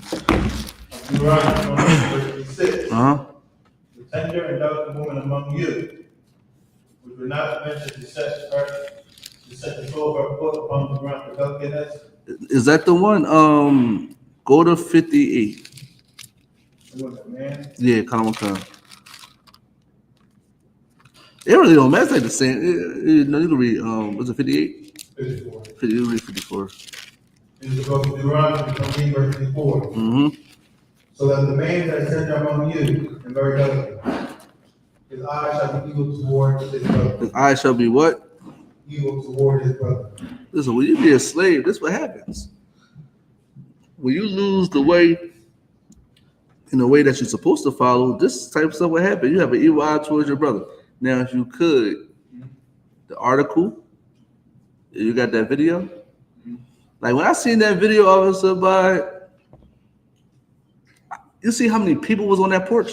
Deuteronomy 36. The tender and delicate woman among you, which would not venture to set the sole of her foot upon the ground for delicateness. Is that the one? Go to 58. Yeah, Kalamakan. It really don't matter. It's like the same. You can read. Was it 58? 54. You read 54. In the book of Deuteronomy 28, verse 54. Mm-hmm. So that the man that is tender among you and very delicate, his eye shall be evil toward his brother. His eye shall be what? Evil toward his brother. Listen, when you be a slave, this is what happens. When you lose the way in the way that you're supposed to follow, this type of stuff will happen. You have an evil eye towards your brother. Now, if you could, the article, you got that video? Like when I seen that video, Officer, you see how many people was on that porch?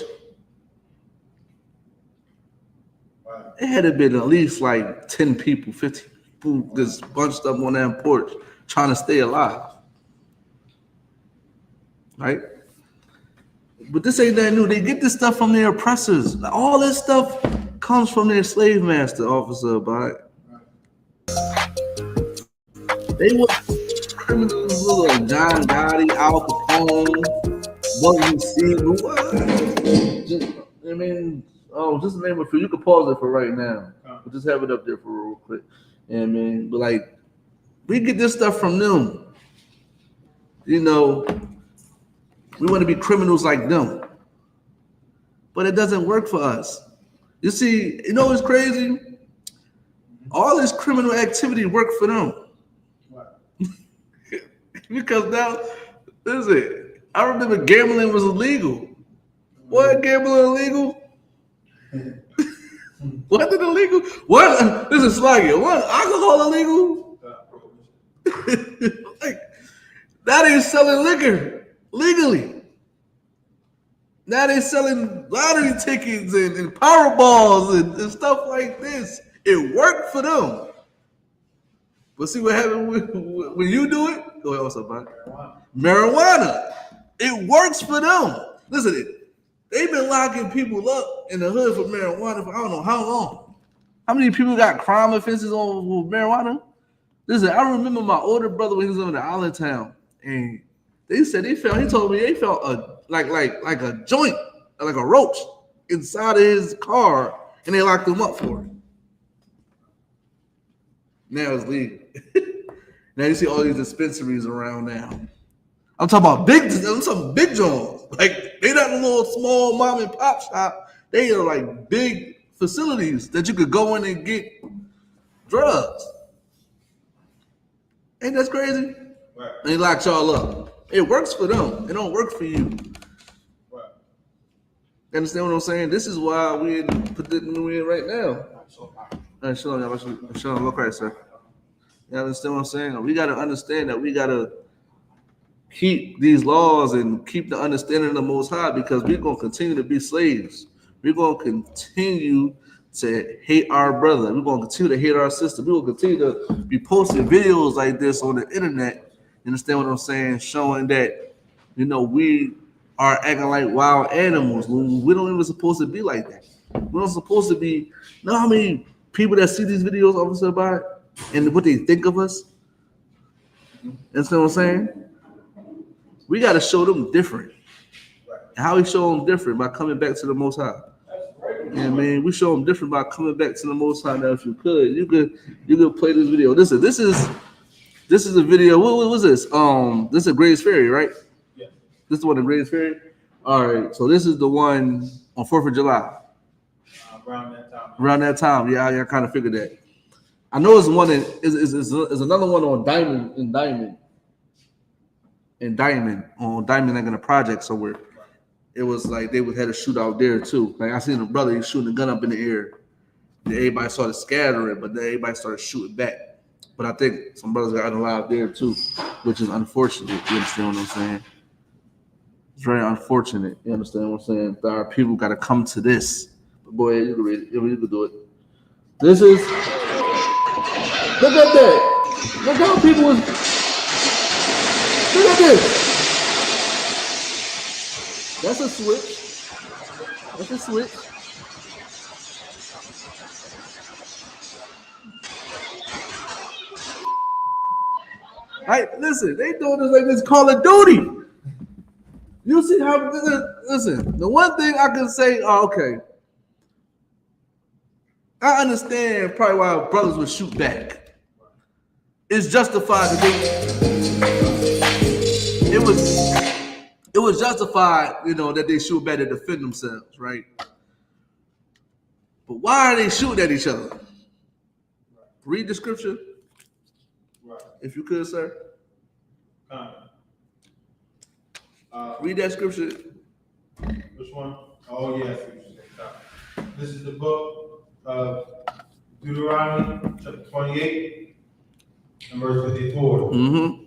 Wow. It had to been at least like 10 people, 15 people just bunched up on that porch trying to stay alive. Right? But this ain't that new. They get this stuff from their oppressors. All this stuff comes from their slave master, Officer. They were criminals like John Gotti, Al Capone, Bugsy Siegel. Just name a few. You can pause it for right now. But just have it up there for real quick. But like, we get this stuff from them. We want to be criminals like them. But it doesn't work for us. You see, what's crazy? All this criminal activity worked for them. Because now, listen, I remember gambling was illegal. What, gambling illegal? What is illegal? What? This is slaggy. What? Alcohol illegal? Like, now they're selling liquor legally. Now they're selling lottery tickets and Powerballs and stuff like this. It worked for them. But see what happens when you do it? Go ahead, what's up, man? Marijuana. It works for them. Listen, they've been locking people up in the hood for marijuana for I don't know how long. How many people got crime offenses on marijuana? Listen, I remember my older brother when he was in the Allentown, and They said he told me they felt like a joint, like a roach inside of his car, and they locked him up for it. Now it's legal. Now you see all these dispensaries around now. I'm talking about some big joints. Like they not a little small mom and pop shop. They are like big facilities that you could go in and get drugs. Ain't that crazy? Right. And they lock y'all up. It works for them. It don't work for you. Right. You understand what I'm saying? This is why we're in the predicament we're in right now. Shalom, look right, sir. You understand what I'm saying? We got to understand that we got to keep these laws and keep the understanding of the Most High, because we're going to continue to be slaves. We're going to continue to hate our brother. We're going to continue to hate our sister. We're going to continue to be posting videos like this on the internet. You understand what I'm saying? Showing that, we are acting like wild animals. We don't even supposed to be like that. We're not supposed to be. You know how many people that see these videos, officer, about it, and what they think of us? You understand what I'm saying? We got to show them different. And how we show them different? By coming back to the Most High. Yeah, man, we show them different by coming back to the Most High. Now, if you could play this video. This is a video. What was this? This is a Greatest Ferry, right? Yeah. This is the one in Greatest Ferry. All right. So this is the one on 4th of July. Around that time. Yeah, I kind of figured that. I know it's one is another one on Diamond on Diamond, like in a project somewhere. It was like they had a shootout there too. Like I seen a brother, he shooting a gun up in the air. Then everybody started scattering, but then everybody started shooting back. But I think some brothers got alive there too, which is unfortunate. You understand what I'm saying? It's very unfortunate. You understand what I'm saying? That our people got to come to this. But go ahead, you can read it. You can do it. This is. Look at that. Look how people was. Look at this. That's a switch. That's a switch. Hey, listen, they doing this like this Call of Duty. You see how, listen, the one thing I can say, okay, I understand probably why brothers would shoot back. It's justified that it was justified, that they shoot back to defend themselves, right? But why are they shooting at each other? Read the scripture. Right. If you could, sir. Read that scripture. Which one? Oh, yes. This is the book of Deuteronomy, chapter 28, and verse 54. Mm-hmm.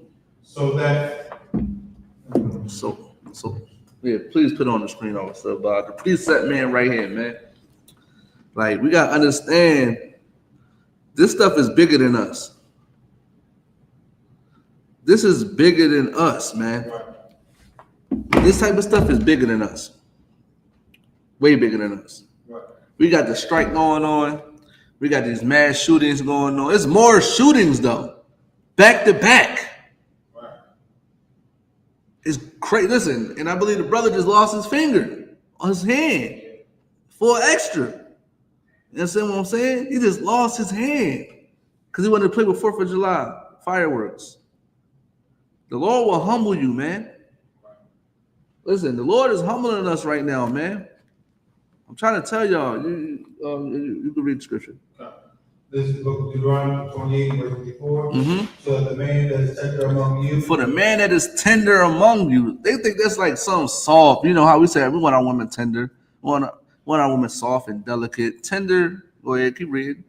So, yeah, please put on the screen also about the preset man right here, man. Like, we got to understand this stuff is bigger than us. This is bigger than us, man. This type of stuff is bigger than us. Way bigger than us. We got the strike going on. We got these mass shootings going on. It's more shootings, though. Back to back. It's crazy. Listen, and I believe the brother just lost his finger on his hand for extra. You understand what I'm saying? He just lost his hand because he wanted to play with 4th of July fireworks. The Lord will humble you, man. Listen, the Lord is humbling us right now, man. I'm trying to tell y'all. You can read the scripture. This is the book of Deuteronomy 28, verse 54. Mm-hmm. So the man that is tender among you. For the man that is tender among you. They think that's like some soft. You know how we say we want our women tender. We want our women soft and delicate. Tender. Go ahead, keep reading.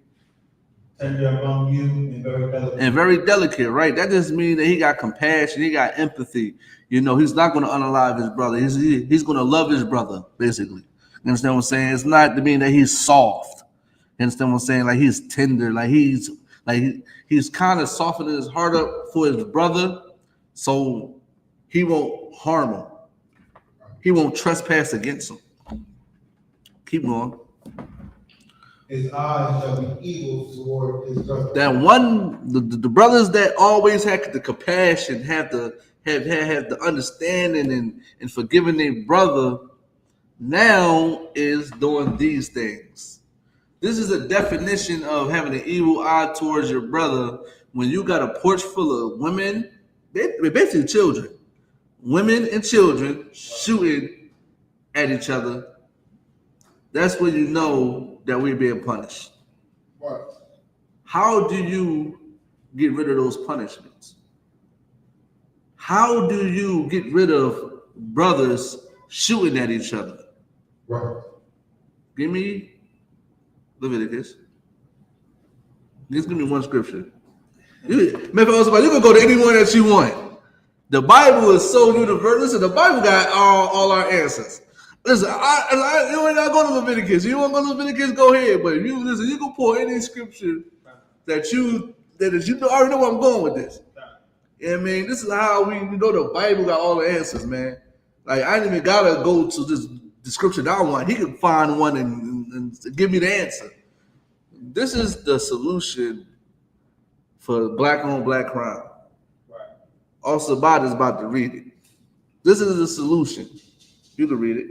Tender among you and very delicate. And very delicate, right? That just means that he got compassion. He got empathy. He's not going to unalive his brother. He's going to love his brother, basically. You understand what I'm saying? It's not to mean that he's soft. You understand what I'm saying? Like he's tender, he's kind of softening his heart up for his brother, so he won't harm him. He won't trespass against him. Keep going. His eyes shall be evil toward his brother. That one, the brothers that always had the compassion, have the have the understanding and forgiving their brother, now is doing these things. This is a definition of having an evil eye towards your brother when you got a porch full of women, basically children, women and children shooting at each other. That's when you know that we're being punished. What? How do you get rid of those punishments? How do you get rid of brothers shooting at each other? Right. Give me Leviticus. Just give me one scripture. You can go to any one that you want. The Bible is so universal. Listen, the Bible got all our answers. Listen, you ain't got to go to Leviticus. You want to go to Leviticus? Go ahead. But if you listen, you can pull any scripture that you already know where I'm going with this. You know what I mean? This is how we know the Bible got all the answers, man. Like, I ain't even got to go to this description I want. He can find one and give me the answer. This is the solution for black on black crime. Right. Also, Bad is about to read it. This is the solution. You can read it.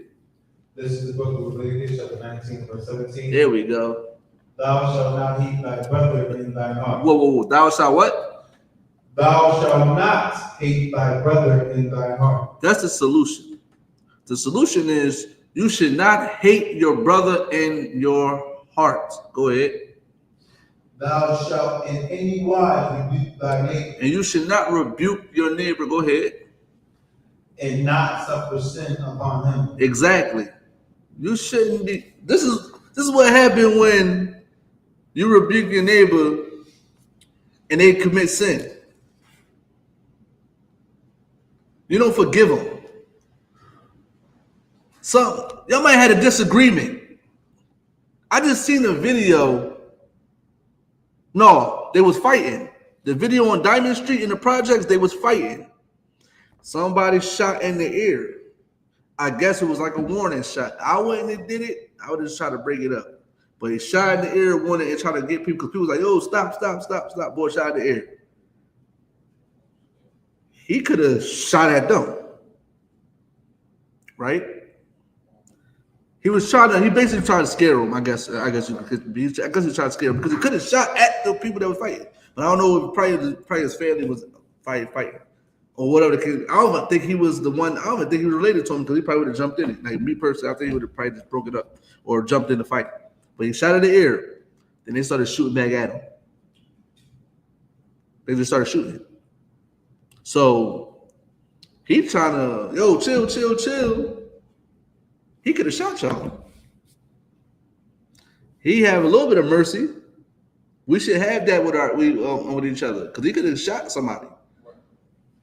This is the book of Leviticus, chapter 19, verse 17. There we go. Thou shalt not hate thy brother in thine heart. Whoa. Thou shalt what? Thou shalt not hate thy brother in thy heart. That's the solution. The solution is you should not hate your brother in your heart. Go ahead. Thou shalt in any wise rebuke thy neighbor. And you should not rebuke your neighbor. Go ahead. And not suffer sin upon him. Exactly. You shouldn't be. This is what happened when you rebuke your neighbor and they commit sin. You don't forgive them. So y'all might have had a disagreement. I just seen a video. No, they was fighting. The video on Diamond Street in the projects, they was fighting. Somebody shot in the ear. I guess it was like a warning shot. I went and did it. I would just try to break it up. But he shot in the ear, wanted and try to get people, because people was like, yo, stop. Boy, shot in the ear. He could have shot at them. Right? He basically tried to scare them, I guess he tried to scare them, because he could have shot at the people that was fighting. But I don't know if probably his family was fighting. Or whatever the case. I don't think he was the one. I don't even think he was related to him, because he probably would have jumped in it. Like me personally, I think he would have probably just broke it up or jumped in the fight. But he shot in the air. Then they started shooting back at him. They just started shooting. So he trying to, chill. He could have shot y'all. He have a little bit of mercy. We should have that with each other, because he could have shot somebody.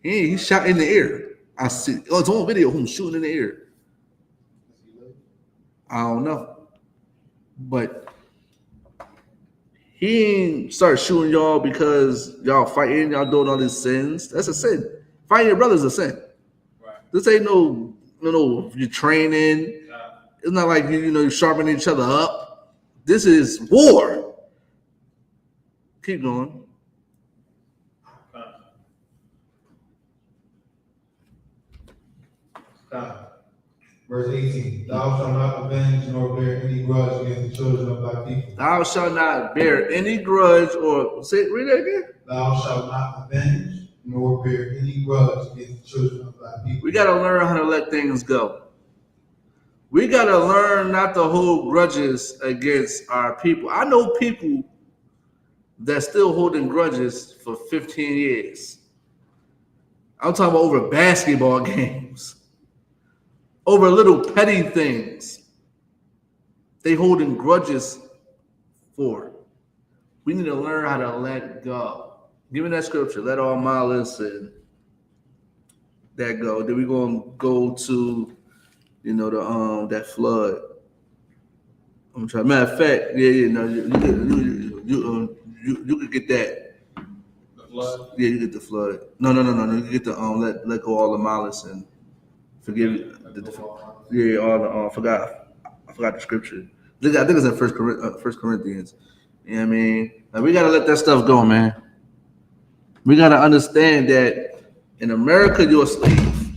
He shot in the air. I see. Oh, it's on video. Him shooting in the air. I don't know, but he ain't start shooting y'all because y'all fighting. Y'all doing all these sins. That's a sin. Fighting your brother's a sin. Right. This ain't no. You're training. It's not like you're sharpening each other up. This is war. Keep going. Verse 18, thou shalt not avenge nor bear any grudge against the children of thy people. Thou shalt not bear any grudge read that again. Thou shalt not avenge nor bear any grudge against the children of thy people. We got to learn how to let things go. We got to learn not to hold grudges against our people. I know people that's still holding grudges for 15 years. I'm talking about over basketball games. Over little petty things. They holding grudges for. We need to learn how to let go. Give me that scripture. Let all malice and that go. Then we're gonna go to, that flood. I'm trying. Matter of fact, you could get that. The flood. Yeah, you get the flood. No. You get the let go all the malice and forgive. I forgot the scripture. I think it's in First Corinthians. You know what I mean? Like, we gotta let that stuff go, man. We gotta understand that In America, you're a slave.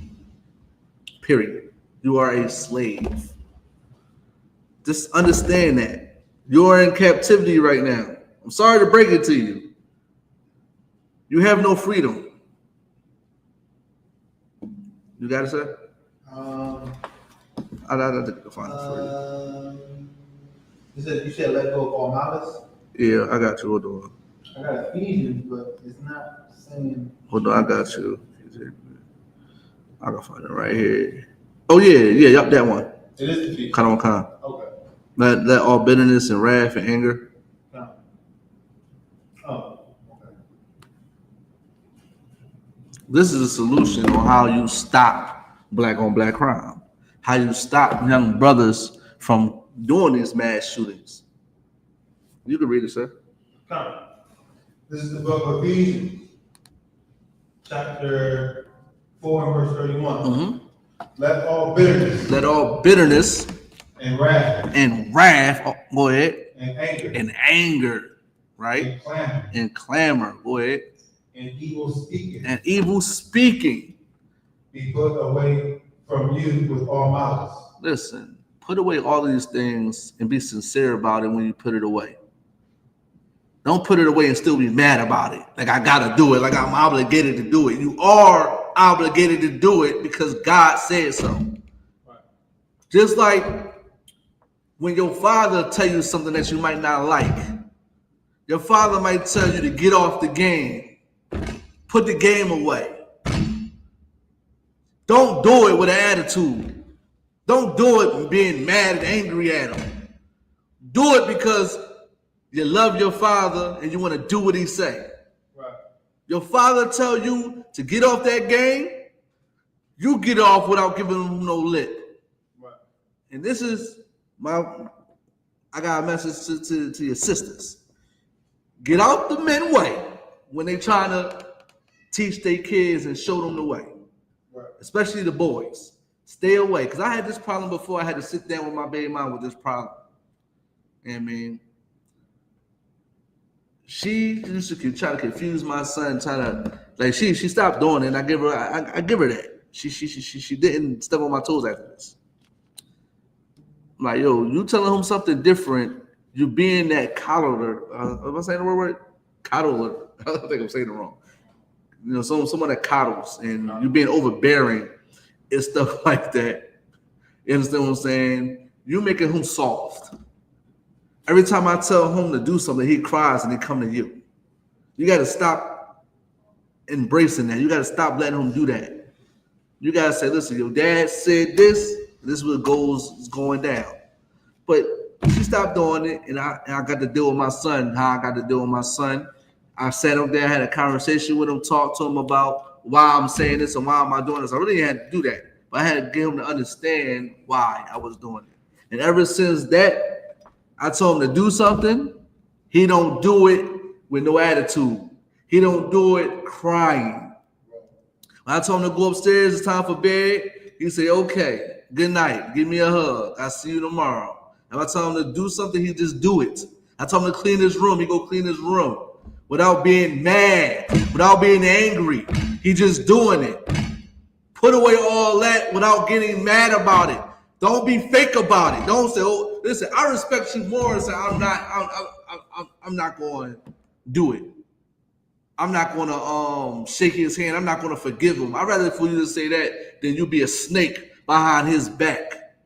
Period. You are a slave. Just understand that. You are in captivity right now. I'm sorry to break it to you. You have no freedom. You got it, sir? I think I find it for you. You said let go of all malice? Yeah, I got you. Hold on. I got Ephesians, but it's not saying. Hold on, I got you. I can find it right here. Oh yeah, yup, that one. It is Ephesians. Kind of. Okay. Let all bitterness and wrath and anger. Oh, okay. This is a solution on how you stop black on black crime. How you stop young brothers from doing these mass shootings. You can read it, sir. Come. This is the book of Ephesians, chapter 4 and verse 31. Mm-hmm. Let all bitterness and wrath, go ahead, and anger, right? And clamor, go ahead. And evil speaking be put away from you with all malice. Listen, put away all these things and be sincere about it when you put it away. Don't put it away and still be mad about it. Like I gotta do it, like I'm obligated to do it. You are obligated to do it because God said so. Right. Just like when your father tell you something that you might not like, your father might tell you to get off the game, put the game away. Don't do it with an attitude. Don't do it being mad and angry at him. Do it because you love your father and you want to do what he say. Right. Your father tell you to get off that game, you get off without giving him no lip. Right. And this is I got a message to your sisters. Get out the men way when they trying to teach their kids and show them the way. Right. Especially the boys. Stay away. Because I had this problem before. I had to sit down with my baby mom with this problem. And I mean, she used to try to confuse my son, she stopped doing it, and I give her that. She didn't step on my toes after this. I'm like, yo, you telling him something different, you being that coddler. Am I saying the word? Coddler. I think I'm saying it wrong. You know, someone that coddles and you being overbearing and stuff like that. You understand what I'm saying? You making him soft. Every time I tell him to do something, he cries and he come to you. You got to stop embracing that. You got to stop letting him do that. You got to say, listen, your dad said this is what is going down. But she stopped doing it, and I got to deal with my son, how I got to deal with my son. I sat up there, had a conversation with him, talked to him about why I'm saying this and why am I doing this. I really had to do that. But I had to get him to understand why I was doing it. And ever since that, I told him to do something. He don't do it with no attitude. He don't do it crying. When I told him to go upstairs, it's time for bed, he say, okay, good night. Give me a hug. I'll see you tomorrow. If I tell him to do something, he just do it. I told him to clean his room. He go clean his room without being mad, without being angry. He just doing it. Put away all that without getting mad about it. Don't be fake about it. Don't say, oh, listen, I respect you more and say, I'm not going to do it. I'm not going to shake his hand. I'm not going to forgive him. I'd rather for you to say that than you be a snake behind his back.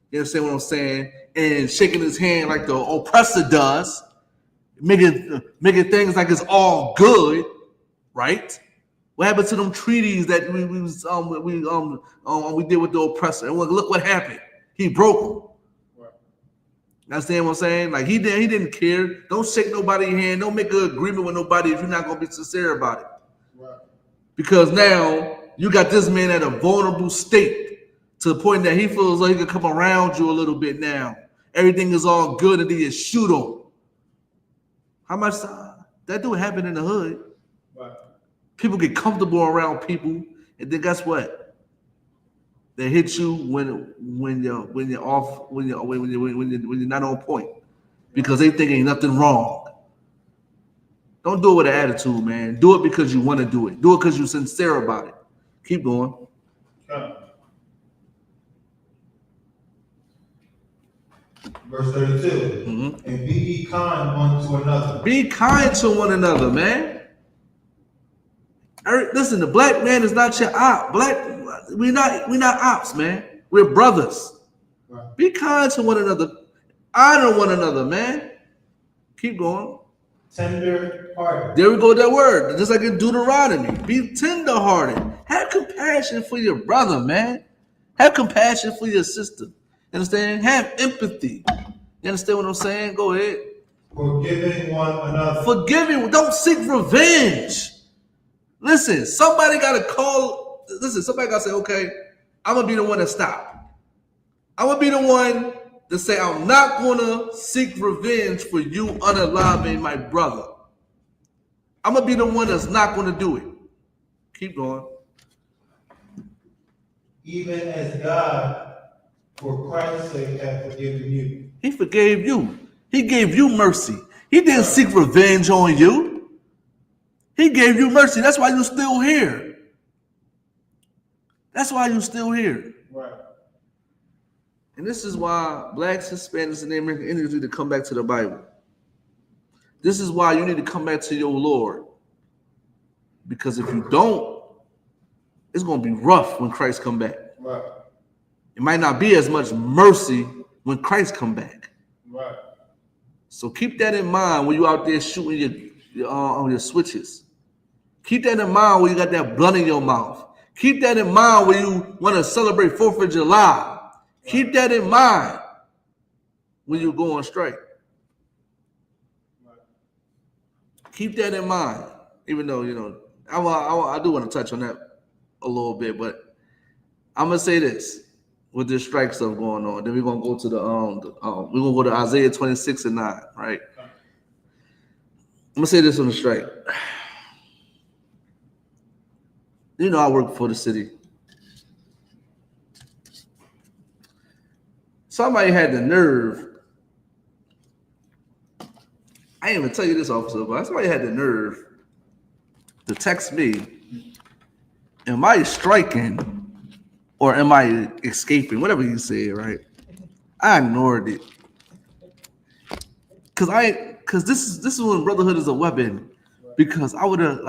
You understand what I'm saying? And shaking his hand like the oppressor does, making things like it's all good, right? What happened to them treaties that we did with the oppressor? And look what happened. He broke them. Right. Understand what I'm saying? Like he didn't care. Don't shake nobody's hand. Don't make an agreement with nobody if you're not gonna be sincere about it. Right. Because now you got this man at a vulnerable state to the point that he feels like he can come around you a little bit now. Everything is all good, and then you shoot him. How much that do happen in the hood? Right. People get comfortable around people, and then guess what? They hit you when you're off, when you're not on point, because they think ain't nothing wrong. Don't do it with an attitude, man. Do it because you want to do it. Do it because you're sincere about it. Keep going. Verse 32. And be ye kind one to another. Be kind to one another, man. Listen, the black man is not your op. We're not ops, man. We're brothers. Right. Be kind to one another. Honor one another, man. Keep going. Tender hearted. There we go, that word. Just like in Deuteronomy. Be tender hearted. Have compassion for your brother, man. Have compassion for your sister. Understand? Have empathy. You understand what I'm saying? Go ahead. Forgiving one another. Forgiving. Don't seek revenge. Listen, somebody got to call. Listen, somebody got to say, okay, I'm going to be the one to stop. I'm going to be the one to say, I'm not going to seek revenge for you unaliving my brother. I'm going to be the one that's not going to do it. Keep going. Even as God, for Christ's sake, hath forgiven you. He forgave you. He gave you mercy. He didn't seek revenge on you. He gave you mercy. That's why you're still here. That's why you're still here. Right. And this is why blacks, Hispanics, and American Indians need to come back to the Bible. This is why you need to come back to your Lord. Because if you don't, it's going to be rough when Christ come back. Right. It might not be as much mercy when Christ come back. Right. So keep that in mind when you out there shooting your switches. Keep that in mind when you got that blood in your mouth. Keep that in mind when you want to celebrate 4th of July. Keep that in mind when you're going straight. Keep that in mind. Even though, I do want to touch on that a little bit, but I'm gonna say this with this strike stuff going on. Then we're gonna go to we're gonna go to Isaiah 26:9, right? I'm gonna say this on the strike. I work for the city. Somebody had the nerve. I didn't even tell you this, officer, but somebody had the nerve to text me. Am I striking or am I escaping? Whatever you said, right? I ignored it. Cause this is when brotherhood is a weapon. Because I would have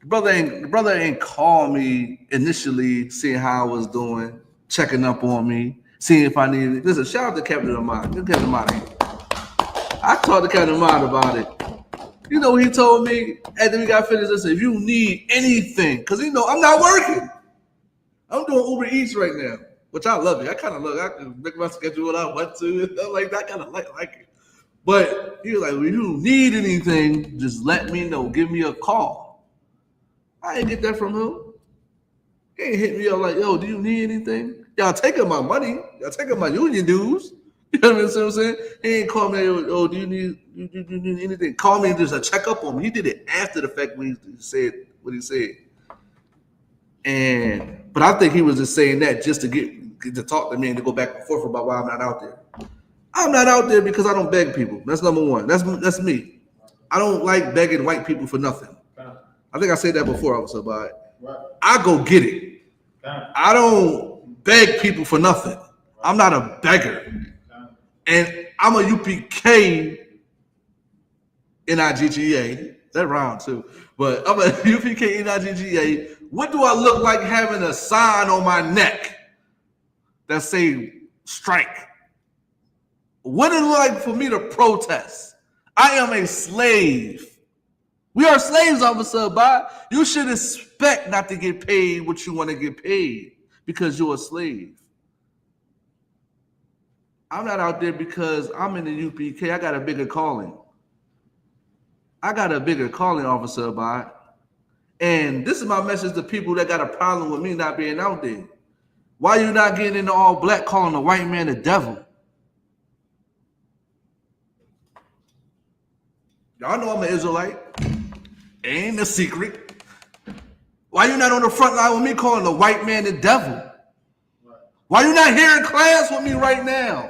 the brother ain't called me initially, seeing how I was doing, checking up on me, seeing if I needed it. Listen, shout out to Captain Ahmad. Captain Ahmad. I talked to Captain Ahmad about it. You know what he told me after we got finished? Listen, if you need anything, because I'm not working. I'm doing Uber Eats right now, which I love it. I kind of love it. I can make my schedule what I want to. Stuff like that. I kind of like it. But he was like, if you need anything, just let me know. Give me a call. I didn't get that from him. He ain't hit me up like, yo, do you need anything? Y'all taking my money. Y'all taking my union dues. You know what I'm saying? He ain't call me, oh, do you need anything? Call me and just a check up on me. He did it after the fact when he said what he said. But I think he was just saying that just to get to talk to me and to go back and forth about why I'm not out there. I'm not out there because I don't beg people. That's number one. That's me. I don't like begging white people for nothing. I think I said that before, officer, but I go get it. I don't beg people for nothing. I'm not a beggar. And I'm a UPK NIGGA. That round too. But I'm a UPK NIGGA. What do I look like having a sign on my neck that say strike? What it look like for me to protest? I am a slave. We are slaves, officer. But you should expect not to get paid what you want to get paid because you're a slave. I'm not out there because I'm in the UPK. I got a bigger calling. Officer Abad. And this is my message to people that got a problem with me not being out there. Why you not getting into all black calling the white man the devil? Y'all know I'm an Israelite. Ain't a secret. Why you not on the front line with me calling the white man the devil? Why you not here in class with me right now?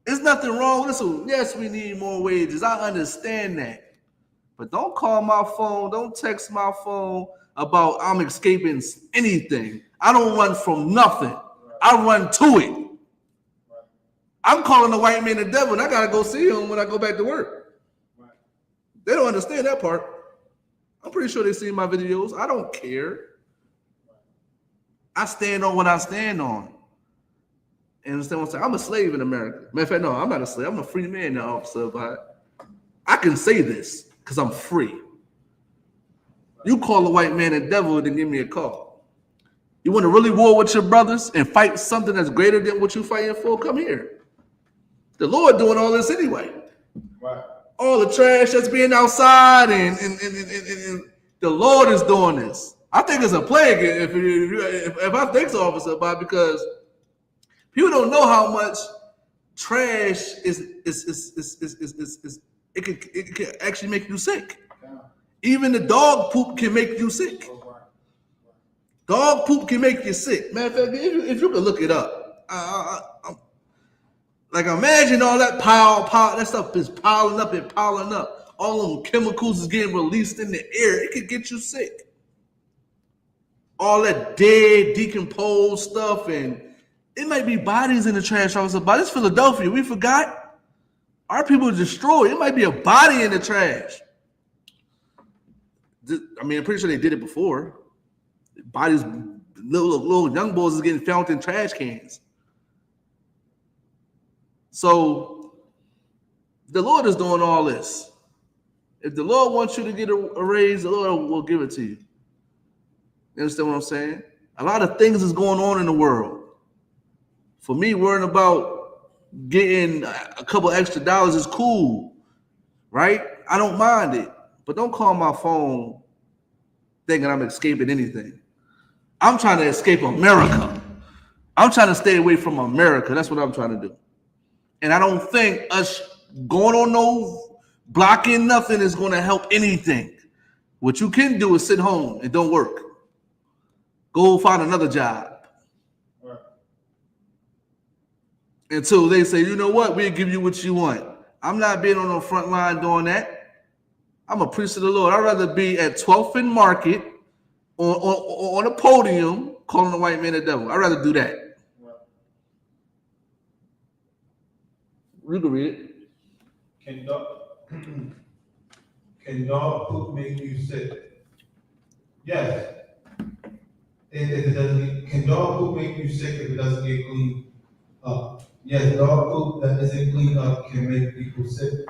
There's nothing wrong with this. Yes, we need more wages. I understand that. But don't call my phone. Don't text my phone about I'm escaping anything. I don't run from nothing. I run to it. I'm calling the white man the devil, and I gotta go see him when I go back to work. They don't understand that part. I'm pretty sure they see my videos. I don't care. I stand on what I stand on. And understand what I'm saying? I'm a slave in America. Matter of fact, no, I'm not a slave. I'm a free man now, officer. But I can say this because I'm free. You call a white man a devil, then give me a call. You want to really war with your brothers and fight something that's greater than what you're fighting for? Come here. The Lord doing all this anyway. Right. All the trash that's being outside, and the Lord is doing this. I think it's a plague if I think so, officer, Bob, because people don't know how much trash it can actually make you sick. Even the dog poop can make you sick. Dog poop can make you sick. Matter of fact, if you can look it up, like imagine all that that stuff is piling up and piling up. All them chemicals is getting released in the air. It could get you sick. All that dead, decomposed stuff, and it might be bodies in the trash. I was about this Philadelphia. We forgot. Our people are destroyed. It might be a body in the trash. I mean, I'm pretty sure they did it before. Bodies, little young boys is getting found in trash cans. So the Lord is doing all this. If the Lord wants you to get a raise, the Lord will give it to you. You understand what I'm saying? A lot of things is going on in the world. For me, worrying about getting a couple extra dollars is cool, right? I don't mind it. But don't call my phone thinking I'm escaping anything. I'm trying to escape America. I'm trying to stay away from America. That's what I'm trying to do. And I don't think us going on no blocking nothing is going to help anything. What you can do is sit home and don't work. Go find another job. Right. Until they say, you know what, we'll give you what you want. I'm not being on the front line doing that. I'm a priest of the Lord. I'd rather be at 12th and Market on a podium calling the white man the devil. I'd rather do that. You can read it. Can dog poop make you sick? Yes. If it doesn't, can dog poop make you sick if it doesn't get cleaned up? Yes, dog poop that isn't cleaned up can make people sick.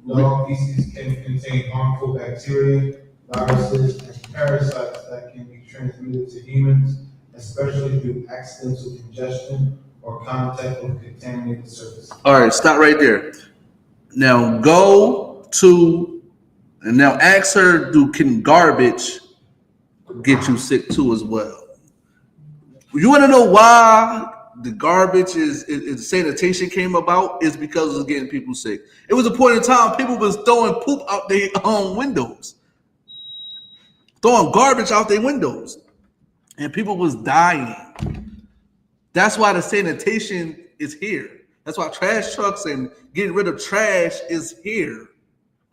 Dog feces can contain harmful bacteria, viruses, and parasites that can be transmitted to humans, especially through accidental ingestion or contact with contaminated surfaces. All right, stop right there. Now go to, and now ask her, can garbage get you sick too as well? You want to know why the garbage is sanitation came about? Is because it was getting people sick. It was a point in time people was throwing poop out their own windows, throwing garbage out their windows, and people was dying. That's why the sanitation is here. That's why trash trucks and getting rid of trash is here.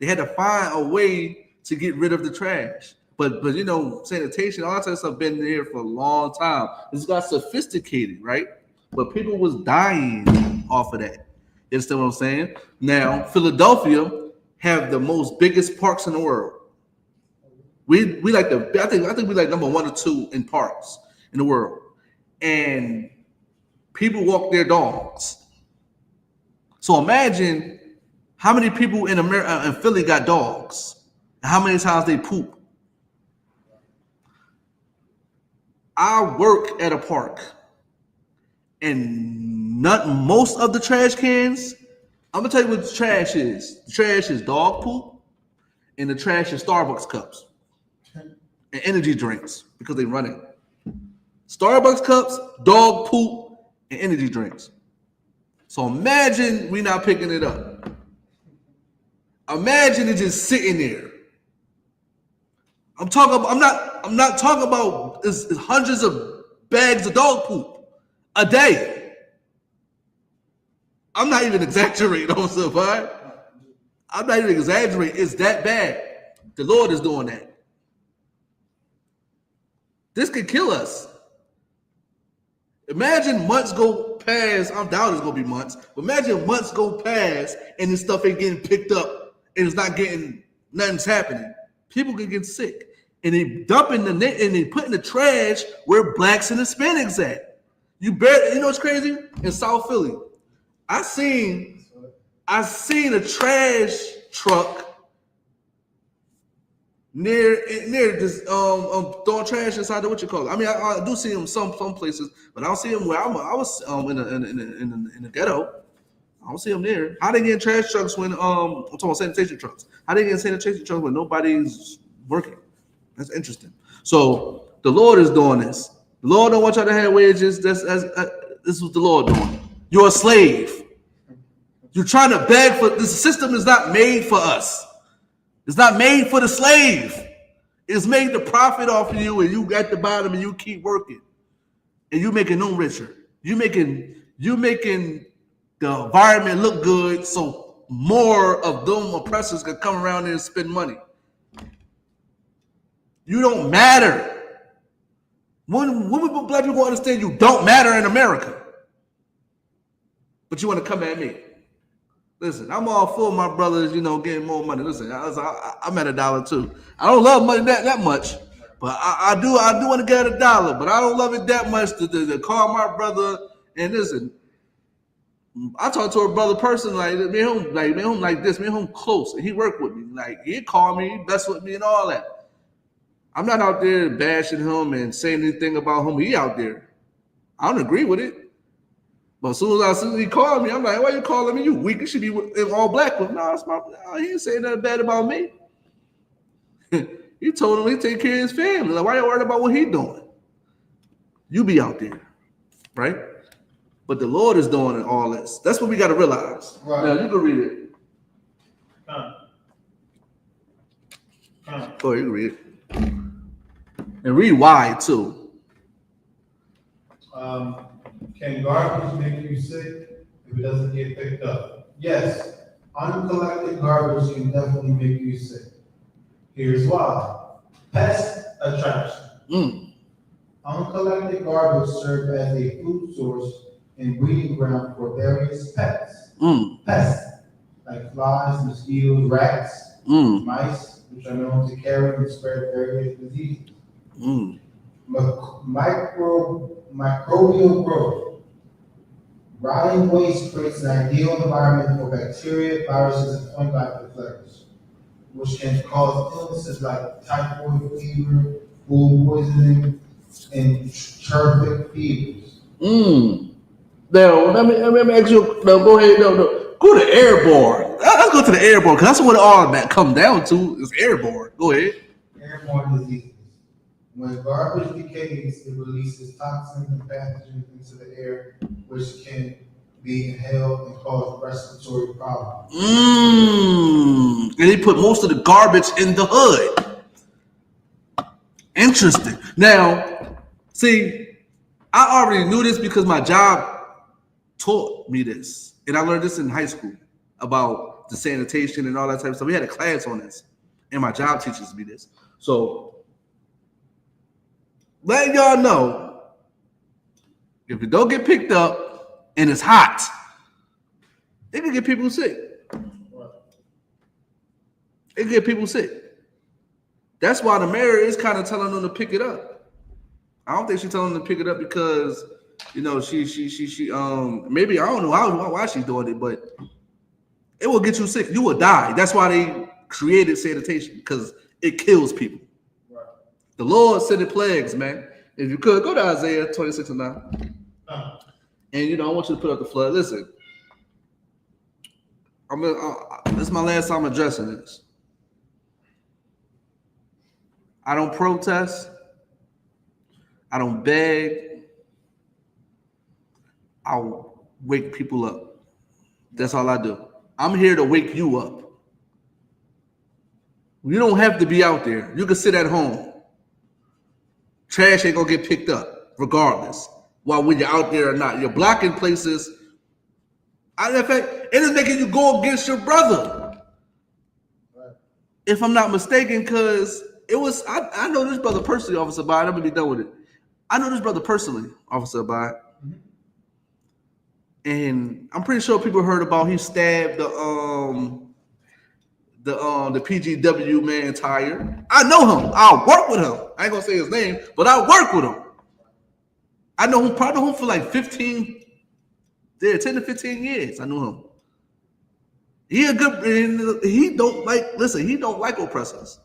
They had to find a way to get rid of the trash. But you know, sanitation, all that type of stuff been there for a long time. It's got sophisticated, right? But people was dying off of that. You understand what I'm saying? Now, Philadelphia have the most biggest parks in the world. We like I think we like number 1 or 2 in parks in the world. And people walk their dogs. So imagine how many people in America in Philly got dogs, and how many times they poop. I work at a park, and most of the trash cans, I'm gonna tell you what the trash is. The trash is dog poop, and the trash is Starbucks cups and energy drinks because they run it. Starbucks cups, dog poop, and energy drinks. So imagine we not picking it up. Imagine it just sitting there. I'm not talking about it's hundreds of bags of dog poop a day. I'm not even exaggerating on stuff, all right? I'm not even exaggerating. It's that bad. The Lord is doing that. This could kill us. Imagine months go past. I doubt it's gonna be months, but imagine months go past and this stuff ain't getting picked up and it's not getting, nothing's happening. People can get sick. And they dump in the net and they put in the trash where blacks and Hispanics at. You know what's crazy? In South Philly, I seen a trash truck near this throwing trash inside the what you call it. I mean, I do see them some places, but I don't see them where I was in the ghetto. I don't see them there. How they get trash trucks when I'm talking about sanitation trucks? How they get sanitation trucks when nobody's working? That's interesting. So the Lord is doing this. The Lord don't want y'all to have wages. This is what the Lord doing. You're a slave. You're trying to beg for this system is not made for us. It's not made for the slave. It's made to profit off of you, and you at the bottom, and you keep working, and you making them richer. You making the environment look good, so more of them oppressors can come around there and spend money. You don't matter. When black people understand you don't matter in America, but you want to come at me. Listen, I'm all for my brothers, getting more money. Listen, I'm at $1 too. I don't love money that much, but I do want to get $1, but I don't love it that much to call my brother. And listen, I talked to a brother personally, like me and him like this, me and him close, and he worked with me. Like he called me, he messed with me, and all that. I'm not out there bashing him and saying anything about him. He out there. I don't agree with it. But as soon as he called me, I'm like, why you calling me? You weak. You should be all black. No, he didn't say nothing bad about me. He told him he take care of his family. Like, why you worried about what he doing? You be out there, right? But the Lord is doing all this. That's what we got to realize. Right. Now, you can read it. Go ahead, you can read it. And read why, too. Can garbage make you sick if it doesn't get picked up? Yes, uncollected garbage can definitely make you sick. Here's why. Pest attraction. Uncollected garbage serve as a food source and breeding ground for various pets. Pests like flies, mosquitoes, rats, mice, which are known to carry and spread various diseases. Microbial growth. Rotting waste creates an ideal environment for bacteria, viruses, and fungi to flourish, which can cause illnesses like typhoid fever, food poisoning, and tuberculosis fevers. Now, let me ask you. No, go ahead. No. Go to airborne. Let's go to the airborne, because that's what all that come down to is airborne. Go ahead. Airborne diseases. When garbage decays, it releases toxins and pathogens into the air, which can be inhaled and cause respiratory problems. And they put most of the garbage in the hood. Interesting. Now, see, I already knew this because my job taught me this. And I learned this in high school about the sanitation and all that type of stuff. We had a class on this, and my job teaches me this. So, letting y'all know, if it don't get picked up and it's hot, it can get people sick. It can get people sick. That's why the mayor is kind of telling them to pick it up. I don't think she's telling them to pick it up because, she maybe, I don't know why she's doing it, but it will get you sick. You will die. That's why they created sanitation, because it kills people. The Lord sent the plagues, man. If you could, go to Isaiah 26:9. And, I want you to put up the flood. Listen, this is my last time addressing this. I don't protest. I don't beg. I'll wake people up. That's all I do. I'm here to wake you up. You don't have to be out there. You can sit at home. Trash ain't gonna get picked up, regardless. While when you're out there or not, you're blocking places. In fact, it is making you go against your brother. Right. If I'm not mistaken, because It was. I know this brother personally, Officer By. I'm gonna be done with it. I know this brother personally, Officer By, and I'm pretty sure people heard about he stabbed the PGW man tire. I know him. I work with him. I ain't gonna say his name, but I work with him. I know him. Probably know him for like 10 to 15 years. I knew him. He a good. He don't like. Listen, he don't like oppressors.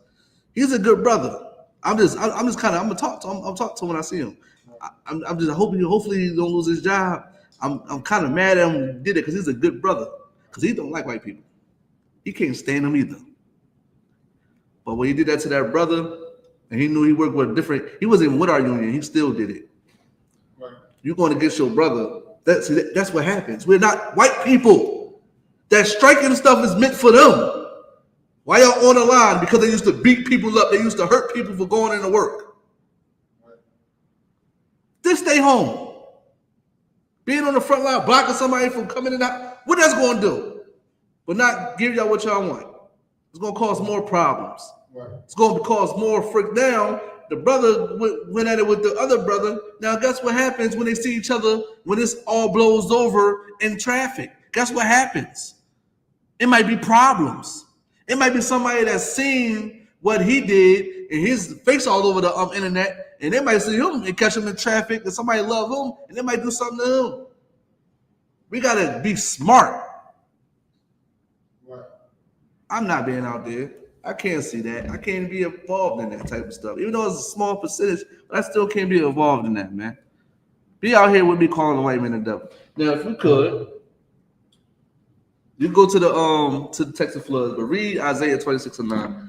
He's a good brother. I'm just kind of. I'm gonna talk to him. I'm talk to him when I see him. I'm just hoping. Hopefully, he don't lose his job. I'm kind of mad at him when he did it because he's a good brother. Because he don't like white people. He can't stand them either. But when he did that to that brother, and he knew he worked with a different. He wasn't even with our union. He still did it. Right. You're going against your brother. That's what happens. We're not white people. That striking stuff is meant for them. Why y'all on the line? Because they used to beat people up. They used to hurt people for going into work. Just stay home. Being on the front line, blocking somebody from coming in and out, what that's going to do? But not give y'all what y'all want. It's going to cause more problems. Right. It's going to cause more freak. Now, the brother went at it with the other brother. Now, guess what happens when they see each other, when this all blows over in traffic? Guess what happens? It might be problems. It might be somebody that's seen what he did and his face all over the internet, and they might see him and catch him in traffic, and somebody love him, and they might do something to him. We got to be smart. Right. I'm not being out there. I can't see that. I can't be involved in that type of stuff. Even though it's a small percentage, but I still can't be involved in that, man. Be out here with me calling the white man the devil. Now, if we could, you go to the Texas floods, but read Isaiah 26:9.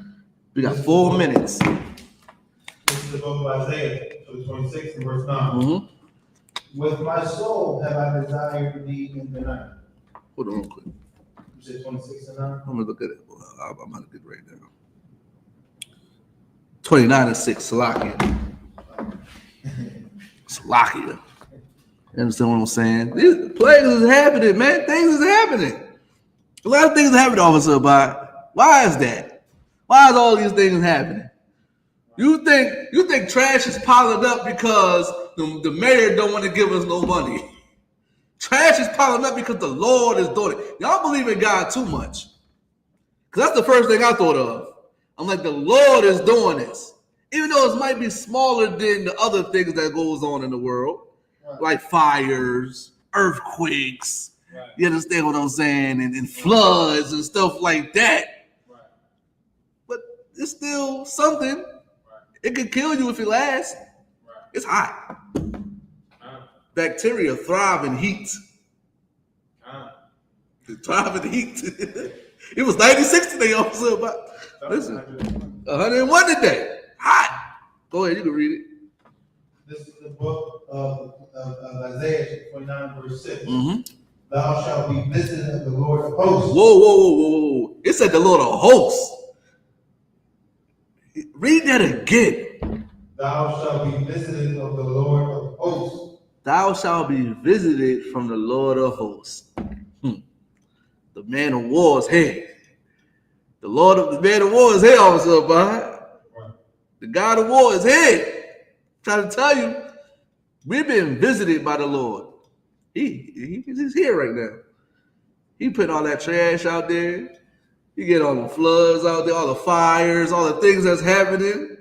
We got 4 minutes. This is the book of Isaiah, 26 and verse 9. Mm-hmm. With my soul have I desired thee in the night. Hold on real quick. You said 26 and 9? I'm gonna look at it. I'm gonna get it right now. 29 and 6, Salakia. Salakia. You understand what I'm saying? These plagues is happening, man. Things is happening. A lot of things happening, Officer By. Why is that? Why is all these things happening? You think trash is piling up because the mayor don't want to give us no money? Trash is piling up because the Lord is doing it. Y'all believe in God too much. Because that's the first thing I thought of. I'm like, the Lord is doing this. Even though it might be smaller than the other things that goes on in the world, right, like fires, earthquakes, right, you understand what I'm saying, and floods and stuff like that. Right. But it's still something. Right. It could kill you if it lasts. Right. It's hot. Bacteria thrive in heat. They thrive in heat. It was 96 today, Officer. But listen, 101 today. Hot. Go ahead, you can read it. This is the book of Isaiah 29, verse 6. Mm-hmm. Thou shalt be visited of the Lord of hosts. Whoa. It said the Lord of hosts. Read that again. Thou shalt be visited of the Lord of hosts. Thou shalt be visited from the Lord of hosts. The man of war is here. The man of war is here, Officer By. The God of war is here. I'm trying to tell you, we've been visited by the Lord. He's here right now. He put all that trash out there. You get all the floods out there, all the fires, all the things that's happening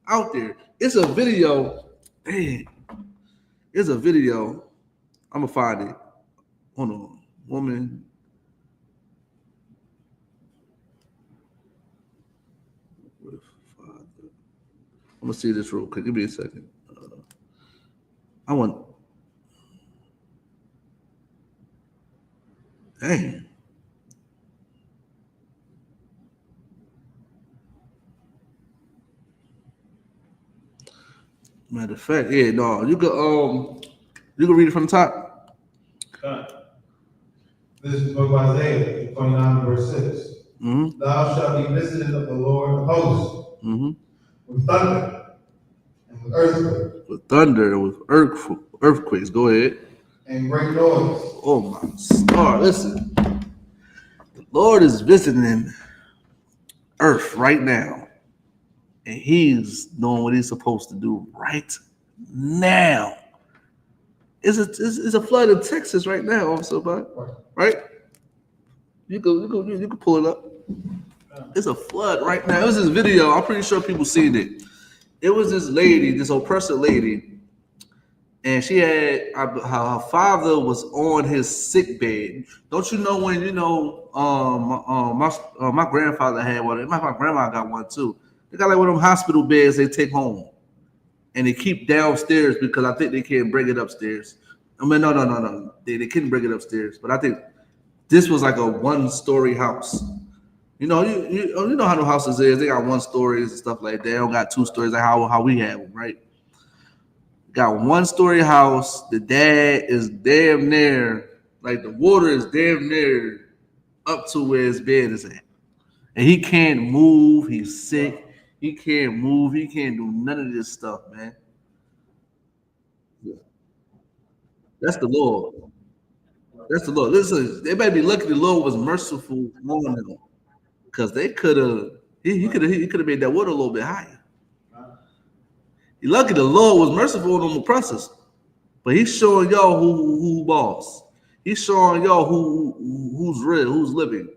out there. It's a video. Man, it's a video. I'm going to find it. Hold on. Woman. I'm going to see this real quick. Give me a second. Dang. Matter of fact, yeah, no, you can read it from the top. This is the book of Isaiah 29, verse 6. Mm-hmm. Thou shalt be visited of the Lord of hosts, mm-hmm, with thunder and with earthquakes. With thunder and with earthquakes. Go ahead. And great noise. Oh my star! Listen, the Lord is visiting earth right now. and he's doing what he's supposed to do right now. It's a flood in Texas right now, also, right? You can pull it up. It's a flood right now. It was this video. I'm pretty sure people seen it. It was this lady, this oppressive lady, and she had her father was on his sick bed. Don't you know when my grandfather had one? My grandma got one too. They got like one of them hospital beds they take home, and they keep downstairs because I think they can't bring it upstairs. I mean, no. They couldn't bring it upstairs, but I think this was like a 1-story house. You know how the houses is. They got 1 stories and stuff like that. They don't got 2 stories like how we have them, right? Got 1-story house. The dad is damn near, like the water is damn near up to where his bed is at. And he can't move. He's sick. He can't move. He can't do none of this stuff, man. That's the Lord. That's the Lord. Listen, they might be lucky the Lord was merciful on them. Because they could have, he could have made that water a little bit higher. He lucky the Lord was merciful on the process, but he's showing y'all who boss. He's showing y'all who's real, who's living.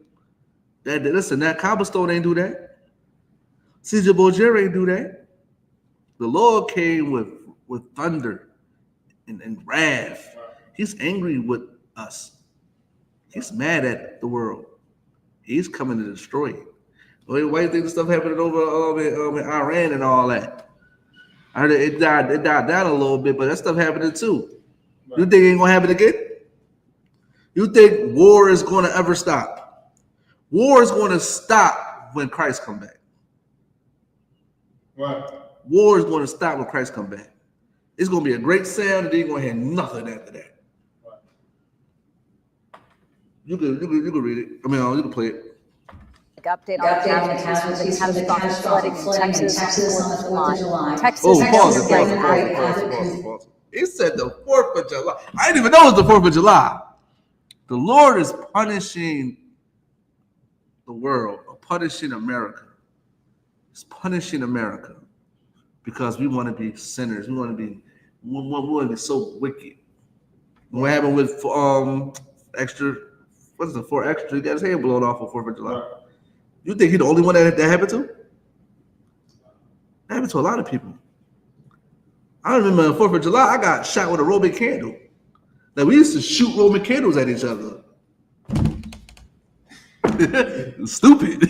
That cobblestone ain't do that. Caesar Borgia ain't do that. The Lord came with thunder and wrath. He's angry with us. He's mad at the world. He's coming to destroy it. Why do you think the stuff happening over in Iran and all that? I heard it died down a little bit, but that stuff happening too. Right. You think it ain't gonna happen again? You think war is gonna ever stop? War is gonna stop when Christ come back. Right. War is gonna stop when Christ come back. It's gonna be a great sound, and then you're gonna hear nothing after that. You can read it. I mean, you can play it. Update on the catastrophic flooding in Texas on the 4th of July. Pause. It said the 4th of July. I didn't even know it was the 4th of July. The Lord is punishing the world, or punishing America. He's punishing America because we want to be sinners. We want to be so wicked. What happened with extra? What's the 4 extra? He got his head blown off on 4th of July. Right. You think he's the only one that happened to? That happened to a lot of people. I remember on 4th of July, I got shot with a Roman candle. Like we used to shoot Roman candles at each other. Stupid.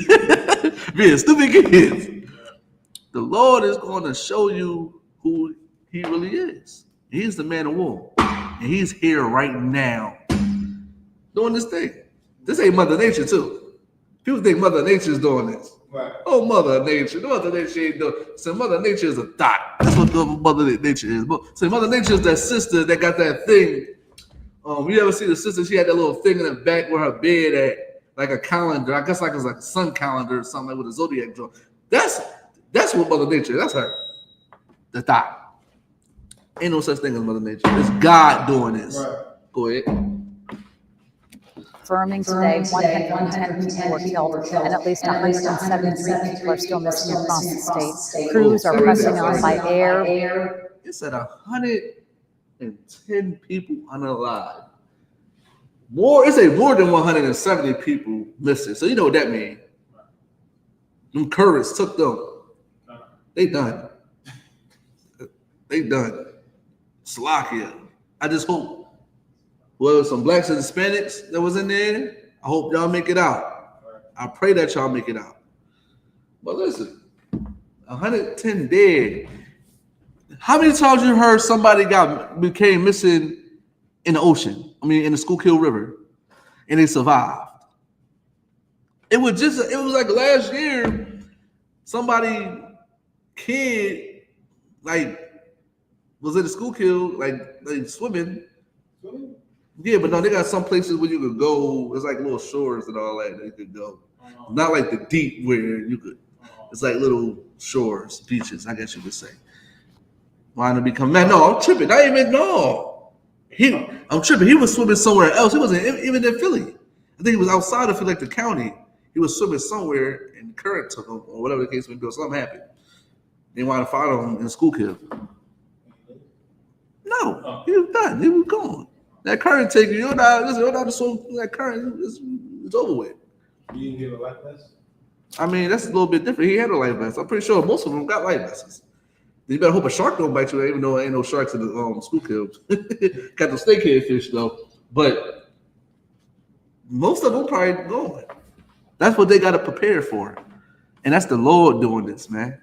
Being stupid kids. The Lord is going to show you who he really is. He's the man of war. And he's here right now doing this thing. This ain't Mother Nature too. People think Mother Nature is doing this. Right. Oh, Mother Nature. Mother Nature ain't doing it. So Mother Nature is a thought. That's what Mother Nature is. So Mother Nature is that sister that got that thing. You ever see the sister? She had that little thing in the back where her bed at, like a calendar. I guess like it's like a sun calendar or something like with a zodiac drawing. That's what Mother Nature is. That's her. The thought. Ain't no such thing as Mother Nature. It's God doing this. Right. Go ahead. Confirming today 110 people were killed and at least 173 people are still missing across the state. Crews are pressing on by air. It said 110 people unalive. It's more than 170 people missing. So you know what that means. Them currents took them. They done. Slovakia. I just hope. Well, some blacks and Hispanics that was in there. I hope y'all make it out. I pray that y'all make it out. But listen, 110 dead. How many times you heard somebody became missing in the ocean? I mean, in the Schuylkill River, and they survived. It was like last year. Kid, like, was in the Schuylkill, like swimming. Yeah, but no, they got some places where you could go. It's like little shores and all that you could go. Not like the deep where you could. It's like little shores, beaches, I guess you could say. Wanting to become man? No, I'm tripping. I'm tripping. He was swimming somewhere else. He wasn't even in Philly. I think he was outside of Philly, like the county. He was swimming somewhere, and the current took him, or whatever the case may be. Something happened. They want to follow him in school kill. No, he was done. He was gone. That current taking you're not so that current is over with. You didn't give a life lesson? I mean, that's a little bit different. He had a life lesson. I'm pretty sure most of them got life lessons. You better hope a shark don't bite you, even though there ain't no sharks in the school kills. Got the snakehead fish though, but most of them probably going. That's what they got to prepare for, and that's the Lord doing this, man.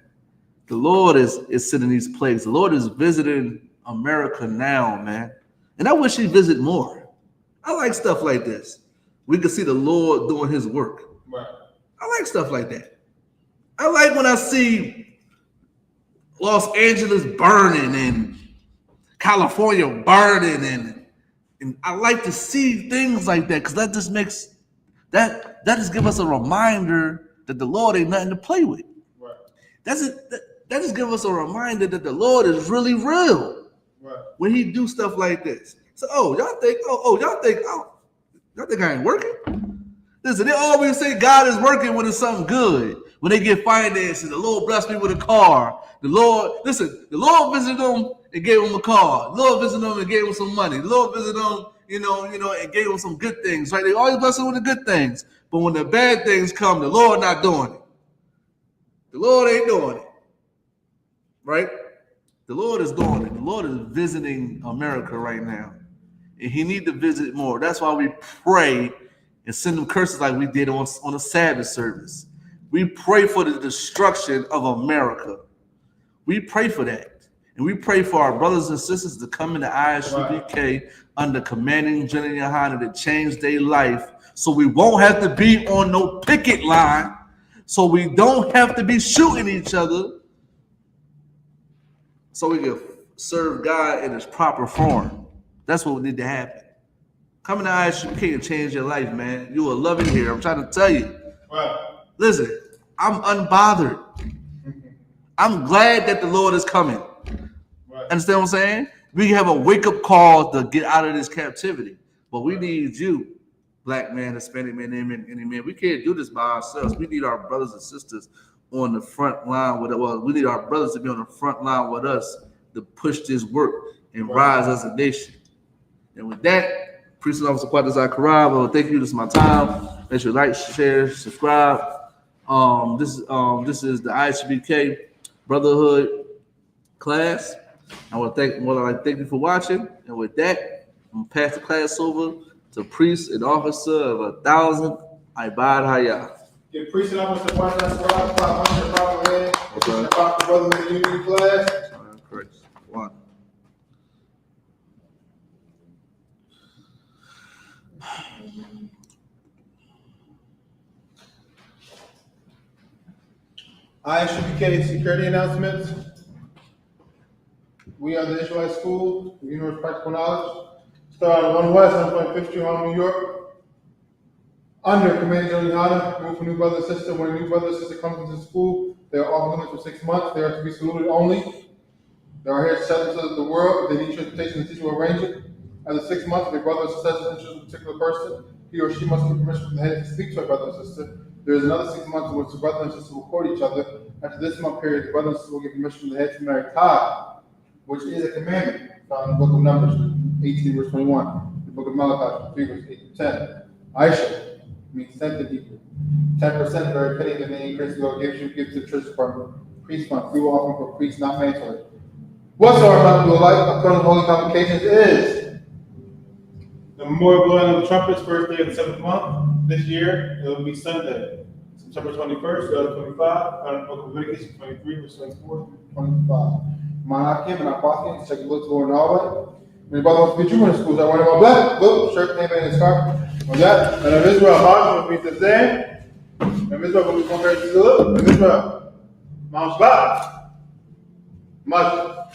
The Lord is sending these plagues. The Lord is visiting America now, man, and I wish He visit more. I like stuff like this. We can see the Lord doing His work. Right. I like stuff like that. I like when I see Los Angeles burning and California burning, and I like to see things like that because that just makes that just give us a reminder that the Lord ain't nothing to play with. Right. That just give us a reminder that the Lord is really real. Right. When He do stuff like this. So y'all think I ain't working? Listen, they always say God is working when it's something good. When they get finances, the Lord blessed me with a car. The Lord visited them and gave them a car. The Lord visited them and gave them some money. The Lord visited them, and gave them some good things, right? They always bless them with the good things. But when the bad things come, the Lord not doing it. The Lord ain't doing it, right? The Lord is doing it. The Lord is visiting America right now. And He need to visit more. That's why we pray and send them curses like we did on a Sabbath service. We pray for the destruction of America. We pray for that. And we pray for our brothers and sisters to come into I.S.U.P.K under commanding General YAHANNA to change their life so we won't have to be on no picket line, so we don't have to be shooting each other, so we can serve God in His proper form. That's what need to happen. Come into I.S.U.P.K and change your life, man. You will love it here. I'm trying to tell you. Right. Listen, I'm unbothered. I'm glad that the Lord is coming. Right. Understand what I'm saying? We have a wake-up call to get out of this captivity. But we need you, black man, Hispanic man, any man. We can't do this by ourselves. We need our brothers and sisters on the front line with us. Well, we need our brothers to be on the front line with us to push this work and rise as a nation. And with that, Priest and Officer Quadra's Karab, well, thank you. This is my time. Make sure you like, share, subscribe. This is the I.S.U.P.K Brotherhood class. I want to thank you for watching. And with that, I'm gonna pass the class over to Priest and Officer of 1,000 Ibad Hayah. Get Priest and Officer Quadra's Karab, 500 Brotherhood. About the Brotherhood Unity class. Correct. One. I.S.U.P.K security announcements. We are the Israelite School, the Universe Practical Knowledge. Started on 1 West, 1.5th Street, Harlem, New York. Under Command General YAHANNA, move for new brother and sister. When a new brother and sister comes into school, they are off limits for 6 months. They are to be saluted only. They are here to settle to the world. If they need transportation, the teacher will arrange it. After 6 months, if a brother or sister has an interest in a particular person, he or she must get permission from the head to speak to a brother or sister. There is another 6 months in which the brother and sister will court each other. After this month period, the brother and sister will get permission from the head to marry tithe, which is a commandment found in the book of Numbers, 18 verse 21, the book of Malachi, 3 verse 8 to 10. I.S.U.P.K means 10 to people. 10% of every penny that the increase the Lord gives you gives to the church department. Priest fund, free will offering for priests, not mandatory. Whatsoever amount of life according to holy convocations is the memorial blowing of the trumpets, first day of the 7th month. This year, it will be Sunday, September 21st, 2025, out of the book of Leviticus 23, verse 24 through 25. Manakim and Apothecary, check the book to in Norway. When your brother wants to be true in the schools, I want him all black, blue, shirt, name, and scarf. On that, and of Israel, Mount will be the same. And Israel will be compared to the look. And Israel, Mount Shabbat, Mud,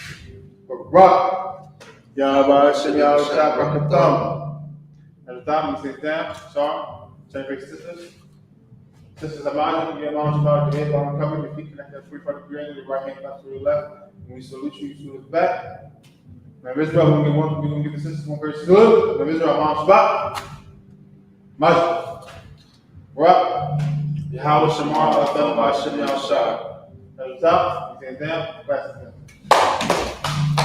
Rock, Yahweh, Shem, Yahweh, Shah, at the time, we say, damn, sorry, check big sisters. Sisters, Imagine, you get Mount Shabbat, your head on covered, your feet connected at 45 degrees, your right hand clapped to the left. When we salute you, you salute us back. Now, Israel, when we're going to give the sisters one very salute. Now, Israel, Mount Shabbat, Mud, Rock, Yahweh, Shamar, Adel, Shem, Yahweh, Shah. Thumbs up, you say them, rest of them.